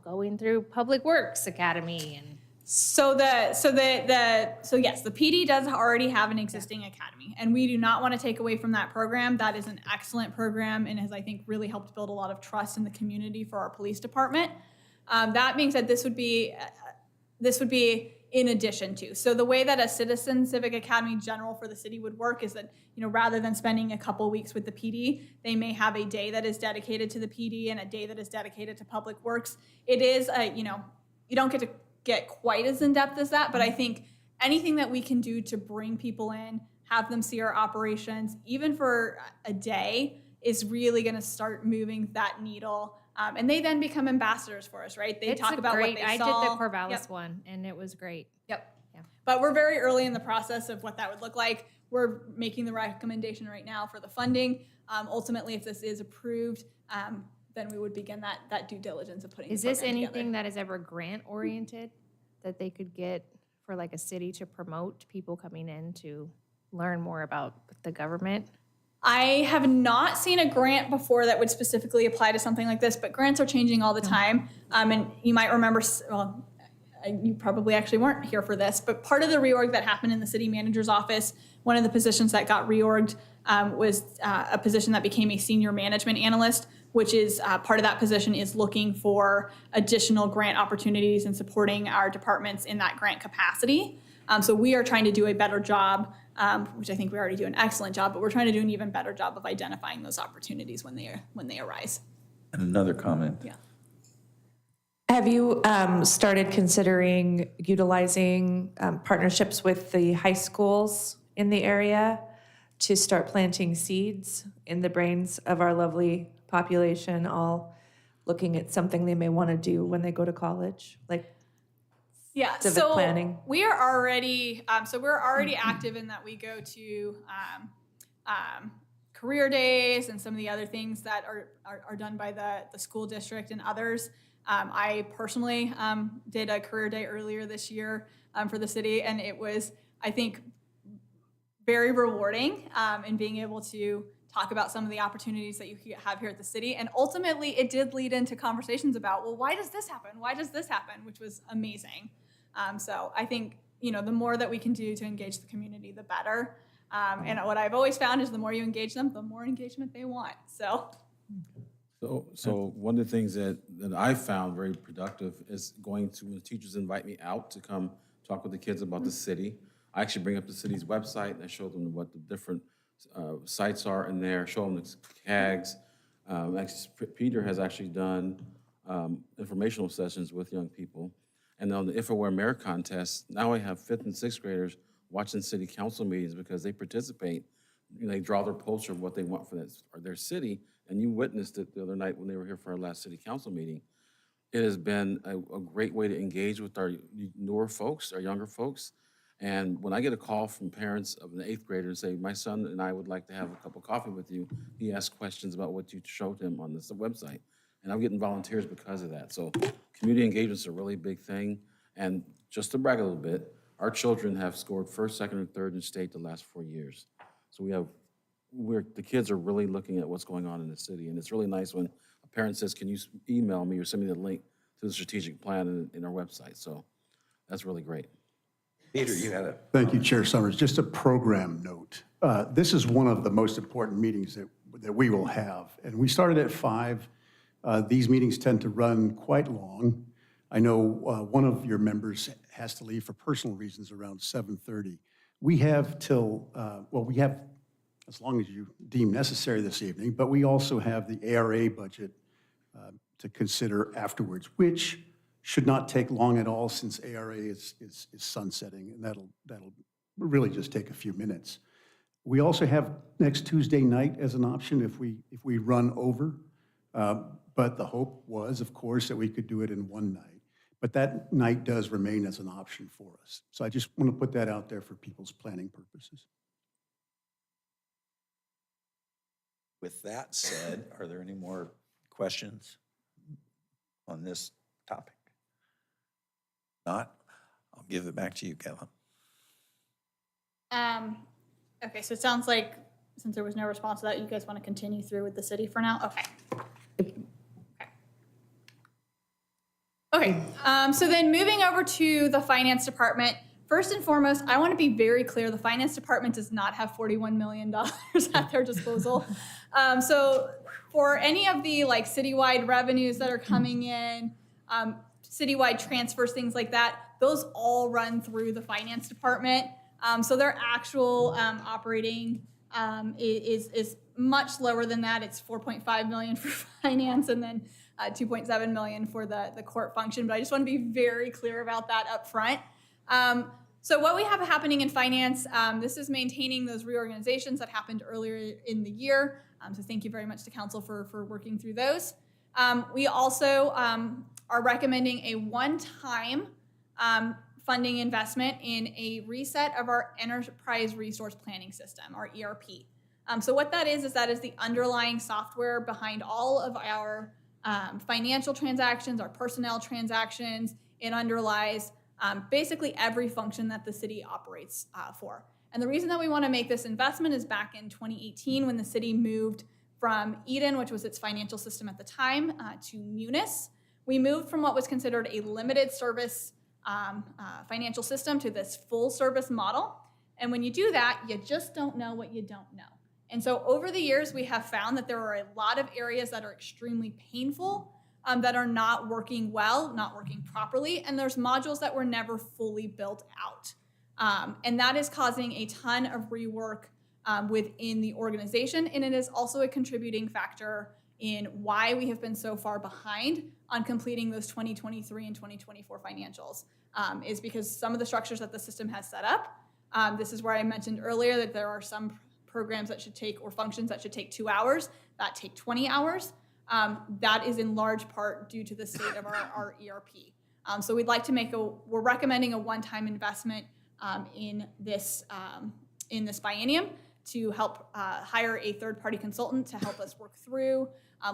Speaker 11: going through Public Works Academy and...
Speaker 9: So yes, the PD does already have an existing academy, and we do not want to take away from that program. That is an excellent program and has, I think, really helped build a lot of trust in the community for our police department. That being said, this would be in addition to. So the way that a Citizen Civic Academy general for the city would work is that, rather than spending a couple weeks with the PD, they may have a day that is dedicated to the PD and a day that is dedicated to Public Works. It is, you don't get quite as in-depth as that, but I think anything that we can do to bring people in, have them see our operations, even for a day, is really going to start moving that needle. And they then become ambassadors for us, right? They talk about what they saw.
Speaker 11: I did the Corvallis one, and it was great.
Speaker 9: Yep.
Speaker 11: Yeah.
Speaker 9: But we're very early in the process of what that would look like. We're making the recommendation right now for the funding. Ultimately, if this is approved, then we would begin that due diligence of putting.
Speaker 11: Is this anything that is ever grant oriented that they could get for like a city to promote people coming in to learn more about the government?
Speaker 9: I have not seen a grant before that would specifically apply to something like this, but grants are changing all the time. And you might remember, well, you probably actually weren't here for this, but part of the reorg that happened in the city manager's office, one of the positions that got reorged was a position that became a senior management analyst, which is part of that position is looking for additional grant opportunities and supporting our departments in that grant capacity. So we are trying to do a better job, which I think we already do an excellent job, but we're trying to do an even better job of identifying those opportunities when they arise.
Speaker 2: And another comment.
Speaker 9: Yeah.
Speaker 10: Have you started considering utilizing partnerships with the high schools in the area to start planting seeds in the brains of our lovely population, all looking at something they may want to do when they go to college, like civic planning?
Speaker 9: We are already we're already active in that we go to career days and some of the other things that are done by the school district and others. I personally did a career day earlier this year for the city, and it was, I think, very rewarding in being able to talk about some of the opportunities that you have here at the city. And ultimately, it did lead into conversations about, well, why does this happen? Why does this happen? Which was amazing. So I think, the more that we can do to engage the community, the better. And what I've always found is the more you engage them, the more engagement they want.
Speaker 6: So one of the things that I found very productive is going to, when teachers invite me out to come talk with the kids about the city, I actually bring up the city's website and I show them what the different sites are in there, show them the tags. Actually, Peter has actually done informational sessions with young people. And on the InfoWare Merit Contest, now I have 5th and 6th graders watching city council meetings because they participate. They draw their poster of what they want for their city. And you witnessed it the other night when they were here for our last city council meeting. It has been a great way to engage with our newer folks, our younger folks. And when I get a call from parents of an 8th grader and say, my son and I would like to have a cup of coffee with you, he asks questions about what you showed him on this website. And I'm getting volunteers because of that. So community engagement is a really big thing. And just to brag a little bit, our children have scored 1st, 2nd, and 3rd in state the last 4 years. So the kids are really looking at what's going on in the city. And it's really nice when a parent says, can you email me or send me the link to the strategic plan in our website? So that's really great.
Speaker 2: Peter, you had a...
Speaker 3: Thank you, Chair Summers. Just a program note. This is one of the most important meetings that we will have. And we started at 5. These meetings tend to run quite long. I know one of your members has to leave for personal reasons around 7:30. We have we have as long as you deem necessary this evening, but we also have the ARA budget to consider afterwards, which should not take long at all since ARA is sunsetting, and that'll really just take a few minutes. We also have next Tuesday night as an option if we run over, but the hope was, of course, that we could do it in one night. But that night does remain as an option for us. So I just want to put that out there for people's planning purposes.
Speaker 2: With that said, are there any more questions on this topic? Not? I'll give it back to you, Kevin.
Speaker 9: Okay, so it sounds like since there was no response to that, you guys want to continue through with the city for now? Okay. Okay, so then moving over to the finance department, first and foremost, I want to be very clear, the finance department does not have $41 million at their disposal. So for any of the citywide revenues that are coming in, citywide transfers, things like that, those all run through the finance department. So their actual operating is much lower than that. It's $4.5 million for finance and then $2.7 million for the court function. But I just want to be very clear about that up front. So what we have happening in finance, this is maintaining those reorganizations that happened earlier in the year. So thank you very much to council for working through those. We also are recommending a one-time funding investment in a reset of our enterprise resource planning system, our ERP. So what that is the underlying software behind all of our financial transactions, our personnel transactions. It underlies basically every function that the city operates for. And the reason that we want to make this investment is back in 2018 when the city moved from Eden, which was its financial system at the time, to Munis. We moved from what was considered a limited service financial system to this full service model. And when you do that, you just don't know what you don't know. And so over the years, we have found that there are a lot of areas that are extremely painful, that are not working well, not working properly, and there's modules that were never fully built out. And that is causing a ton of rework within the organization, and it is also a contributing factor in why we have been so far behind on completing those 2023 and 2024 financials, is because some of the structures that the system has set up, this is where I mentioned earlier that there are some programs that should take, or functions that should take 2 hours, that take 20 hours. That is in large part due to the state of our ERP. So we'd like to we're recommending a one-time investment in this biennium to help hire a third-party consultant to help us work through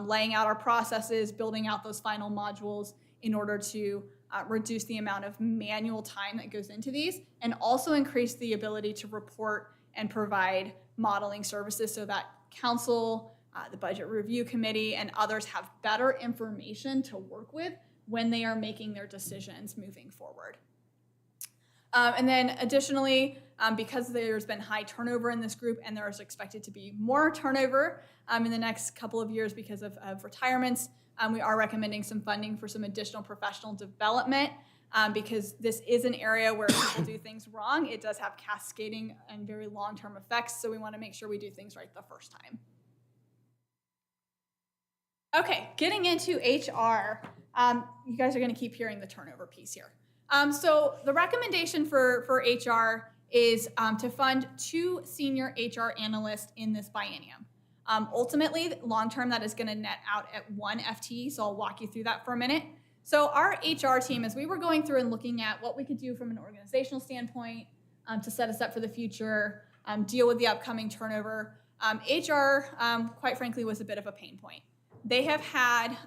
Speaker 9: laying out our processes, building out those final modules in order to reduce the amount of manual time that goes into these, and also increase the ability to report and provide modeling services so that council, the budget review committee, and others have better information to work with when they are making their decisions moving forward. And then additionally, because there's been high turnover in this group and there is expected to be more turnover in the next couple of years because of retirements, we are recommending some funding for some additional professional development because this is an area where people do things wrong. It does have cascading and very long-term effects, so we want to make sure we do things right the first time. Okay, getting into HR, you guys are going to keep hearing the turnover piece here. So the recommendation for HR is to fund 2 senior HR analysts in this biennium. Ultimately, long-term, that is going to net out at 1 FTE, so I'll walk you through that for a minute. So our HR team, as we were going through and looking at what we could do from an organizational standpoint to set us up for the future, deal with the upcoming turnover, HR, quite frankly, was a bit of a pain point. They have had,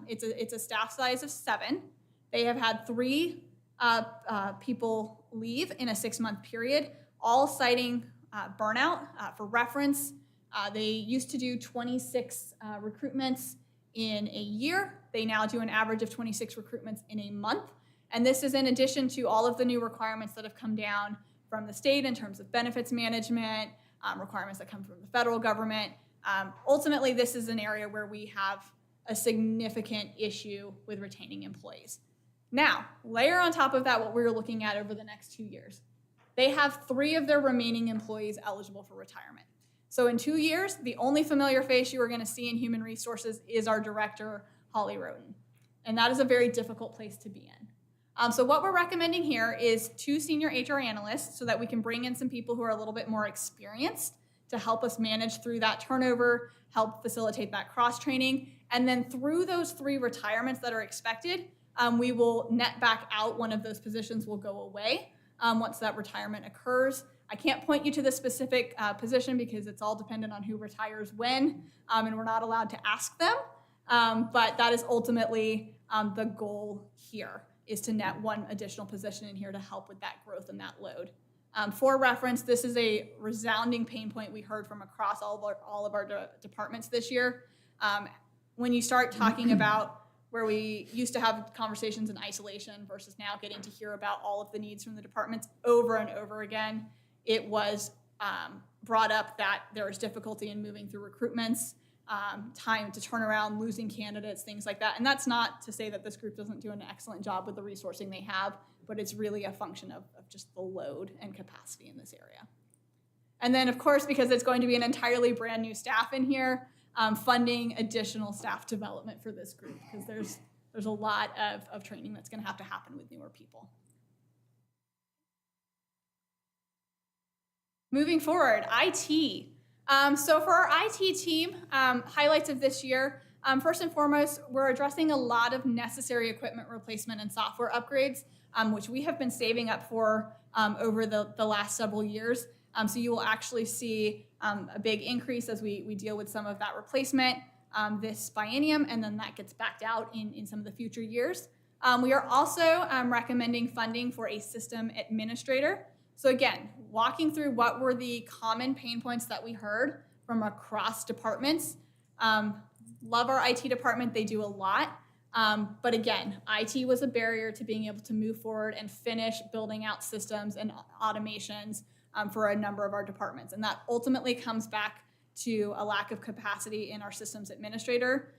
Speaker 9: it's a staff size of 7. They have had 3 people leave in a 6-month period, all citing burnout. For reference, they used to do 26 recruitments in a year. They now do an average of 26 recruitments in a month. And this is in addition to all of the new requirements that have come down from the state in terms of benefits management, requirements that come from the federal government. Ultimately, this is an area where we have a significant issue with retaining employees. Now, layer on top of that what we're looking at over the next 2 years. They have 3 of their remaining employees eligible for retirement. So in 2 years, the only familiar face you are going to see in human resources is our director, Holly Roden. And that is a very difficult place to be in. So what we're recommending here is 2 senior HR analysts so that we can bring in some people who are a little bit more experienced to help us manage through that turnover, help facilitate that cross-training. And then through those 3 retirements that are expected, we will net back out one of those positions will go away once that retirement occurs. I can't point you to the specific position because it's all dependent on who retires when, and we're not allowed to ask them. But that is ultimately the goal here, is to net 1 additional position in here to help with that growth and that load. For reference, this is a resounding pain point we heard from across all of our departments this year. When you start talking about where we used to have conversations in isolation versus now getting to hear about all of the needs from the departments over and over again, it was brought up that there is difficulty in moving through recruitments, time to turn around, losing candidates, things like that. And that's not to say that this group doesn't do an excellent job with the resourcing they have, but it's really a function of just the load and capacity in this area. And then, of course, because it's going to be an entirely brand new staff in here, funding additional staff development for this group, because there's a lot of training that's going to have to happen with newer people. Moving forward, IT. So for our IT team, highlights of this year, first and foremost, we're addressing a lot of necessary equipment replacement and software upgrades, which we have been saving up for over the last several years. So you will actually see a big increase as we deal with some of that replacement this biennium, and then that gets backed out in some of the future years. We are also recommending funding for a system administrator. So again, walking through what were the common pain points that we heard from across departments. Love our IT department, they do a lot. But again, IT was a barrier to being able to move forward and finish building out systems and automations for a number of our departments. And that ultimately comes back to a lack of capacity in our systems administrator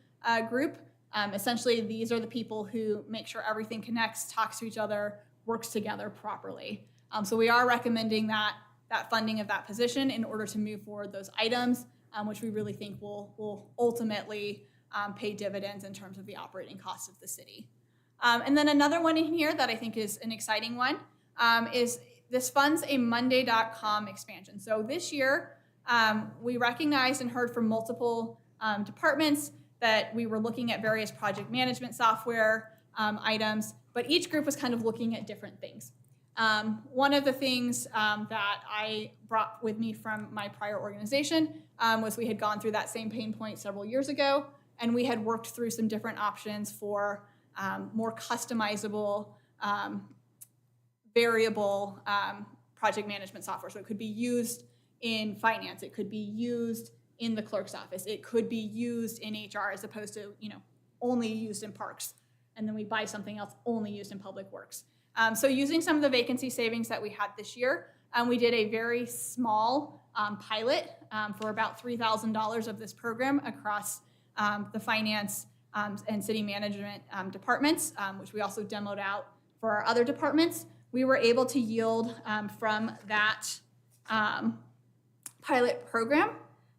Speaker 9: group. Essentially, these are the people who make sure everything connects, talks to each other, works together properly. So we are recommending that funding of that position in order to move forward those items, which we really think will ultimately pay dividends in terms of the operating costs of the city. And then another one in here that I think is an exciting one is this funds a Monday.com expansion. So this year, we recognized and heard from multiple departments that we were looking at various project management software items, but each group was kind of looking at different things. One of the things that I brought with me from my prior organization was we had gone through that same pain point several years ago, and we had worked through some different options for more customizable, variable project management software. So it could be used in finance, it could be used in the clerk's office, it could be used in HR as opposed to only used in parks. And then we buy something else only used in public works. So using some of the vacancy savings that we had this year, we did a very small pilot for about $3,000 of this program across the finance and city management departments, which we also demoed out for our other departments. We were able to yield from that pilot program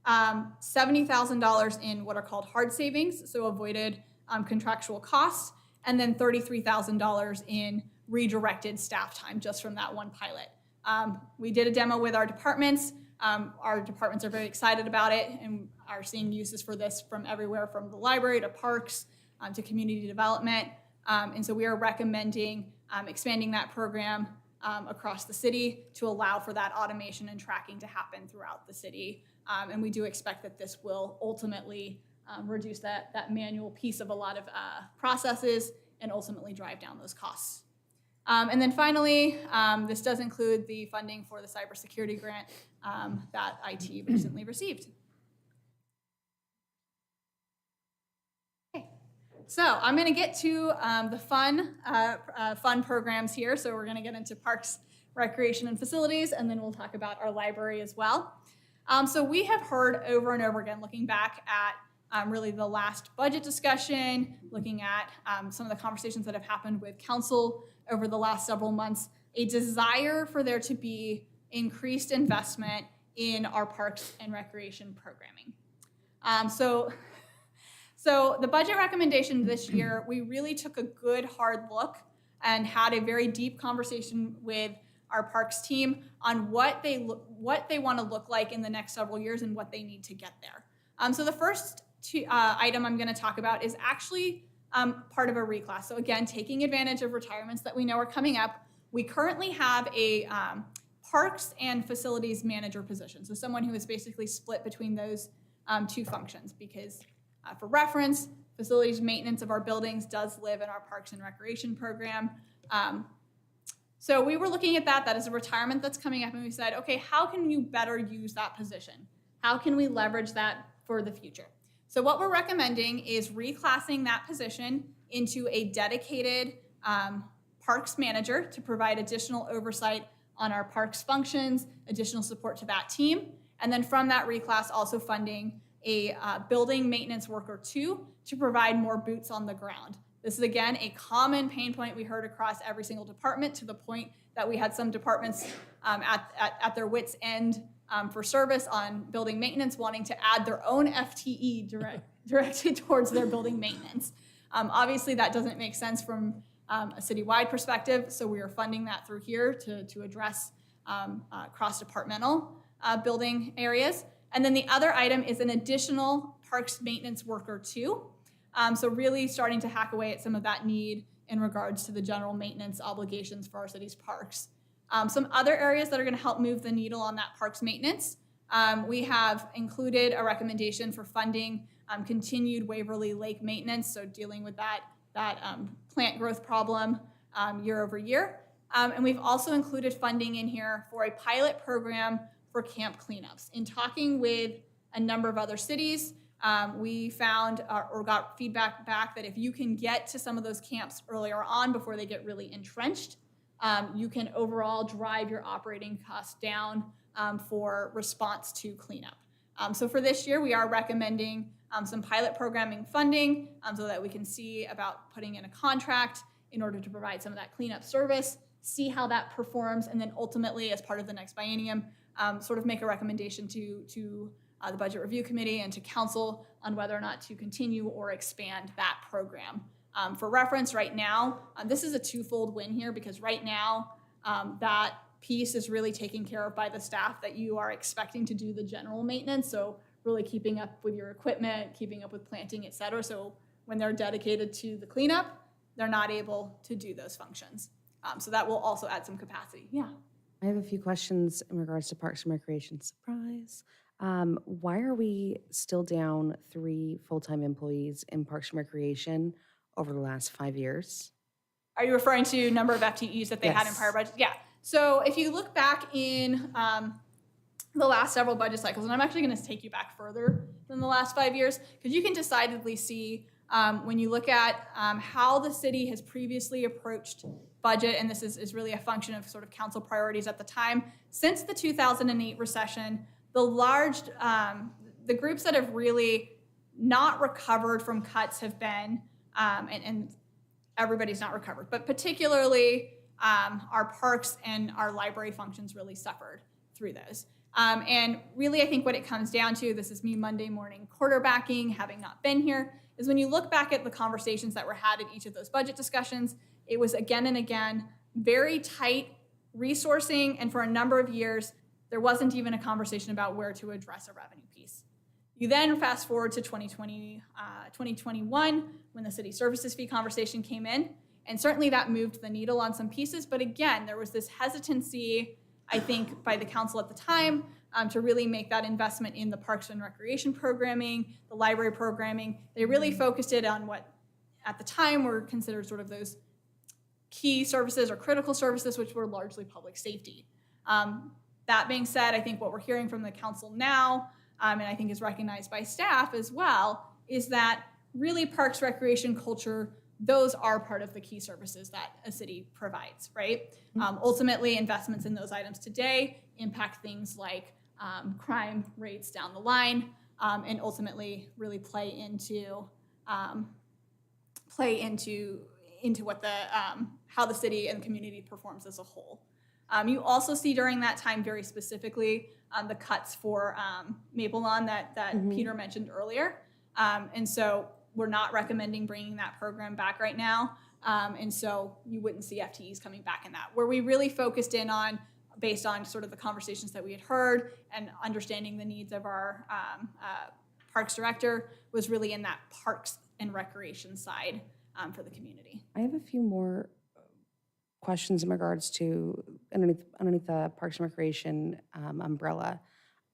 Speaker 9: $70,000 in what are called hard savings, so avoided contractual costs, and then $33,000 in redirected staff time just from that one pilot. We did a demo with our departments. Our departments are very excited about it and are seeing uses for this from everywhere from the library to parks to community development. And so we are recommending expanding that program across the city to allow for that automation and tracking to happen throughout the city. And we do expect that this will ultimately reduce that manual piece of a lot of processes and ultimately drive down those costs. And then finally, this does include the funding for the cybersecurity grant that IT recently received. Okay, so I'm going to get to the fun programs here. So we're going to get into parks, recreation, and facilities, and then we'll talk about our library as well. So we have heard over and over again, looking back at really the last budget discussion, looking at some of the conversations that have happened with council over the last several months, a desire for there to be increased investment in our parks and recreation programming. So the budget recommendation this year, we really took a good hard look and had a very deep conversation with our parks team on what they want to look like in the next several years and what they need to get there. So the first item I'm going to talk about is actually part of a reclass. So again, taking advantage of retirements that we know are coming up. We currently have a parks and facilities manager position. So someone who is basically split between those two functions because for reference, facilities maintenance of our buildings does live in our parks and recreation program. So we were looking at that is a retirement that's coming up, and we said, okay, how can you better use that position? How can we leverage that for the future? So what we're recommending is reclassing that position into a dedicated parks manager to provide additional oversight on our parks functions, additional support to that team, and then from that reclass also funding a building maintenance worker 2 to provide more boots on the ground. This is, again, a common pain point we heard across every single department to the point that we had some departments at their wits' end for service on building maintenance wanting to add their own FTE directed towards their building maintenance. Obviously, that doesn't make sense from a citywide perspective, so we are funding that through here to address cross-departmental building areas. And then the other item is an additional parks maintenance worker 2. So really starting to hack away at some of that need in regards to the general maintenance obligations for our city's parks. Some other areas that are going to help move the needle on that parks maintenance, we have included a recommendation for funding continued Waverly Lake maintenance, so dealing with that plant growth problem year over year. And we've also included funding in here for a pilot program for camp cleanups. In talking with a number of other cities, we found or got feedback back that if you can get to some of those camps earlier on before they get really entrenched, you can overall drive your operating costs down for response to cleanup. So for this year, we are recommending some pilot programming funding so that we can see about putting in a contract in order to provide some of that cleanup service, see how that performs, and then ultimately, as part of the next biennium, sort of make a recommendation to the Budget Review Committee and to Council on whether or not to continue or expand that program. For reference, right now, this is a twofold win here because right now, that piece is really taken care of by the staff that you are expecting to do the general maintenance. So really keeping up with your equipment, keeping up with planting, et cetera. So when they're dedicated to the cleanup, they're not able to do those functions. So that will also add some capacity. Yeah.
Speaker 1: I have a few questions in regards to Parks and Recreation. Surprise. Why are we still down 3 full-time employees in Parks and Recreation over the last 5 years?
Speaker 9: Are you referring to number of FTEs that they had in
Speaker 1: Yes.
Speaker 9: prior budgets? Yeah. So if you look back in the last several budget cycles, and I'm actually going to take you back further than the last 5 years, because you can decidedly see when you look at how the city has previously approached budget, and this is really a function of sort of council priorities at the time. Since the 2008 recession, the groups that have really not recovered from cuts have been, and everybody's not recovered, but particularly our parks and our library functions really suffered through those. And really, I think what it comes down to, this is me Monday morning quarterbacking, having not been here, is when you look back at the conversations that were had in each of those budget discussions, it was again and again very tight resourcing, and for a number of years, there wasn't even a conversation about where to address a revenue piece. You then fast forward to 2021, when the city services fee conversation came in, and certainly that moved the needle on some pieces, but again, there was this hesitancy, I think, by the council at the time to really make that investment in the Parks and Recreation programming, the library programming. They really focused it on what at the time were considered sort of those key services or critical services, which were largely public safety. That being said, I think what we're hearing from the council now, and I think is recognized by staff as well, is that really parks, recreation, culture, those are part of the key services that a city provides, right? Ultimately, investments in those items today impact things like crime rates down the line, and ultimately really play into what how the city and the community performs as a whole. You also see during that time very specifically the cuts for Maple Lawn that Peter mentioned earlier. And so we're not recommending bringing that program back right now. And so you wouldn't see FTEs coming back in that. Where we really focused in on, based on sort of the conversations that we had heard and understanding the needs of our Parks Director, was really in that Parks and Recreation side for the community.
Speaker 1: I have a few more questions in regards to underneath the Parks and Recreation umbrella.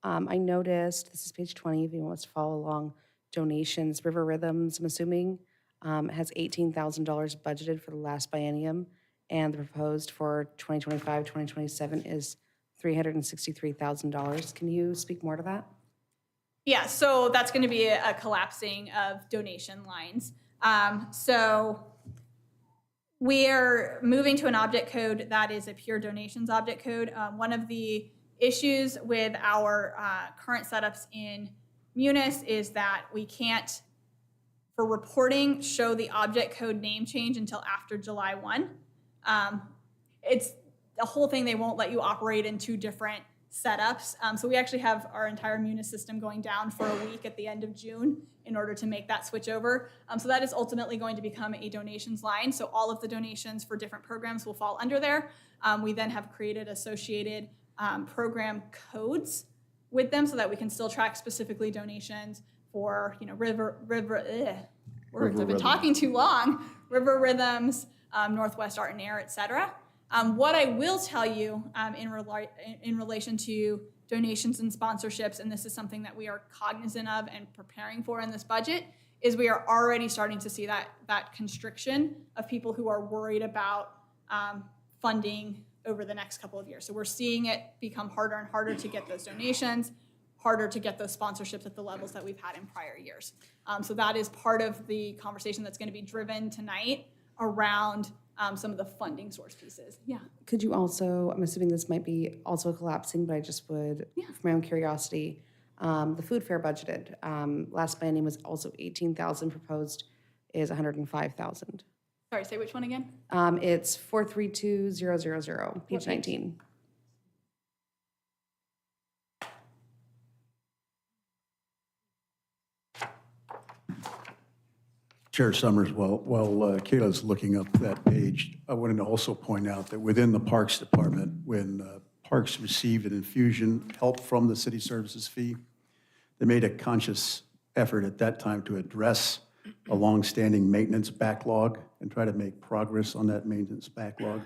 Speaker 1: I noticed, this is page 20, if you want us to follow along, donations, River Rhythms, I'm assuming, has $18,000 budgeted for the last biennium, and the proposed for 2025, 2027 is $363,000. Can you speak more to that?
Speaker 9: Yeah, so that's going to be a collapsing of donation lines. So we're moving to an object code that is a pure donations object code. One of the issues with our current setups in Munis is that we can't, for reporting, show the object code name change until after July 1. It's the whole thing, they won't let you operate in 2 different setups. So we actually have our entire Munis system going down for a week at the end of June in order to make that switch over. So that is ultimately going to become a donations line. So all of the donations for different programs will fall under there. We then have created associated program codes with them so that we can still track specifically donations for, words, I've been talking too long, River Rhythms, Northwest Art and Air, et cetera. What I will tell you in relation to donations and sponsorships, and this is something that we are cognizant of and preparing for in this budget, is we are already starting to see that constriction of people who are worried about funding over the next couple of years. So we're seeing it become harder and harder to get those donations, harder to get those sponsorships at the levels that we've had in prior years. So that is part of the conversation that's going to be driven tonight around some of the funding source pieces. Yeah.
Speaker 1: Could you also, I'm assuming this might be also collapsing, but I just would, for my own curiosity, the food fair budgeted, last biennium was also 18,000, proposed is 105,000.
Speaker 9: Sorry, say which one again?
Speaker 1: It's 432000, page
Speaker 9: page?
Speaker 1: 19.
Speaker 3: Chair Summers, while Kayla's looking up that page, I wanted to also point out that within the Parks Department, when Parks received an infusion help from the city services fee, they made a conscious effort at that time to address a longstanding maintenance backlog and try to make progress on that maintenance backlog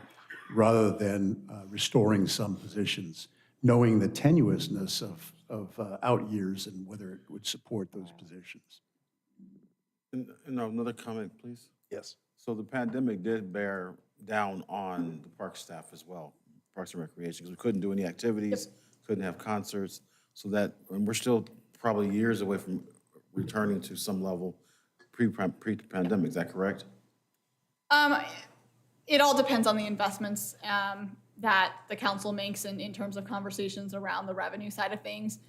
Speaker 3: rather than restoring some positions, knowing the tenuousness of out years and whether it would support those positions.
Speaker 6: And another comment, please.
Speaker 3: Yes.
Speaker 6: So the pandemic did bear down on the park staff as well, Parks and Recreation, because we couldn't do any activities, couldn't have concerts. So that, and we're still probably years away from returning to some level pre-pandemic, is that correct?
Speaker 9: It all depends on the investments that the council makes in terms of conversations around the revenue side of things.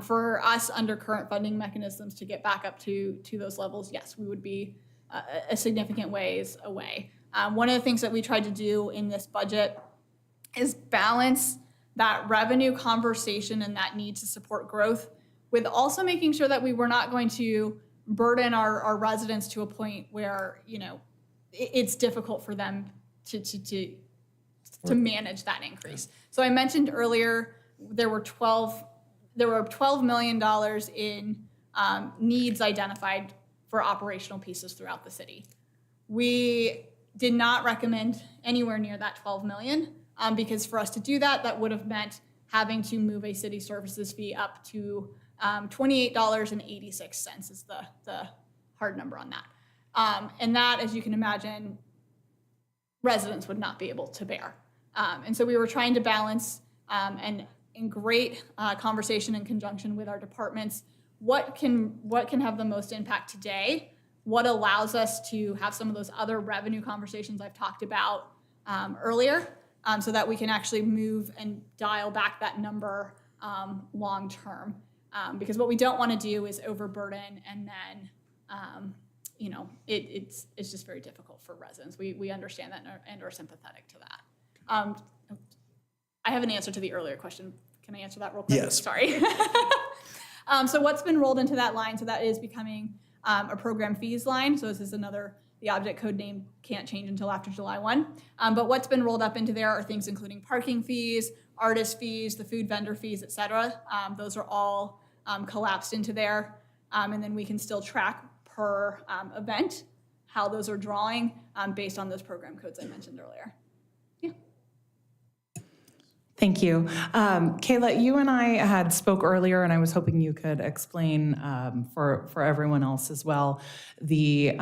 Speaker 9: For us, under current funding mechanisms, to get back up to those levels, yes, we would be a significant ways away. One of the things that we tried to do in this budget is balance that revenue conversation and that need to support growth with also making sure that we were not going to burden our residents to a point where, you know, it's difficult for them to manage that increase. So I mentioned earlier there were $12 million in needs identified for operational pieces throughout the city. We did not recommend anywhere near that 12 million because for us to do that, that would have meant having to move a city services fee up to $28.86 is the hard number on that. And that, as you can imagine, residents would not be able to bear. And so we were trying to balance and in great conversation in conjunction with our departments, what can have the most impact today, what allows us to have some of those other revenue conversations I've talked about earlier, so that we can actually move and dial back that number long term. Because what we don't want to do is overburden and then, you know, it's just very difficult for residents. We understand that and are sympathetic to that. I have an answer to the earlier question. Can I answer that real quick?
Speaker 2: Yes.
Speaker 9: Sorry. So what's been rolled into that line, so that is becoming a program fees line. So this is the object code name can't change until after July 1. But what's been rolled up into there are things including parking fees, artist fees, the food vendor fees, et cetera. Those are all collapsed into there. And then we can still track per event how those are drawing based on those program codes I mentioned earlier.
Speaker 13: Thank you. Kayla, you and I had spoke earlier, and I was hoping you could explain for everyone else as well the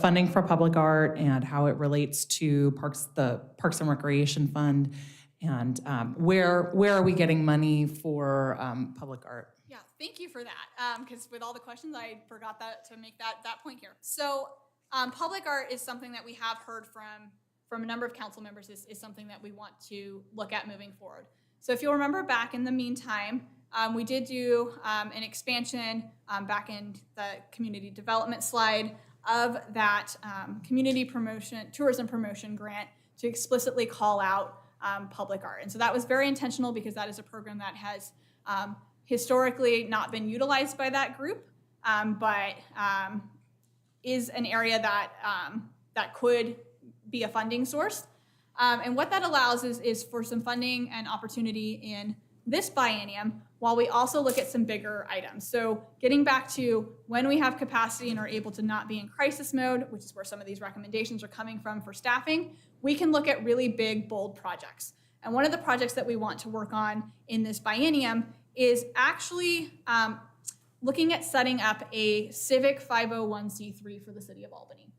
Speaker 13: funding for public art and how it relates to the Parks and Recreation Fund, and where are we getting money for public art?
Speaker 9: Yeah, thank you for that. Because with all the questions, I forgot to make that point here. So public art is something that we have heard from a number of council members is something that we want to look at moving forward. So if you'll remember back in the meantime, we did do an expansion back in the community development slide of that tourism promotion grant to explicitly call out public art. And so that was very intentional because that is a program that has historically not been utilized by that group, but is an area that could be a funding source. And what that allows is for some funding and opportunity in this biennium, while we also look at some bigger items. So getting back to when we have capacity and are able to not be in crisis mode, which is where some of these recommendations are coming from for staffing, we can look at really big, bold projects. And one of the projects that we want to work on in this biennium is actually looking at setting up a civic 501c3 for the city of Albany.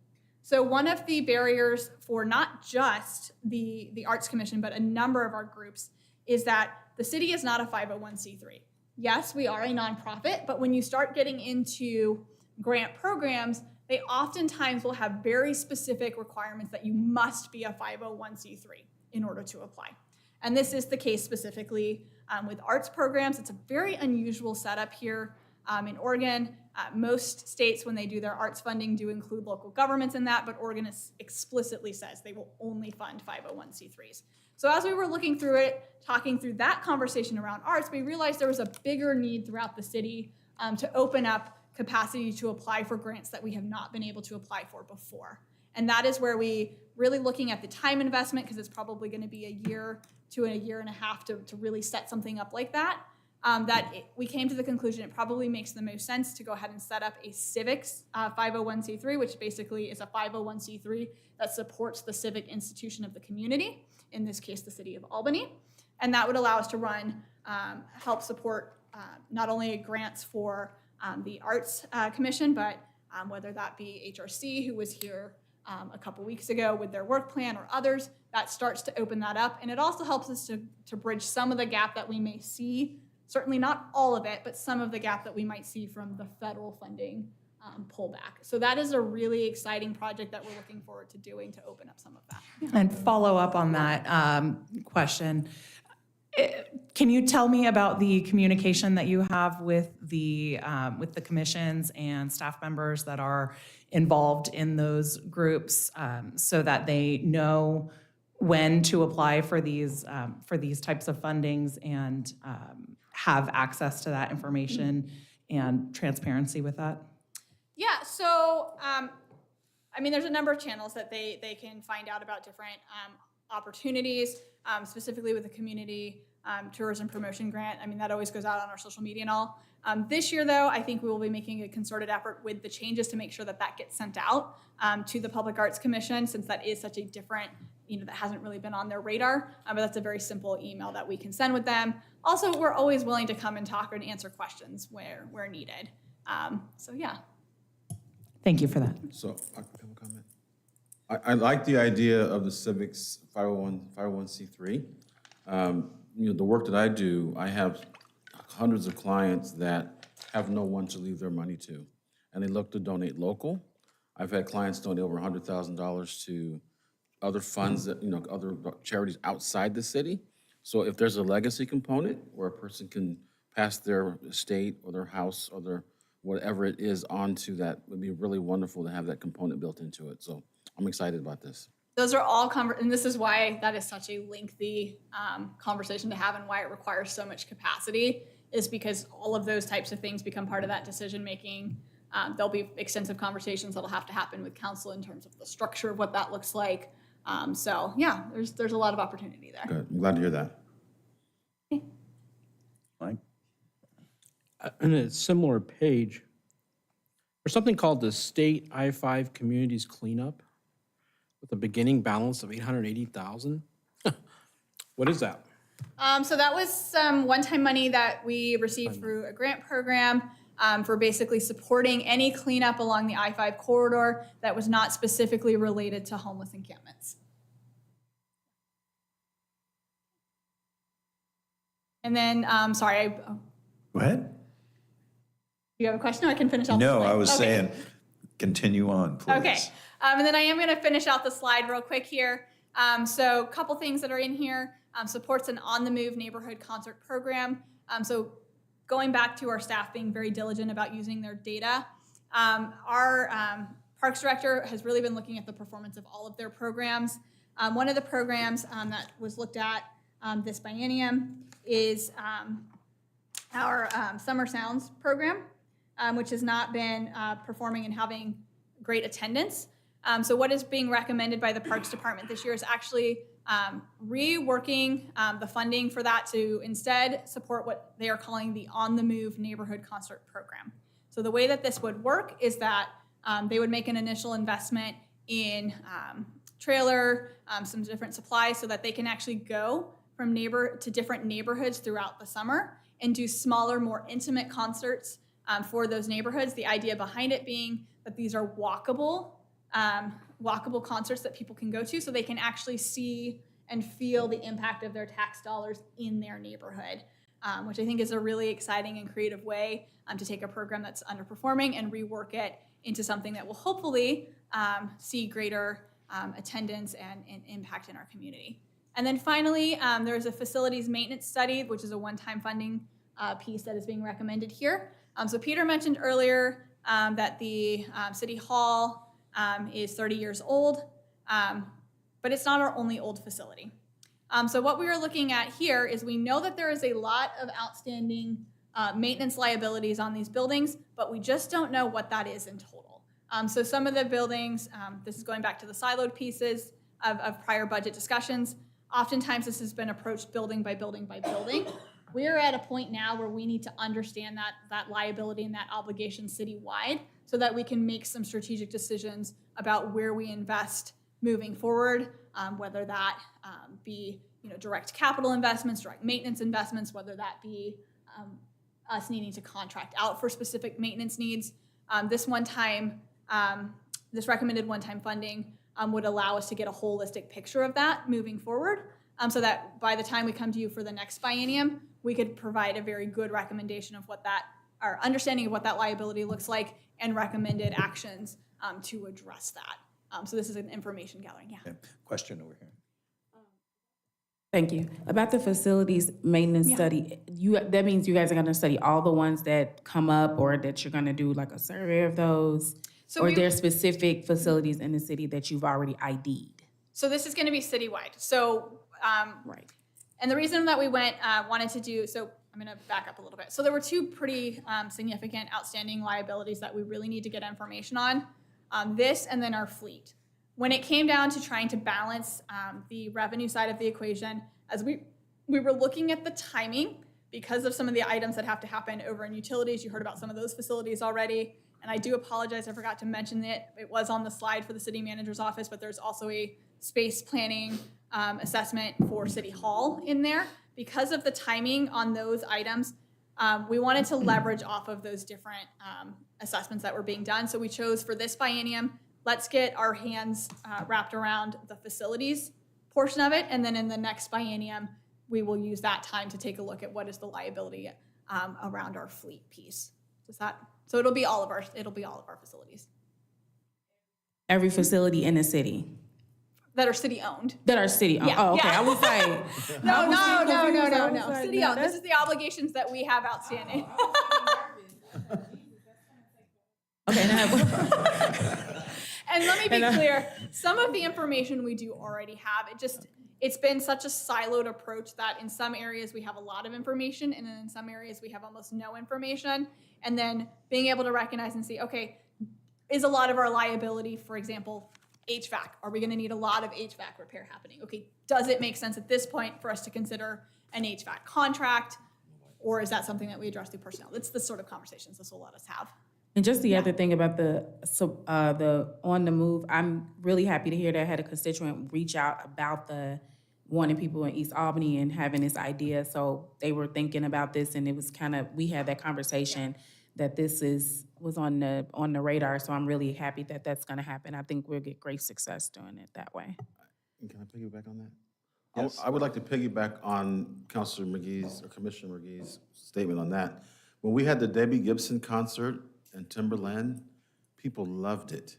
Speaker 9: So one of the barriers for not just the Arts Commission, but a number of our groups, is that the city is not a 501c3. Yes, we are a nonprofit, but when you start getting into grant programs, they oftentimes will have very specific requirements that you must be a 501c3 in order to apply. And this is the case specifically with arts programs. It's a very unusual setup here in Oregon. Most states, when they do their arts funding, do include local governments in that, but Oregon explicitly says they will only fund 501c3s. So as we were looking through it, talking through that conversation around arts, we realized there was a bigger need throughout the city to open up capacity to apply for grants that we have not been able to apply for before. And that is where we really looking at the time investment, because it's probably going to be a year to a year and a half to really set something up like that, we came to the conclusion it probably makes the most sense to go ahead and set up a civics 501c3, which basically is a 501c3 that supports the civic institution of the community, in this case, the city of Albany. And that would allow us to run, help support not only grants for the Arts Commission, but whether that be HRC, who was here a couple weeks ago with their work plan, or others, that starts to open that up. And it also helps us to bridge some of the gap that we may see, certainly not all of it, but some of the gap that we might see from the federal funding pullback. So that is a really exciting project that we're looking forward to doing to open up some of that.
Speaker 13: And follow up on that question. Can you tell me about the communication that you have with the commissions and staff members that are involved in those groups, so that they know when to apply for these types of fundings and have access to that information and transparency with that?
Speaker 9: Yeah, so there's a number of channels that they can find out about different opportunities, specifically with the community tourism promotion grant. That always goes out on our social media and all. This year, though, I think we will be making a concerted effort with the changes to make sure that gets sent out to the Public Arts Commission, since that is such a different, that hasn't really been on their radar. But that's a very simple email that we can send with them. Also, we're always willing to come and talk and answer questions where needed. So yeah.
Speaker 13: Thank you for that.
Speaker 6: So, I have a comment. I like the idea of the civics 501c3. The work that I do, I have hundreds of clients that have no one to leave their money to, and they look to donate local. I've had clients donate over $100,000 to other funds that, other charities outside the city. So if there's a legacy component where a person can pass their estate or their house or their whatever it is onto that, would be really wonderful to have that component built into it. So I'm excited about this.
Speaker 9: Those are all, and this is why that is such a lengthy conversation to have, and why it requires so much capacity, is because all of those types of things become part of that decision-making. There'll be extensive conversations that'll have to happen with council in terms of the structure of what that looks like. So yeah, there's a lot of opportunity there.
Speaker 6: Good, I'm glad to hear that.
Speaker 2: Mike?
Speaker 7: On a similar page, there's something called the State I-5 Communities Cleanup with a beginning balance of $880,000. What is that?
Speaker 9: So that was some one-time money that we received through a grant program for basically supporting any cleanup along the I-5 corridor that was not specifically related to homeless encampments. And then, sorry,
Speaker 2: Go ahead.
Speaker 9: you have a question, or I can finish off the
Speaker 2: No,
Speaker 9: slide?
Speaker 2: I was
Speaker 9: Okay.
Speaker 2: saying, continue on, please.
Speaker 9: Okay, and then I am going to finish out the slide real quick here. So a couple things that are in here. Supports an on-the-move neighborhood concert program. So going back to our staff being very diligent about using their data, our Parks Director has really been looking at the performance of all of their programs. One of the programs that was looked at this biennium is our Summer Sounds program, which has not been performing and having great attendance. So what is being recommended by the Parks Department this year is actually reworking the funding for that to instead support what they are calling the On-the-Move Neighborhood Concert Program. So the way that this would work is that they would make an initial investment in trailer, some different supplies, so that they can actually go from different neighborhoods throughout the summer and do smaller, more intimate concerts for those neighborhoods. The idea behind it being that these are walkable walkable concerts that people can go to, so they can actually see and feel the impact of their tax dollars in their neighborhood, which I think is a really exciting and creative way to take a program that's underperforming and rework it into something that will hopefully see greater attendance and impact in our community. And then finally, there's a facilities maintenance study, which is a one-time funding piece that is being recommended here. So Peter mentioned earlier that the City Hall is 30 years old, but it's not our only old facility. So what we are looking at here is we know that there is a lot of outstanding maintenance liabilities on these buildings, but we just don't know what that is in total. So some of the buildings, this is going back to the siloed pieces of prior budget discussions. Oftentimes this has been approached building by building by building. We are at a point now where we need to understand that liability and that obligation citywide so that we can make some strategic decisions about where we invest moving forward, whether that be direct capital investments, direct maintenance investments, whether that be us needing to contract out for specific maintenance needs. This recommended one-time funding would allow us to get a holistic picture of that moving forward, so that by the time we come to you for the next biennium, we could provide a very good recommendation of our understanding of what that liability looks like and recommended actions to address that. So this is an information gathering, yeah.
Speaker 2: Okay. Question over here.
Speaker 12: Thank you. About the facilities maintenance study, that means you guys are gonna study all the ones that come up, or that you're gonna do like a survey of those?
Speaker 9: So
Speaker 12: or there's specific facilities in the city that you've already ID'd?
Speaker 9: So this is gonna be citywide. So,
Speaker 12: Right.
Speaker 9: and the reason that we wanted to do, so I'm gonna back up a little bit. So there were two pretty significant outstanding liabilities that we really need to get information on. This and then our fleet. When it came down to trying to balance the revenue side of the equation, as we were looking at the timing, because of some of the items that have to happen over in utilities, you heard about some of those facilities already, and I do apologize, I forgot to mention it. It was on the slide for the city manager's office, but there's also a space planning assessment for City Hall in there. Because of the timing on those items, we wanted to leverage off of those different assessments that were being done. So we chose for this biennium, let's get our hands wrapped around the facilities portion of it, and then in the next biennium, we will use that time to take a look at what is the liability around our fleet piece. So it'll be all of our facilities.
Speaker 12: Every facility in the city?
Speaker 9: That are city owned.
Speaker 12: That are city owned?
Speaker 9: Yeah,
Speaker 12: Oh, okay,
Speaker 9: yeah.
Speaker 12: I was like.
Speaker 9: No. City owned. This is the obligations that we have outstanding.
Speaker 12: Okay, now.
Speaker 9: And let me be clear, some of the information we do already have. It's been such a siloed approach that in some areas we have a lot of information, and then in some areas we have almost no information. And then being able to recognize and see, okay, is a lot of our liability, for example, HVAC? Are we gonna need a lot of HVAC repair happening? Okay, does it make sense at this point for us to consider an HVAC contract? Or is that something that we address through personnel? It's the sort of conversations this will let us have.
Speaker 12: And just the other thing about the on the move, I'm really happy to hear that I had a constituent reach out about the wanting people in East Albany and having this idea. So they were thinking about this, and it was we had that conversation that this was on the radar. So I'm really happy that that's going to happen. I think we'll get great success doing it that way.
Speaker 6: Can I piggyback on that?
Speaker 2: Yes.
Speaker 6: I would like to piggyback on Councilor McGee's, or Commissioner McGee's statement on that. When we had the Debbie Gibson concert in Timberland, people loved it.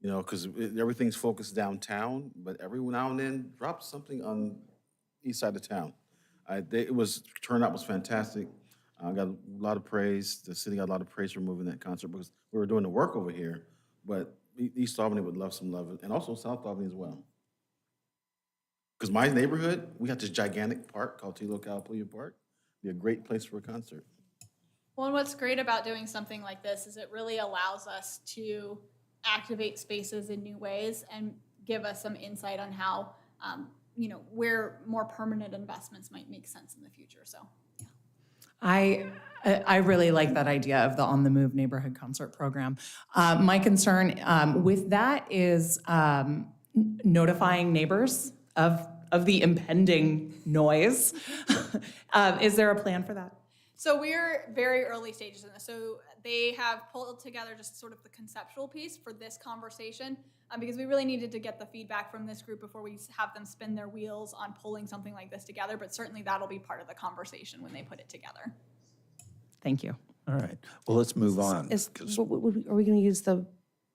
Speaker 6: Because everything's focused downtown, but every now and then drop something on east side of town. Turnout was fantastic. I got a lot of praise. The city got a lot of praise for moving that concert because we were doing the work over here, but East Albany would love some love, and also South Albany as well. Because my neighborhood, we got this gigantic park called Tilo Calapulli Park. Be a great place for a concert.
Speaker 9: Well, and what's great about doing something like this is it really allows us to activate spaces in new ways and give us some insight on how, where more permanent investments might make sense in the future. So, yeah.
Speaker 13: I really like that idea of the On the Move neighborhood concert program. My concern with that is notifying neighbors of the impending noise. Is there a plan for that?
Speaker 9: So we're very early stages in this. So they have pulled together just sort of the conceptual piece for this conversation, because we really needed to get the feedback from this group before we have them spin their wheels on pulling something like this together, but certainly that'll be part of the conversation when they put it together.
Speaker 12: Thank you.
Speaker 2: All right, well, let's move on.
Speaker 1: Are we going to use the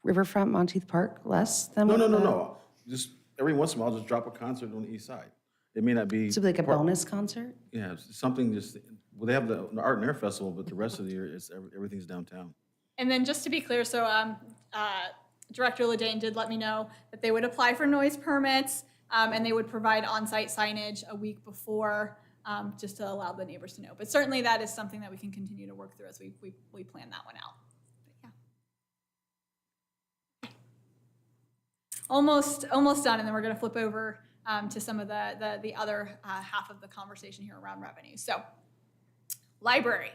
Speaker 1: Riverfront Monteith Park less than?
Speaker 6: No. Just every once in a while, just drop a concert on the east side. It may not be.
Speaker 1: So like a bonus concert?
Speaker 6: Yeah, something just, well, they have the Art and Air Festival, but the rest of the year, everything's downtown.
Speaker 9: And then just to be clear, so Director Ledane did let me know that they would apply for noise permits, and they would provide on-site signage a week before, just to allow the neighbors to know. But certainly that is something that we can continue to work through as we plan that one out. But yeah. Almost done, and then we're going to flip over to some of the other half of the conversation here around revenue. So, library.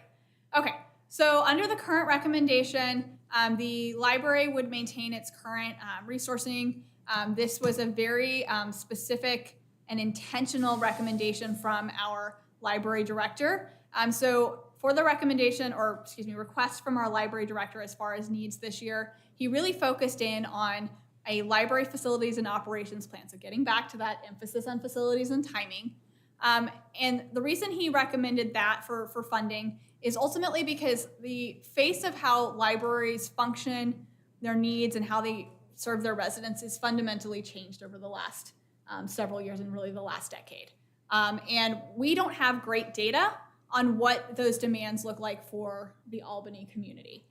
Speaker 9: Okay, so under the current recommendation, the library would maintain its current resourcing. This was a very specific and intentional recommendation from our library director. So for the recommendation, or excuse me, request from our library director as far as needs this year, he really focused in on a library facilities and operations plan. So getting back to that emphasis on facilities and timing. And the reason he recommended that for funding is ultimately because the face of how libraries function, their needs, and how they serve their residents is fundamentally changed over the last several years and really the last decade. And we don't have great data on what those demands look like for the Albany community.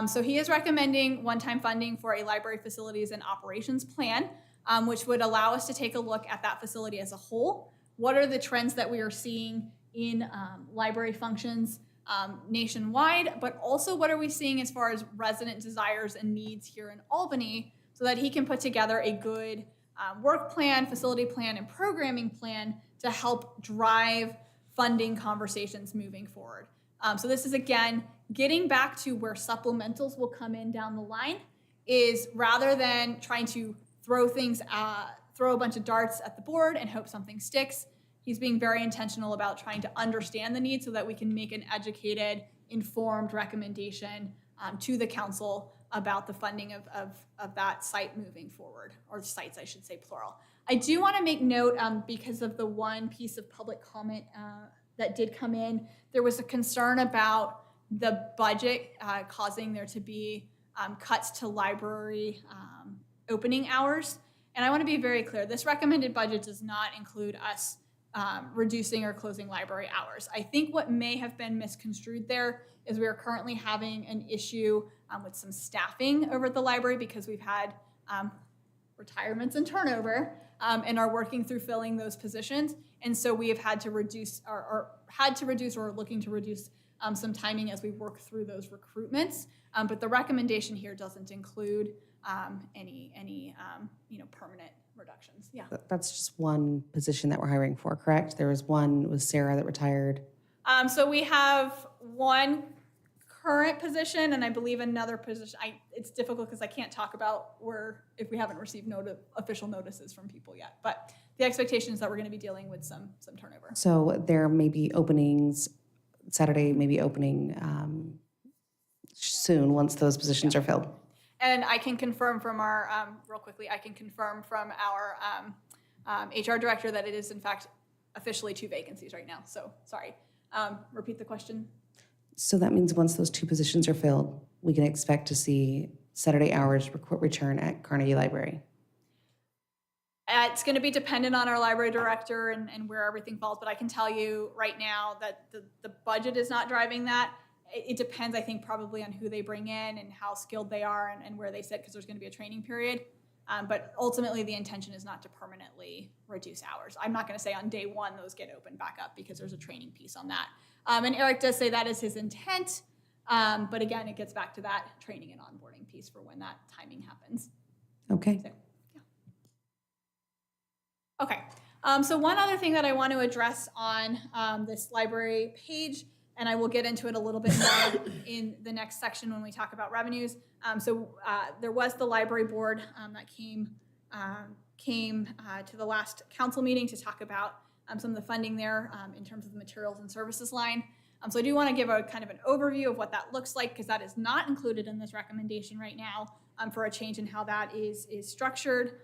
Speaker 9: So he is recommending one-time funding for a library facilities and operations plan, which would allow us to take a look at that facility as a whole. What are the trends that we are seeing in library functions nationwide, but also what are we seeing as far as resident desires and needs here in Albany, so that he can put together a good work plan, facility plan, and programming plan to help drive funding conversations moving forward. So this is, again, getting back to where supplementals will come in down the line, is rather than trying to throw a bunch of darts at the board and hope something sticks, he's being very intentional about trying to understand the need so that we can make an educated, informed recommendation to the council about the funding of that site moving forward, or sites, I should say, plural. I do want to make note, because of the one piece of public comment that did come in, there was a concern about the budget causing there to be cuts to library opening hours. And I want to be very clear, this recommended budget does not include us reducing or closing library hours. I think what may have been misconstrued there is we are currently having an issue with some staffing over at the library because we've had retirements and turnover and are working through filling those positions. And so we have had to reduce or are looking to reduce some timing as we work through those recruitments. But the recommendation here doesn't include any permanent reductions. Yeah.
Speaker 1: That's just one position that we're hiring for, correct? There was one with Sarah that retired.
Speaker 9: So we have one current position, and I believe another position. It's difficult because I can't talk about if we haven't received official notices from people yet. But the expectation is that we're going to be dealing with some turnover.
Speaker 1: So there may be openings, Saturday may be opening soon once those positions are filled.
Speaker 9: And I can confirm from our, real quickly, I can confirm from our HR director that it is in fact officially 2 vacancies right now. So sorry, repeat the question.
Speaker 1: So that means once those 2 positions are filled, we can expect to see Saturday hours return at Carnegie Library.
Speaker 9: It's going to be dependent on our library director and where everything falls, but I can tell you right now that the budget is not driving that. It depends, I think, probably on who they bring in and how skilled they are and where they sit, because there's going to be a training period. But ultimately, the intention is not to permanently reduce hours. I'm not going to say on day 1 those get opened back up, because there's a training piece on that. And Eric does say that is his intent. But again, it gets back to that training and onboarding piece for when that timing happens.
Speaker 1: Okay.
Speaker 9: So, yeah. Okay. So one other thing that I want to address on this library page, and I will get into it a little bit more in the next section when we talk about revenues. There was the library board that came to the last council meeting to talk about some of the funding there in terms of the materials and services line. So I do want to give a kind of an overview of what that looks like, because that is not included in this recommendation right now for a change in how that is structured.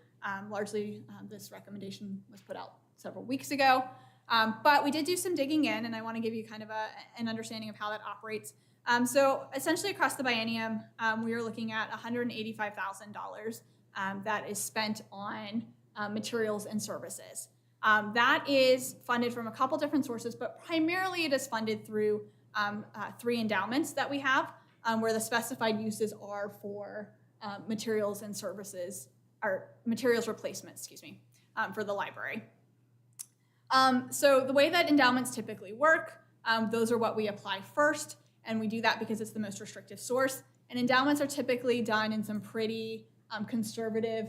Speaker 9: Largely, this recommendation was put out several weeks ago. But we did do some digging in, and I want to give you kind of an understanding of how that operates. So essentially across the biennium, we are looking at $185,000 that is spent on materials and services. That is funded from a couple different sources, but primarily it is funded through 3 endowments that we have, where the specified uses are for materials and services, or materials replacement, for the library. So the way that endowments typically work, those are what we apply first, and we do that because it's the most restrictive source. And endowments are typically done in some pretty conservative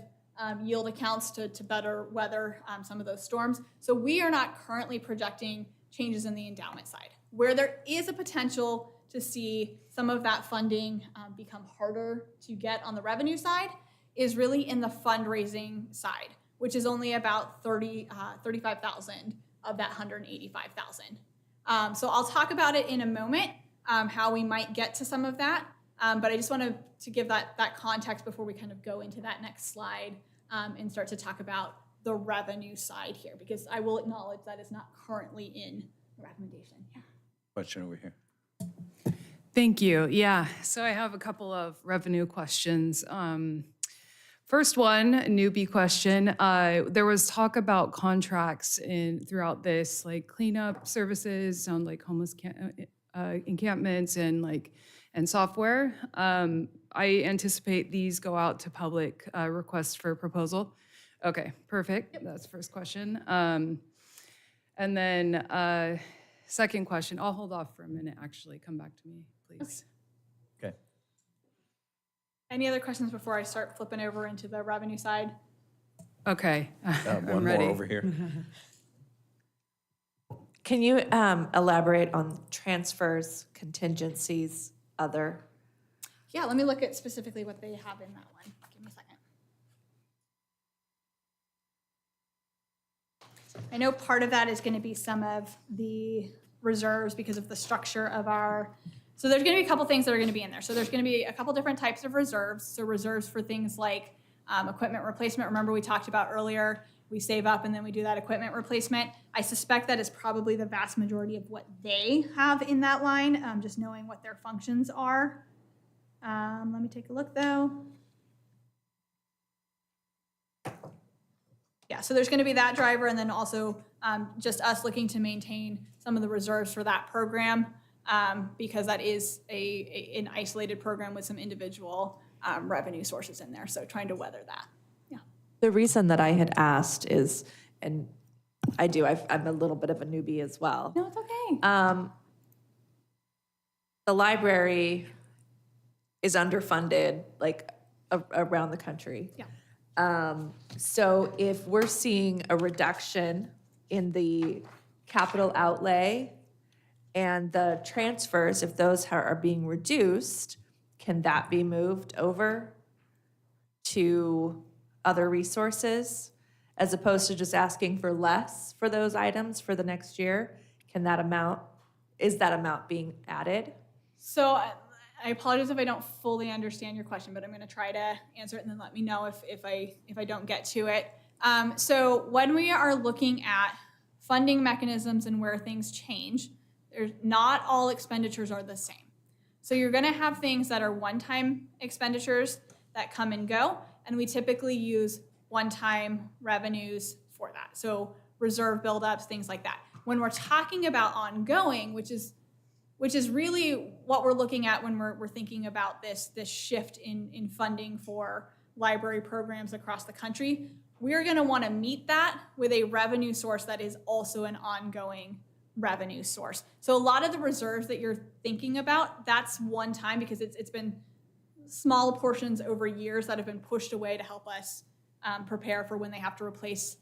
Speaker 9: yield accounts to better weather some of those storms. So we are not currently projecting changes in the endowment side. Where there is a potential to see some of that funding become harder to get on the revenue side is really in the fundraising side, which is only about $35,000 of that $185,000. So I'll talk about it in a moment, how we might get to some of that. But I just wanted to give that context before we kind of go into that next slide and start to talk about the revenue side here, because I will acknowledge that is not currently in the recommendation. Yeah.
Speaker 3: Question over here.
Speaker 14: Thank you. Yeah, so I have a couple of revenue questions. First one, a newbie question. There was talk about contracts throughout this, like cleanup services, sound like homeless encampments and software. I anticipate these go out to public requests for proposal. Okay, perfect. Yep. That's the first question. And then second question, I'll hold off for a minute, actually. Come back to me, please.
Speaker 3: Okay.
Speaker 9: Any other questions before I start flipping over into the revenue side?
Speaker 14: Okay,
Speaker 3: One
Speaker 14: I'm ready.
Speaker 3: more over here.
Speaker 10: Can you elaborate on transfers, contingencies, other?
Speaker 9: Yeah, let me look at specifically what they have in that one. Give me a second. I know part of that is going to be some of the reserves because of the structure of our, so there's going to be a couple things that are going to be in there. So there's going to be a couple different types of reserves. So reserves for things like equipment replacement. Remember we talked about earlier, we save up and then we do that equipment replacement. I suspect that is probably the vast majority of what they have in that line, just knowing what their functions are. Let me take a look though. Yeah, so there's going to be that driver, and then also just us looking to maintain some of the reserves for that program, because that is an isolated program with some individual revenue sources in there. So trying to weather that. Yeah.
Speaker 10: The reason that I had asked is, and I'm a little bit of a newbie as well.
Speaker 9: No, it's okay.
Speaker 10: The library is underfunded, like around the country.
Speaker 9: Yeah.
Speaker 10: So if we're seeing a reduction in the capital outlay and the transfers, if those are being reduced, can that be moved over to other resources as opposed to just asking for less for those items for the next year? Is that amount being added?
Speaker 9: So I apologize if I don't fully understand your question, but I'm going to try to answer it and then let me know if I don't get to it. So when we are looking at funding mechanisms and where things change, not all expenditures are the same. So you're going to have things that are one-time expenditures that come and go, and we typically use one-time revenues for that. So reserve buildups, things like that. When we're talking about ongoing, which is really what we're looking at when we're thinking about this shift in funding for library programs across the country, we're going to want to meet that with a revenue source that is also an ongoing revenue source. So a lot of the reserves that you're thinking about, that's one time because it's been small portions over years that have been pushed away to help us prepare for when they have to replace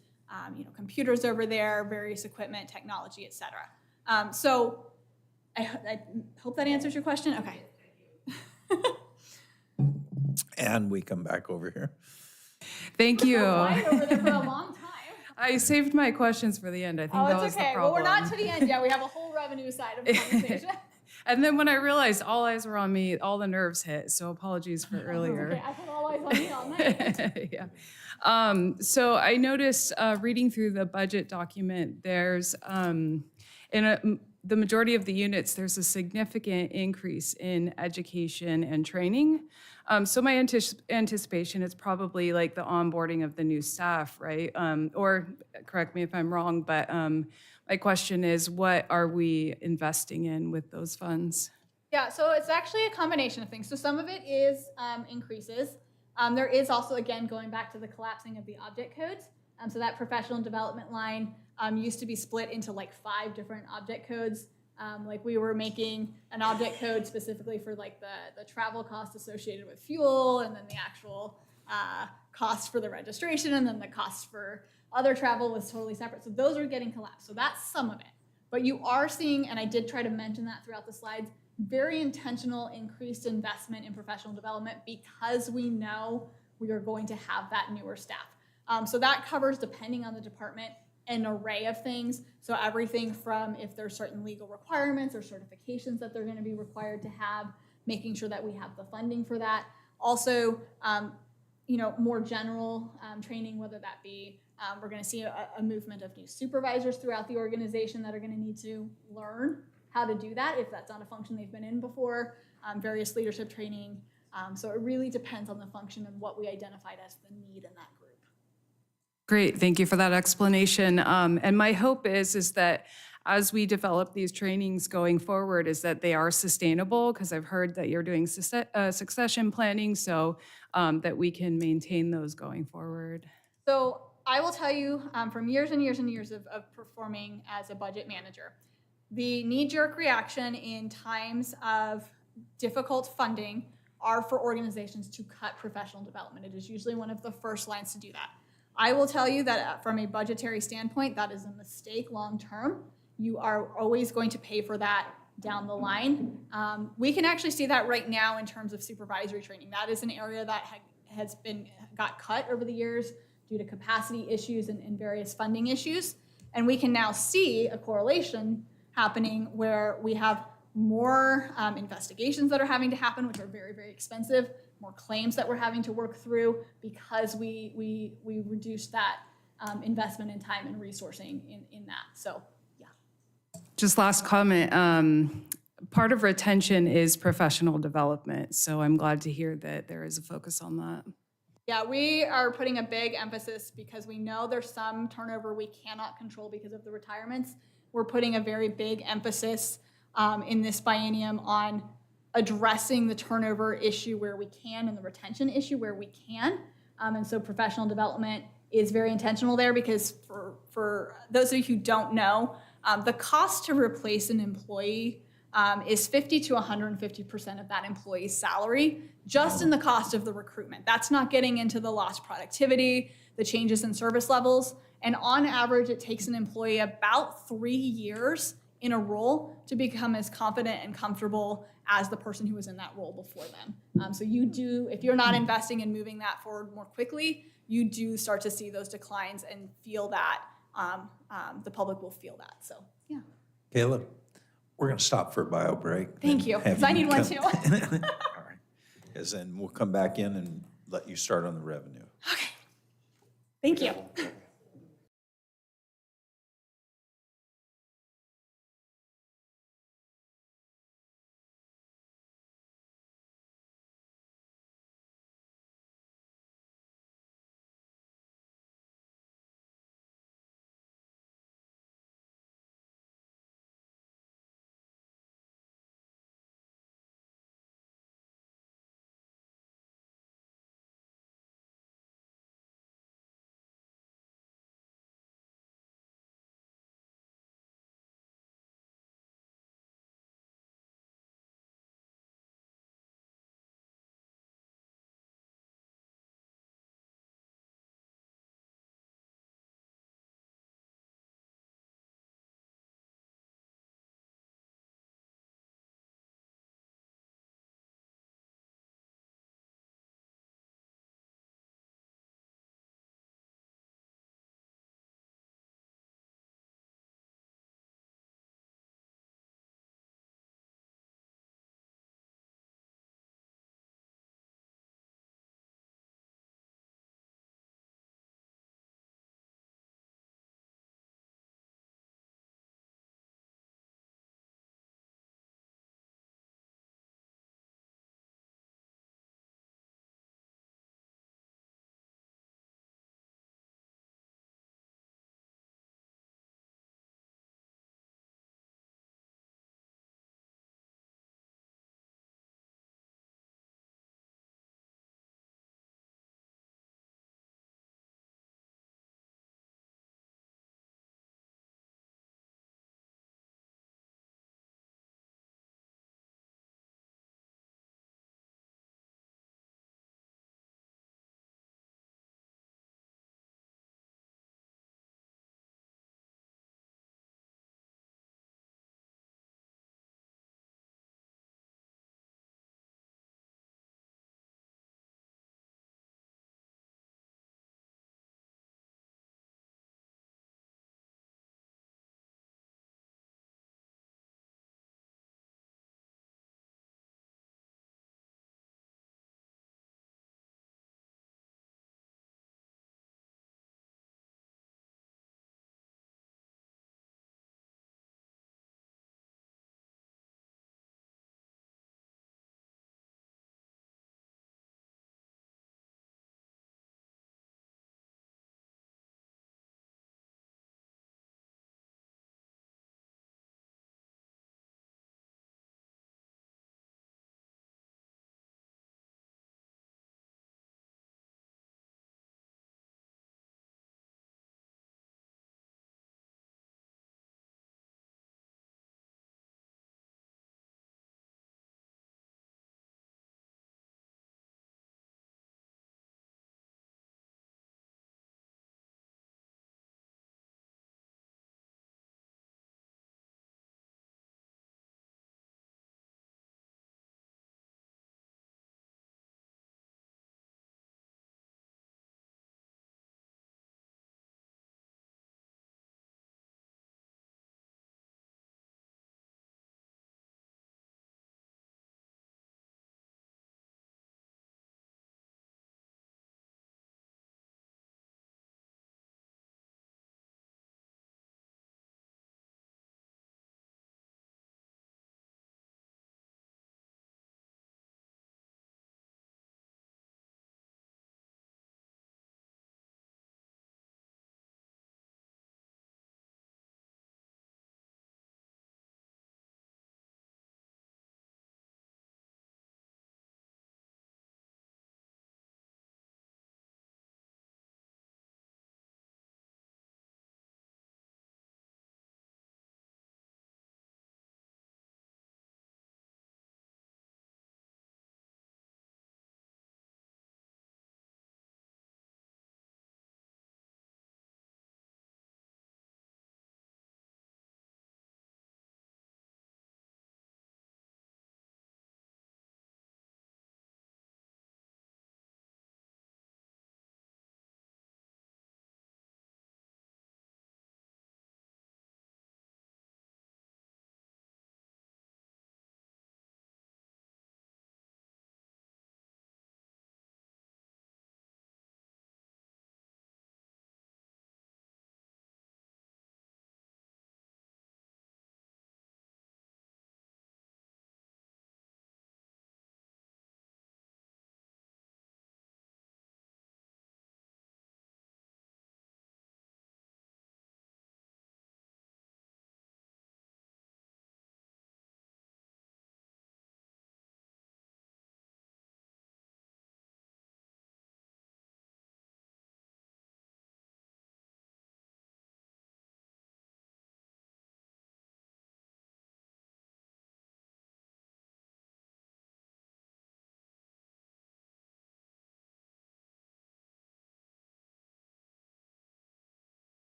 Speaker 9: computers over there, various equipment, technology, et cetera. So I hope that answers your question. Okay.
Speaker 3: And we come back over here.
Speaker 14: Thank you.
Speaker 9: Quiet over there for a long time.
Speaker 14: I saved my questions for the end. I think
Speaker 9: Oh,
Speaker 14: that
Speaker 9: it's
Speaker 14: was
Speaker 9: okay.
Speaker 14: the
Speaker 9: Well,
Speaker 14: problem.
Speaker 9: we're not to the end yet. We have a whole revenue side of the conversation.
Speaker 14: And then when I realized all eyes were on me, all the nerves hit. So apologies for earlier.
Speaker 9: Okay, I put all eyes on you all night.
Speaker 14: Yeah. So I noticed reading through the budget document, there's the majority of the units, there's a significant increase in education and training. So my anticipation is probably like the onboarding of the new staff, right? Or correct me if I'm wrong, but my question is, what are we investing in with those funds?
Speaker 9: Yeah, so it's actually a combination of things. So some of it is increases. There is also, again, going back to the collapsing of the object codes. So that professional development line used to be split into like 5 different object codes. Like we were making an object code specifically for like the travel cost associated with fuel, and then the actual cost for the registration, and then the cost for other travel was totally separate. So those are getting collapsed. So that's some of it. But you are seeing, and I did try to mention that throughout the slides, very intentional increased investment in professional development because we know we are going to have that newer staff. So that covers, depending on the department, an array of things. So everything from if there's certain legal requirements or certifications that they're going to be required to have, making sure that we have the funding for that. Also, more general training, whether that be we're going to see a movement of new supervisors throughout the organization that are going to need to learn how to do that if that's not a function they've been in before, various leadership training. So it really depends on the function and what we identified as the need in that group.
Speaker 14: Great, thank you for that explanation. And my hope is that as we develop these trainings going forward, is that they are sustainable, because I've heard that you're doing succession planning, so that we can maintain those going forward.
Speaker 9: So I will tell you from years and years and years of performing as a budget manager, the knee-jerk reaction in times of difficult funding are for organizations to cut professional development. It is usually one of the first lines to do that. I will tell you that from a budgetary standpoint, that is a mistake long term. You are always going to pay for that down the line. We can actually see that right now in terms of supervisory training. That is an area that got cut over the years due to capacity issues and various funding issues. And we can now see a correlation happening where we have more investigations that are having to happen, which are very, very expensive, more claims that we're having to work through because we reduced that investment in time and resourcing in that. So, yeah.
Speaker 14: Just last comment, part of retention is professional development, so I'm glad to hear that there is a focus on that.
Speaker 9: Yeah, we are putting a big emphasis because we know there's some turnover we cannot control because of the retirements. We're putting a very big emphasis in this biennium on addressing the turnover issue where we can and the retention issue where we can. And so professional development is very intentional there because for those of you who don't know, the cost to replace an employee is 50 to 150% of that employee's salary, just in the cost of the recruitment. That's not getting into the lost productivity, the changes in service levels. And on average, it takes an employee about 3 years in a role to become as confident and comfortable as the person who was in that role before them. So you do, if you're not investing in moving that forward more quickly, you do start to see those declines and feel that, the public will feel that, so, yeah.
Speaker 2: Caleb, we're going to stop for a bio break.
Speaker 9: Thank you,
Speaker 2: Have
Speaker 9: because I need one
Speaker 2: come-
Speaker 9: too.
Speaker 2: All right. Because then we'll come back in and let you start on the revenue.
Speaker 9: Okay, thank you.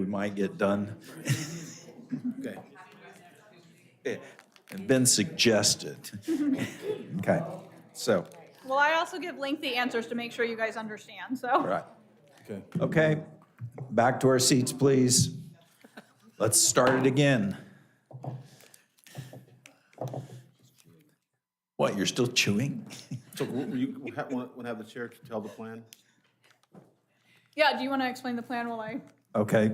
Speaker 2: might get done.
Speaker 6: Okay.
Speaker 2: Have been suggested. Okay, so,
Speaker 9: Well, I also give lengthy answers to make sure you guys understand, so.
Speaker 2: right.
Speaker 6: Okay.
Speaker 2: Okay, back to our seats, please. Let's start it again. What, you're still chewing?
Speaker 6: So you want to have the chair tell the plan?
Speaker 9: Yeah, do you want to explain the plan while I?
Speaker 2: Okay,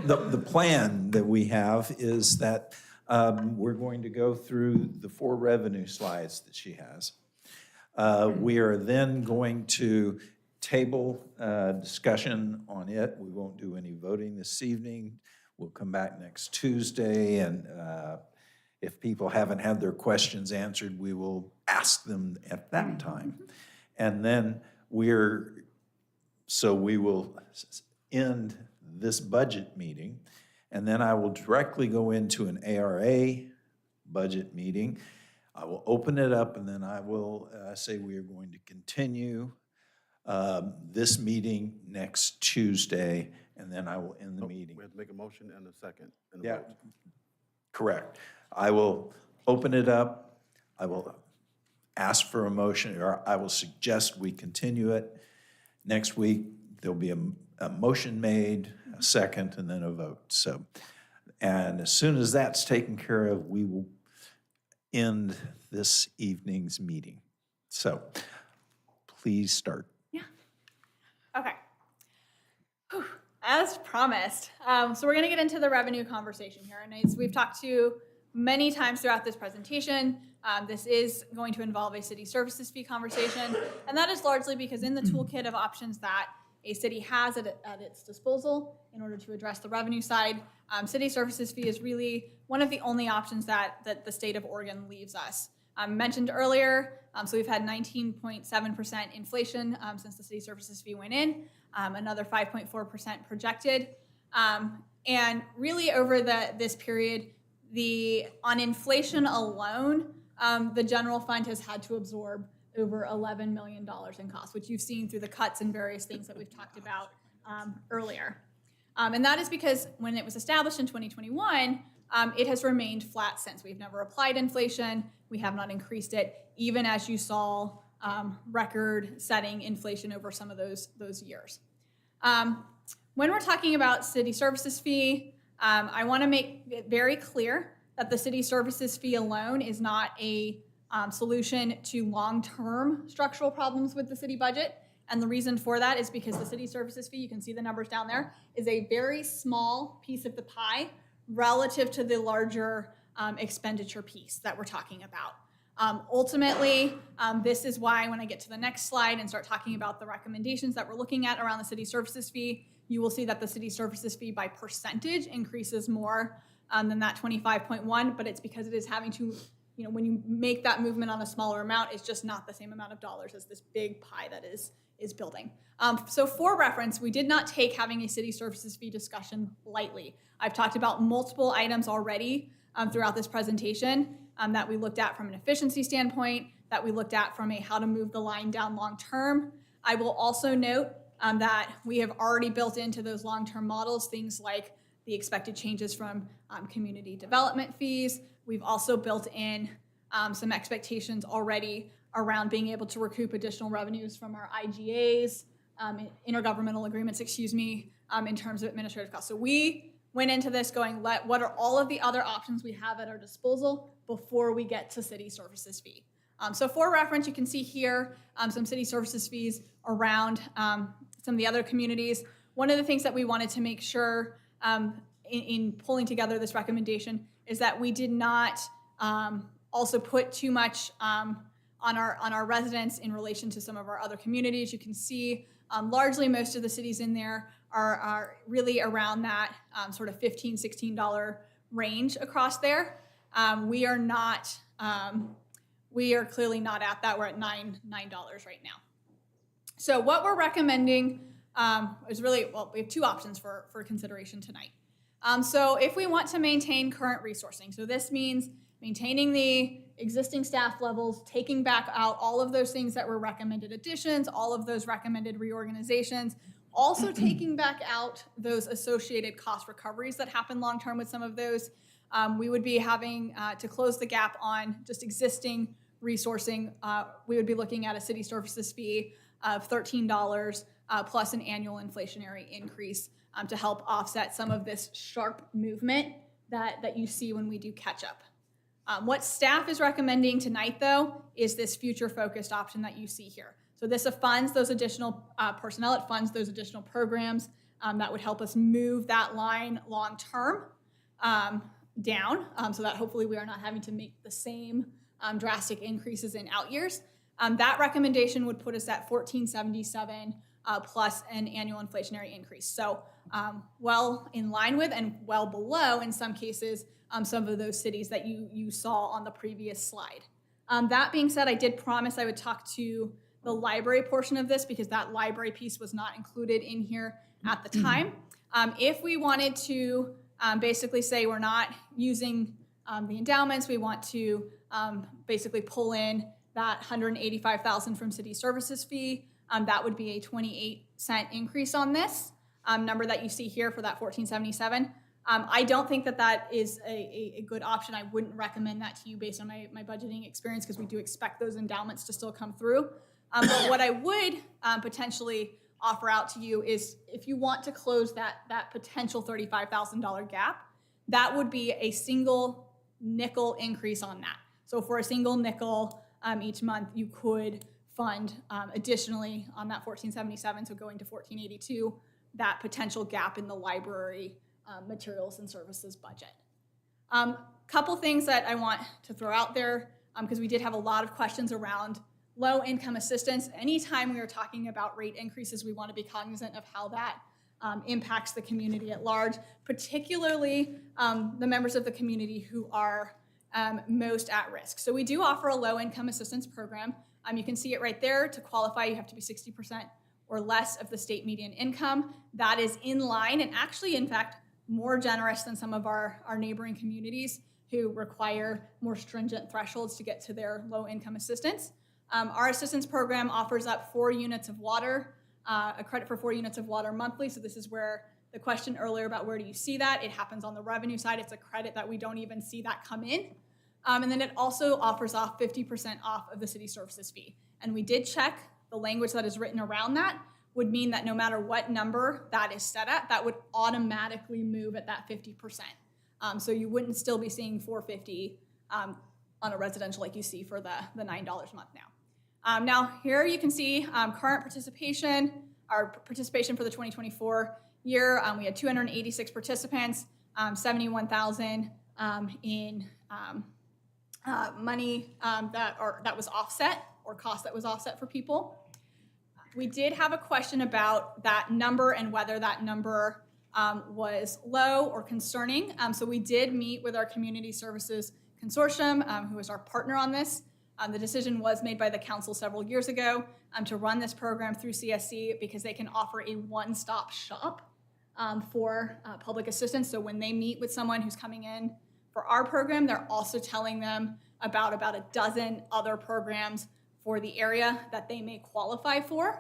Speaker 2: the plan that we have is that we're going to go through the 4 revenue slides that she has. We are then going to table discussion on it. We won't do any voting this evening. We'll come back next Tuesday, and if people haven't had their questions answered, we will ask them at that time. And then we will end this budget meeting, and then I will directly go into an ARA budget meeting. I will open it up, and then I will say we are going to continue this meeting next Tuesday, and then I will end the meeting.
Speaker 6: We have to make a motion and a second and a
Speaker 2: Yeah,
Speaker 6: vote.
Speaker 2: correct. I will open it up. I will ask for a motion, or I will suggest we continue it. Next week, there'll be a motion made, a second, and then a vote. So, and as soon as that's taken care of, we will end this evening's meeting. So, please start.
Speaker 9: Okay. Whew. As promised, so we're going to get into the revenue conversation here. And as we've talked to many times throughout this presentation, this is going to involve a city services fee conversation. And that is largely because in the toolkit of options that a city has at its disposal in order to address the revenue side, city services fee is really one of the only options that the state of Oregon leaves us. Mentioned earlier, so we've had 19.7% inflation since the city services fee went in, another 5.4% projected. And really over this period, on inflation alone, the general fund has had to absorb over $11 million in costs, which you've seen through the cuts and various things that we've talked about earlier. And that is because when it was established in 2021, it has remained flat since. We've never applied inflation. We have not increased it, even as you saw record-setting inflation over some of those years. When we're talking about city services fee, I want to make it very clear that the city services fee alone is not a solution to long-term structural problems with the city budget. And the reason for that is because the city services fee, you can see the numbers down there, is a very small piece of the pie relative to the larger expenditure piece that we're talking about. Ultimately, this is why when I get to the next slide and start talking about the recommendations that we're looking at around the city services fee, you will see that the city services fee by percentage increases more than that 25.1, but it's because it is having to, when you make that movement on a smaller amount, it's just not the same amount of dollars as this big pie that is building. So for reference, we did not take having a city services fee discussion lightly. I've talked about multiple items already throughout this presentation that we looked at from an efficiency standpoint, that we looked at from a how to move the line down long term. I will also note that we have already built into those long-term models things like the expected changes from community development fees. We've also built in some expectations already around being able to recoup additional revenues from our IGAs, intergovernmental agreements, in terms of administrative costs. So we went into this going, what are all of the other options we have at our disposal before we get to city services fee? So for reference, you can see here some city services fees around some of the other communities. One of the things that we wanted to make sure in pulling together this recommendation is that we did not also put too much on our residents in relation to some of our other communities. You can see largely most of the cities in there are really around that sort of $15, $16 range across there. We are not, we are clearly not at that. We're at $9 right now. So what we're recommending is really, we have two options for consideration tonight. So if we want to maintain current resourcing, so this means maintaining the existing staff levels, taking back out all of those things that were recommended additions, all of those recommended reorganizations, Also taking back out those associated cost recoveries that happen long-term with some of those. We would be having to close the gap on just existing resourcing. We would be looking at a city services fee of $13 plus an annual inflationary increase to help offset some of this sharp movement that you see when we do catch up. What staff is recommending tonight, though, is this future-focused option that you see here. So this funds those additional personnel, it funds those additional programs that would help us move that line long-term down, so that hopefully we are not having to make the same drastic increases in out years. That recommendation would put us at $14.77 plus an annual inflationary increase. So well in line with and well below, in some cases, some of those cities that you saw on the previous slide. That being said, I did promise I would talk to the library portion of this because that library piece was not included in here at the time. If we wanted to basically say we're not using the endowments, we want to basically pull in that $185,000 from city services fee, that would be a 28-cent increase on this number that you see here for that $14.77. I don't think that is a good option. I wouldn't recommend that to you based on my budgeting experience because we do expect those endowments to still come through. But what I would potentially offer out to you is if you want to close that potential $35,000 gap, that would be a single nickel increase on that. So for a single nickel each month, you could fund additionally on that $14.77, so going to $14.82, that potential gap in the library materials and services budget. Couple things that I want to throw out there, because we did have a lot of questions around low income assistance. Anytime we are talking about rate increases, we want to be cognizant of how that impacts the community at large, particularly the members of the community who are most at risk. So we do offer a low income assistance program. You can see it right there. To qualify, you have to be 60% or less of the state median income. That is in line and actually, in fact, more generous than some of our neighboring communities who require more stringent thresholds to get to their low income assistance. Our assistance program offers up 4 units of water, a credit for 4 units of water monthly. So this is where the question earlier about where do you see that? It happens on the revenue side. It's a credit that we don't even see that come in. And then it also offers off 50% off of the city services fee. And we did check the language that is written around that would mean that no matter what number that is set at, that would automatically move at that 50%. So you wouldn't still be seeing $450 on a residential like you see for the $9 a month now. Now here you can see current participation, our participation for the 2024 year. We had 286 participants, 71,000 in money that was offset or cost that was offset for people. We did have a question about that number and whether that number was low or concerning. So we did meet with our Community Services Consortium, who is our partner on this. The decision was made by the council several years ago to run this program through CSC because they can offer a one-stop shop for public assistance. So when they meet with someone who's coming in for our program, they're also telling them about a dozen other programs for the area that they may qualify for.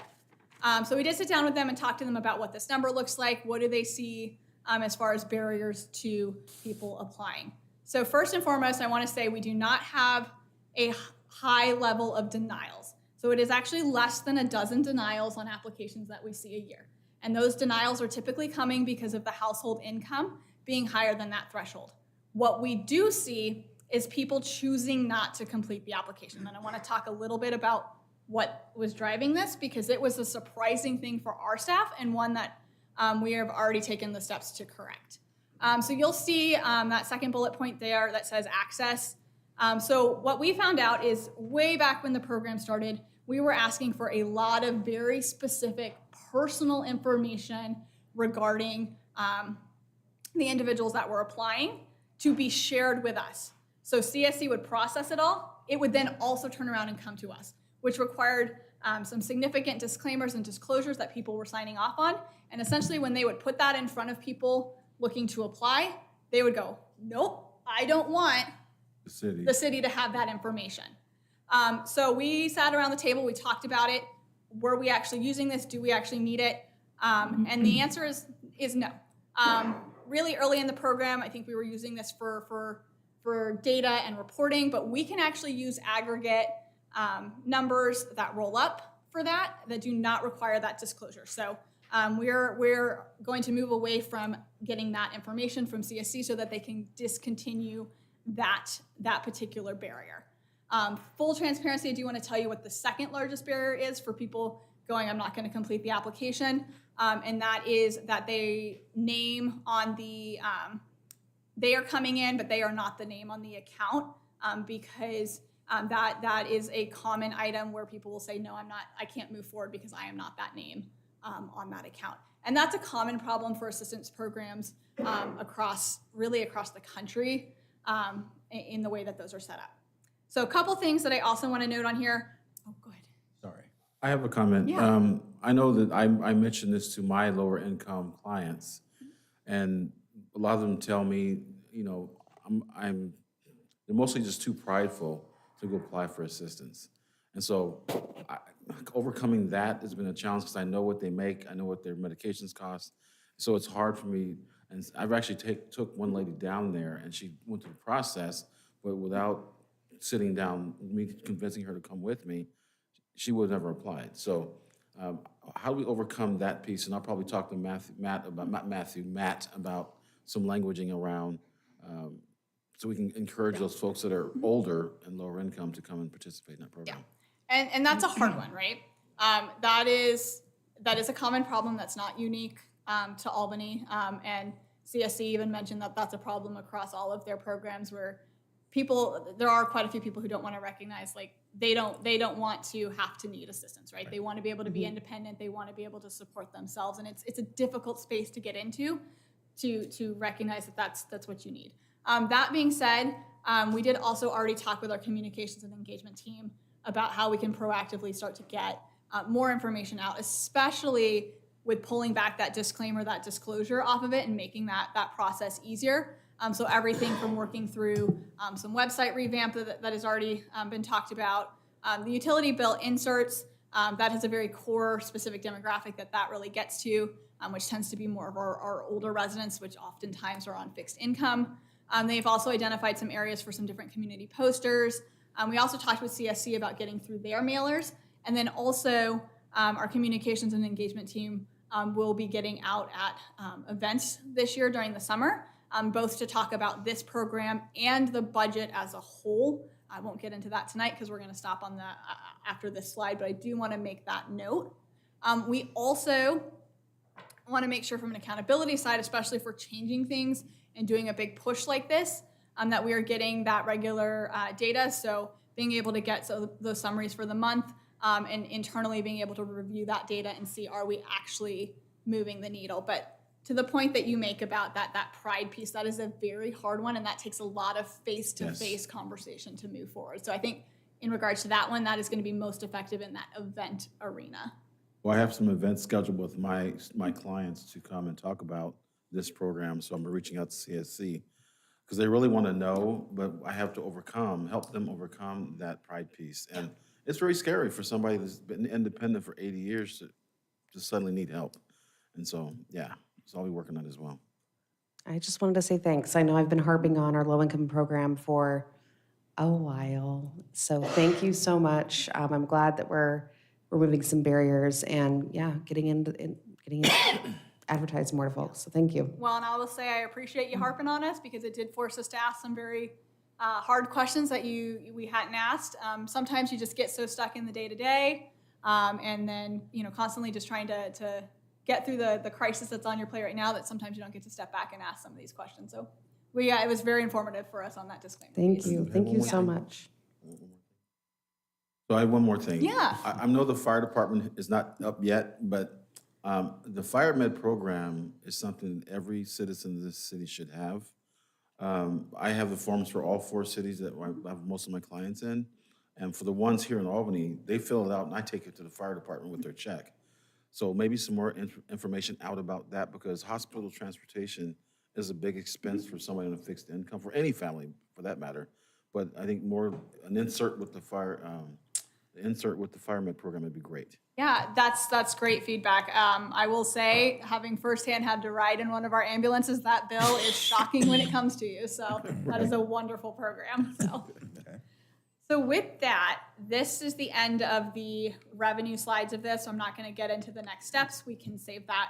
Speaker 9: So we did sit down with them and talk to them about what this number looks like. What do they see as far as barriers to people applying? So first and foremost, I want to say we do not have a high level of denials. So it is actually less than a dozen denials on applications that we see a year. And those denials are typically coming because of the household income being higher than that threshold. What we do see is people choosing not to complete the application. And I want to talk a little bit about what was driving this because it was a surprising thing for our staff and one that we have already taken the steps to correct. So you'll see that second bullet point there that says access. So what we found out is way back when the program started, we were asking for a lot of very specific personal information regarding the individuals that were applying to be shared with us. So CSC would process it all. It would then also turn around and come to us, which required some significant disclaimers and disclosures that people were signing off on. And essentially when they would put that in front of people looking to apply, they would go, nope, I don't want the city to have that information. So we sat around the table, we talked about it. Were we actually using this? Do we actually need it? And the answer is no. Really early in the program, I think we were using this for data and reporting, but we can actually use aggregate numbers that roll up for that do not require that disclosure. So we're going to move away from getting that information from CSC so that they can discontinue that particular barrier. Full transparency, I do want to tell you what the second largest barrier is for people going, I'm not going to complete the application, and that is that they name on the, they are coming in, but they are not the name on the account, because that is a common item where people will say, no, I can't move forward because I am not that name on that account. And that's a common problem for assistance programs across the country in the way that those are set up. So a couple things that I also want to note on here. Oh, go ahead.
Speaker 6: Sorry. I have a comment.
Speaker 9: Yeah.
Speaker 6: I know that I mentioned this to my lower income clients, and a lot of them tell me, you know, they're mostly just too prideful to go apply for assistance. And so overcoming that has been a challenge because I know what they make, I know what their medications cost. So it's hard for me, and I've actually took one lady down there, and she went through the process, but without sitting down, me convincing her to come with me, she would have never applied. So how do we overcome that piece? And I'll probably talk to Matt about some languaging around so we can encourage those folks that are older and lower income to come and participate in that program.
Speaker 9: Yeah. And that's a hard one, right? That is a common problem that's not unique to Albany. And CSC even mentioned that that's a problem across all of their programs where there are quite a few people who don't want to recognize, like, they don't want to have to need assistance, right? They want to be able to be independent. They want to be able to support themselves. And it's a difficult space to get into to recognize that that's what you need. That being said, we did also already talk with our communications and engagement team about how we can proactively start to get more information out, especially with pulling back that disclaimer, that disclosure off of it and making that process easier. So everything from working through some website revamp that has already been talked about, the utility bill inserts, that has a very core specific demographic that really gets to, which tends to be more of our older residents, which oftentimes are on fixed income. They've also identified some areas for some different community posters. We also talked with CSC about getting through their mailers. And then also our communications and engagement team will be getting out at events this year during the summer, both to talk about this program and the budget as a whole. I won't get into that tonight because we're going to stop on after this slide, but I do want to make that note. We also want to make sure from an accountability side, especially for changing things and doing a big push like this, that we are getting that regular data. So being able to get those summaries for the month and internally being able to review that data and see, are we actually moving the needle? But to the point that you make about that pride piece, that is a very hard one, and that takes a lot of face-to-face conversation to move forward. So I think in regards to that one, that is going to be most effective in that event arena.
Speaker 6: Well, I have some events scheduled with my clients to come and talk about this program, so I'm reaching out to CSC because they really want to know, but I have to help them overcome that pride piece. And it's very scary for somebody that's been independent for 80 years to suddenly need help. And so, yeah, so I'll be working on it as well.
Speaker 1: I just wanted to say thanks. I know I've been harping on our low-income program for a while, so thank you so much. I'm glad that we're removing some barriers and, yeah, getting it advertised more to folks, so thank you.
Speaker 9: Well, and I will say I appreciate you harping on us because it did force us to ask some very hard questions that we hadn't asked. Sometimes you just get so stuck in the day-to-day and then, constantly just trying to get through the crisis that's on your plate right now that sometimes you don't get to step back and ask some of these questions. So it was very informative for us on that disclaimer.
Speaker 1: Thank you. Thank you so much.
Speaker 6: So I have one more thing.
Speaker 9: Yeah.
Speaker 6: I know the fire department is not up yet, but the fire med program is something every citizen of this city should have. I have the forms for all 4 cities that I have most of my clients in. And for the ones here in Albany, they fill it out and I take it to the fire department with their check. So maybe some more information out about that because hospital transportation is a big expense for somebody on a fixed income, for any family for that matter. But I think more an insert with the fire med program would be great.
Speaker 9: Yeah, that's great feedback. I will say, having firsthand had to ride in one of our ambulances, that bill is shocking when it comes to you. So that is a wonderful program. So with that, this is the end of the revenue slides of this. So I'm not going to get into the next steps. We can save that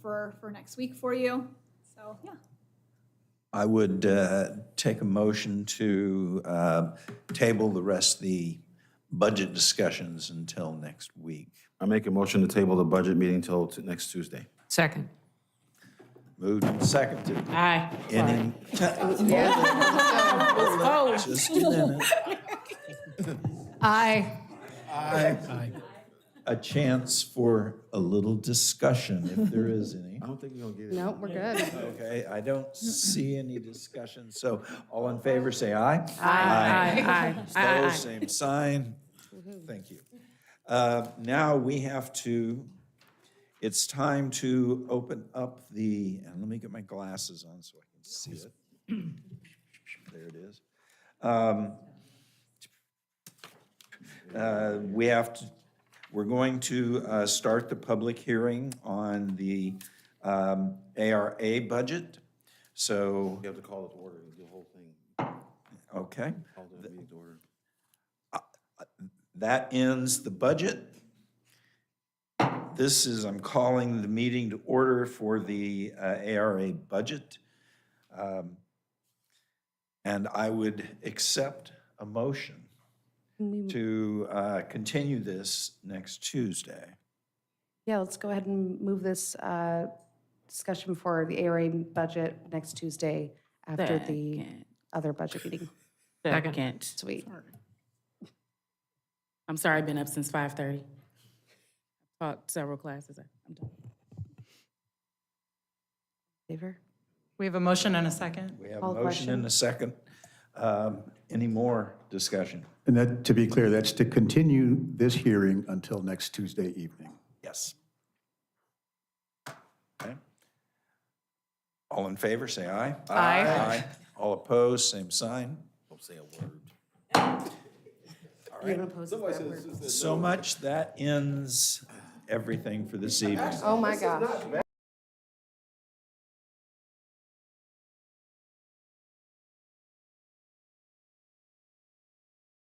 Speaker 9: for next week for you. So yeah.
Speaker 2: I would take a motion to table the rest of the budget discussions until next week.
Speaker 6: I make a motion to table the budget meeting till next Tuesday.
Speaker 5: Second.
Speaker 2: Moved and seconded.
Speaker 12: Aye.
Speaker 2: Any? Just a minute.
Speaker 5: Aye.
Speaker 2: A chance for a little discussion, if there is any.
Speaker 6: I don't think you're gonna get it.
Speaker 1: Nope, we're good.
Speaker 2: Okay, I don't see any discussion, so all in favor, say aye.
Speaker 12: Aye.
Speaker 2: Opposed, same sign. Thank you. Now we have to, it's time to open up the, and let me get my glasses on so I can see it. There it is. We're going to start the public hearing on the ARA budget. So,
Speaker 6: You have to call it to order, the whole thing.
Speaker 2: okay.
Speaker 6: Call the meeting to order.
Speaker 2: That ends the budget. This is, I'm calling the meeting to order for the ARA budget. And I would accept a motion to continue this next Tuesday.
Speaker 1: Yeah, let's go ahead and move this discussion for the ARA budget next Tuesday after the other budget meeting.
Speaker 12: Second.
Speaker 1: Sweet.
Speaker 12: I'm sorry, I've been up since 5:30. Taught several classes. I'm done.
Speaker 1: Favor?
Speaker 13: We have a motion and a second.
Speaker 2: We have a
Speaker 1: Call the
Speaker 2: motion and a second. Any more discussion?
Speaker 3: And that, to be clear, that's to continue this hearing until next Tuesday evening.
Speaker 2: Yes. Okay. All in favor, say aye.
Speaker 12: Aye.
Speaker 2: All opposed, same sign.
Speaker 6: Don't say a word.
Speaker 1: You're gonna oppose that word.
Speaker 2: So much, that ends everything for this evening.
Speaker 1: Oh, my gosh.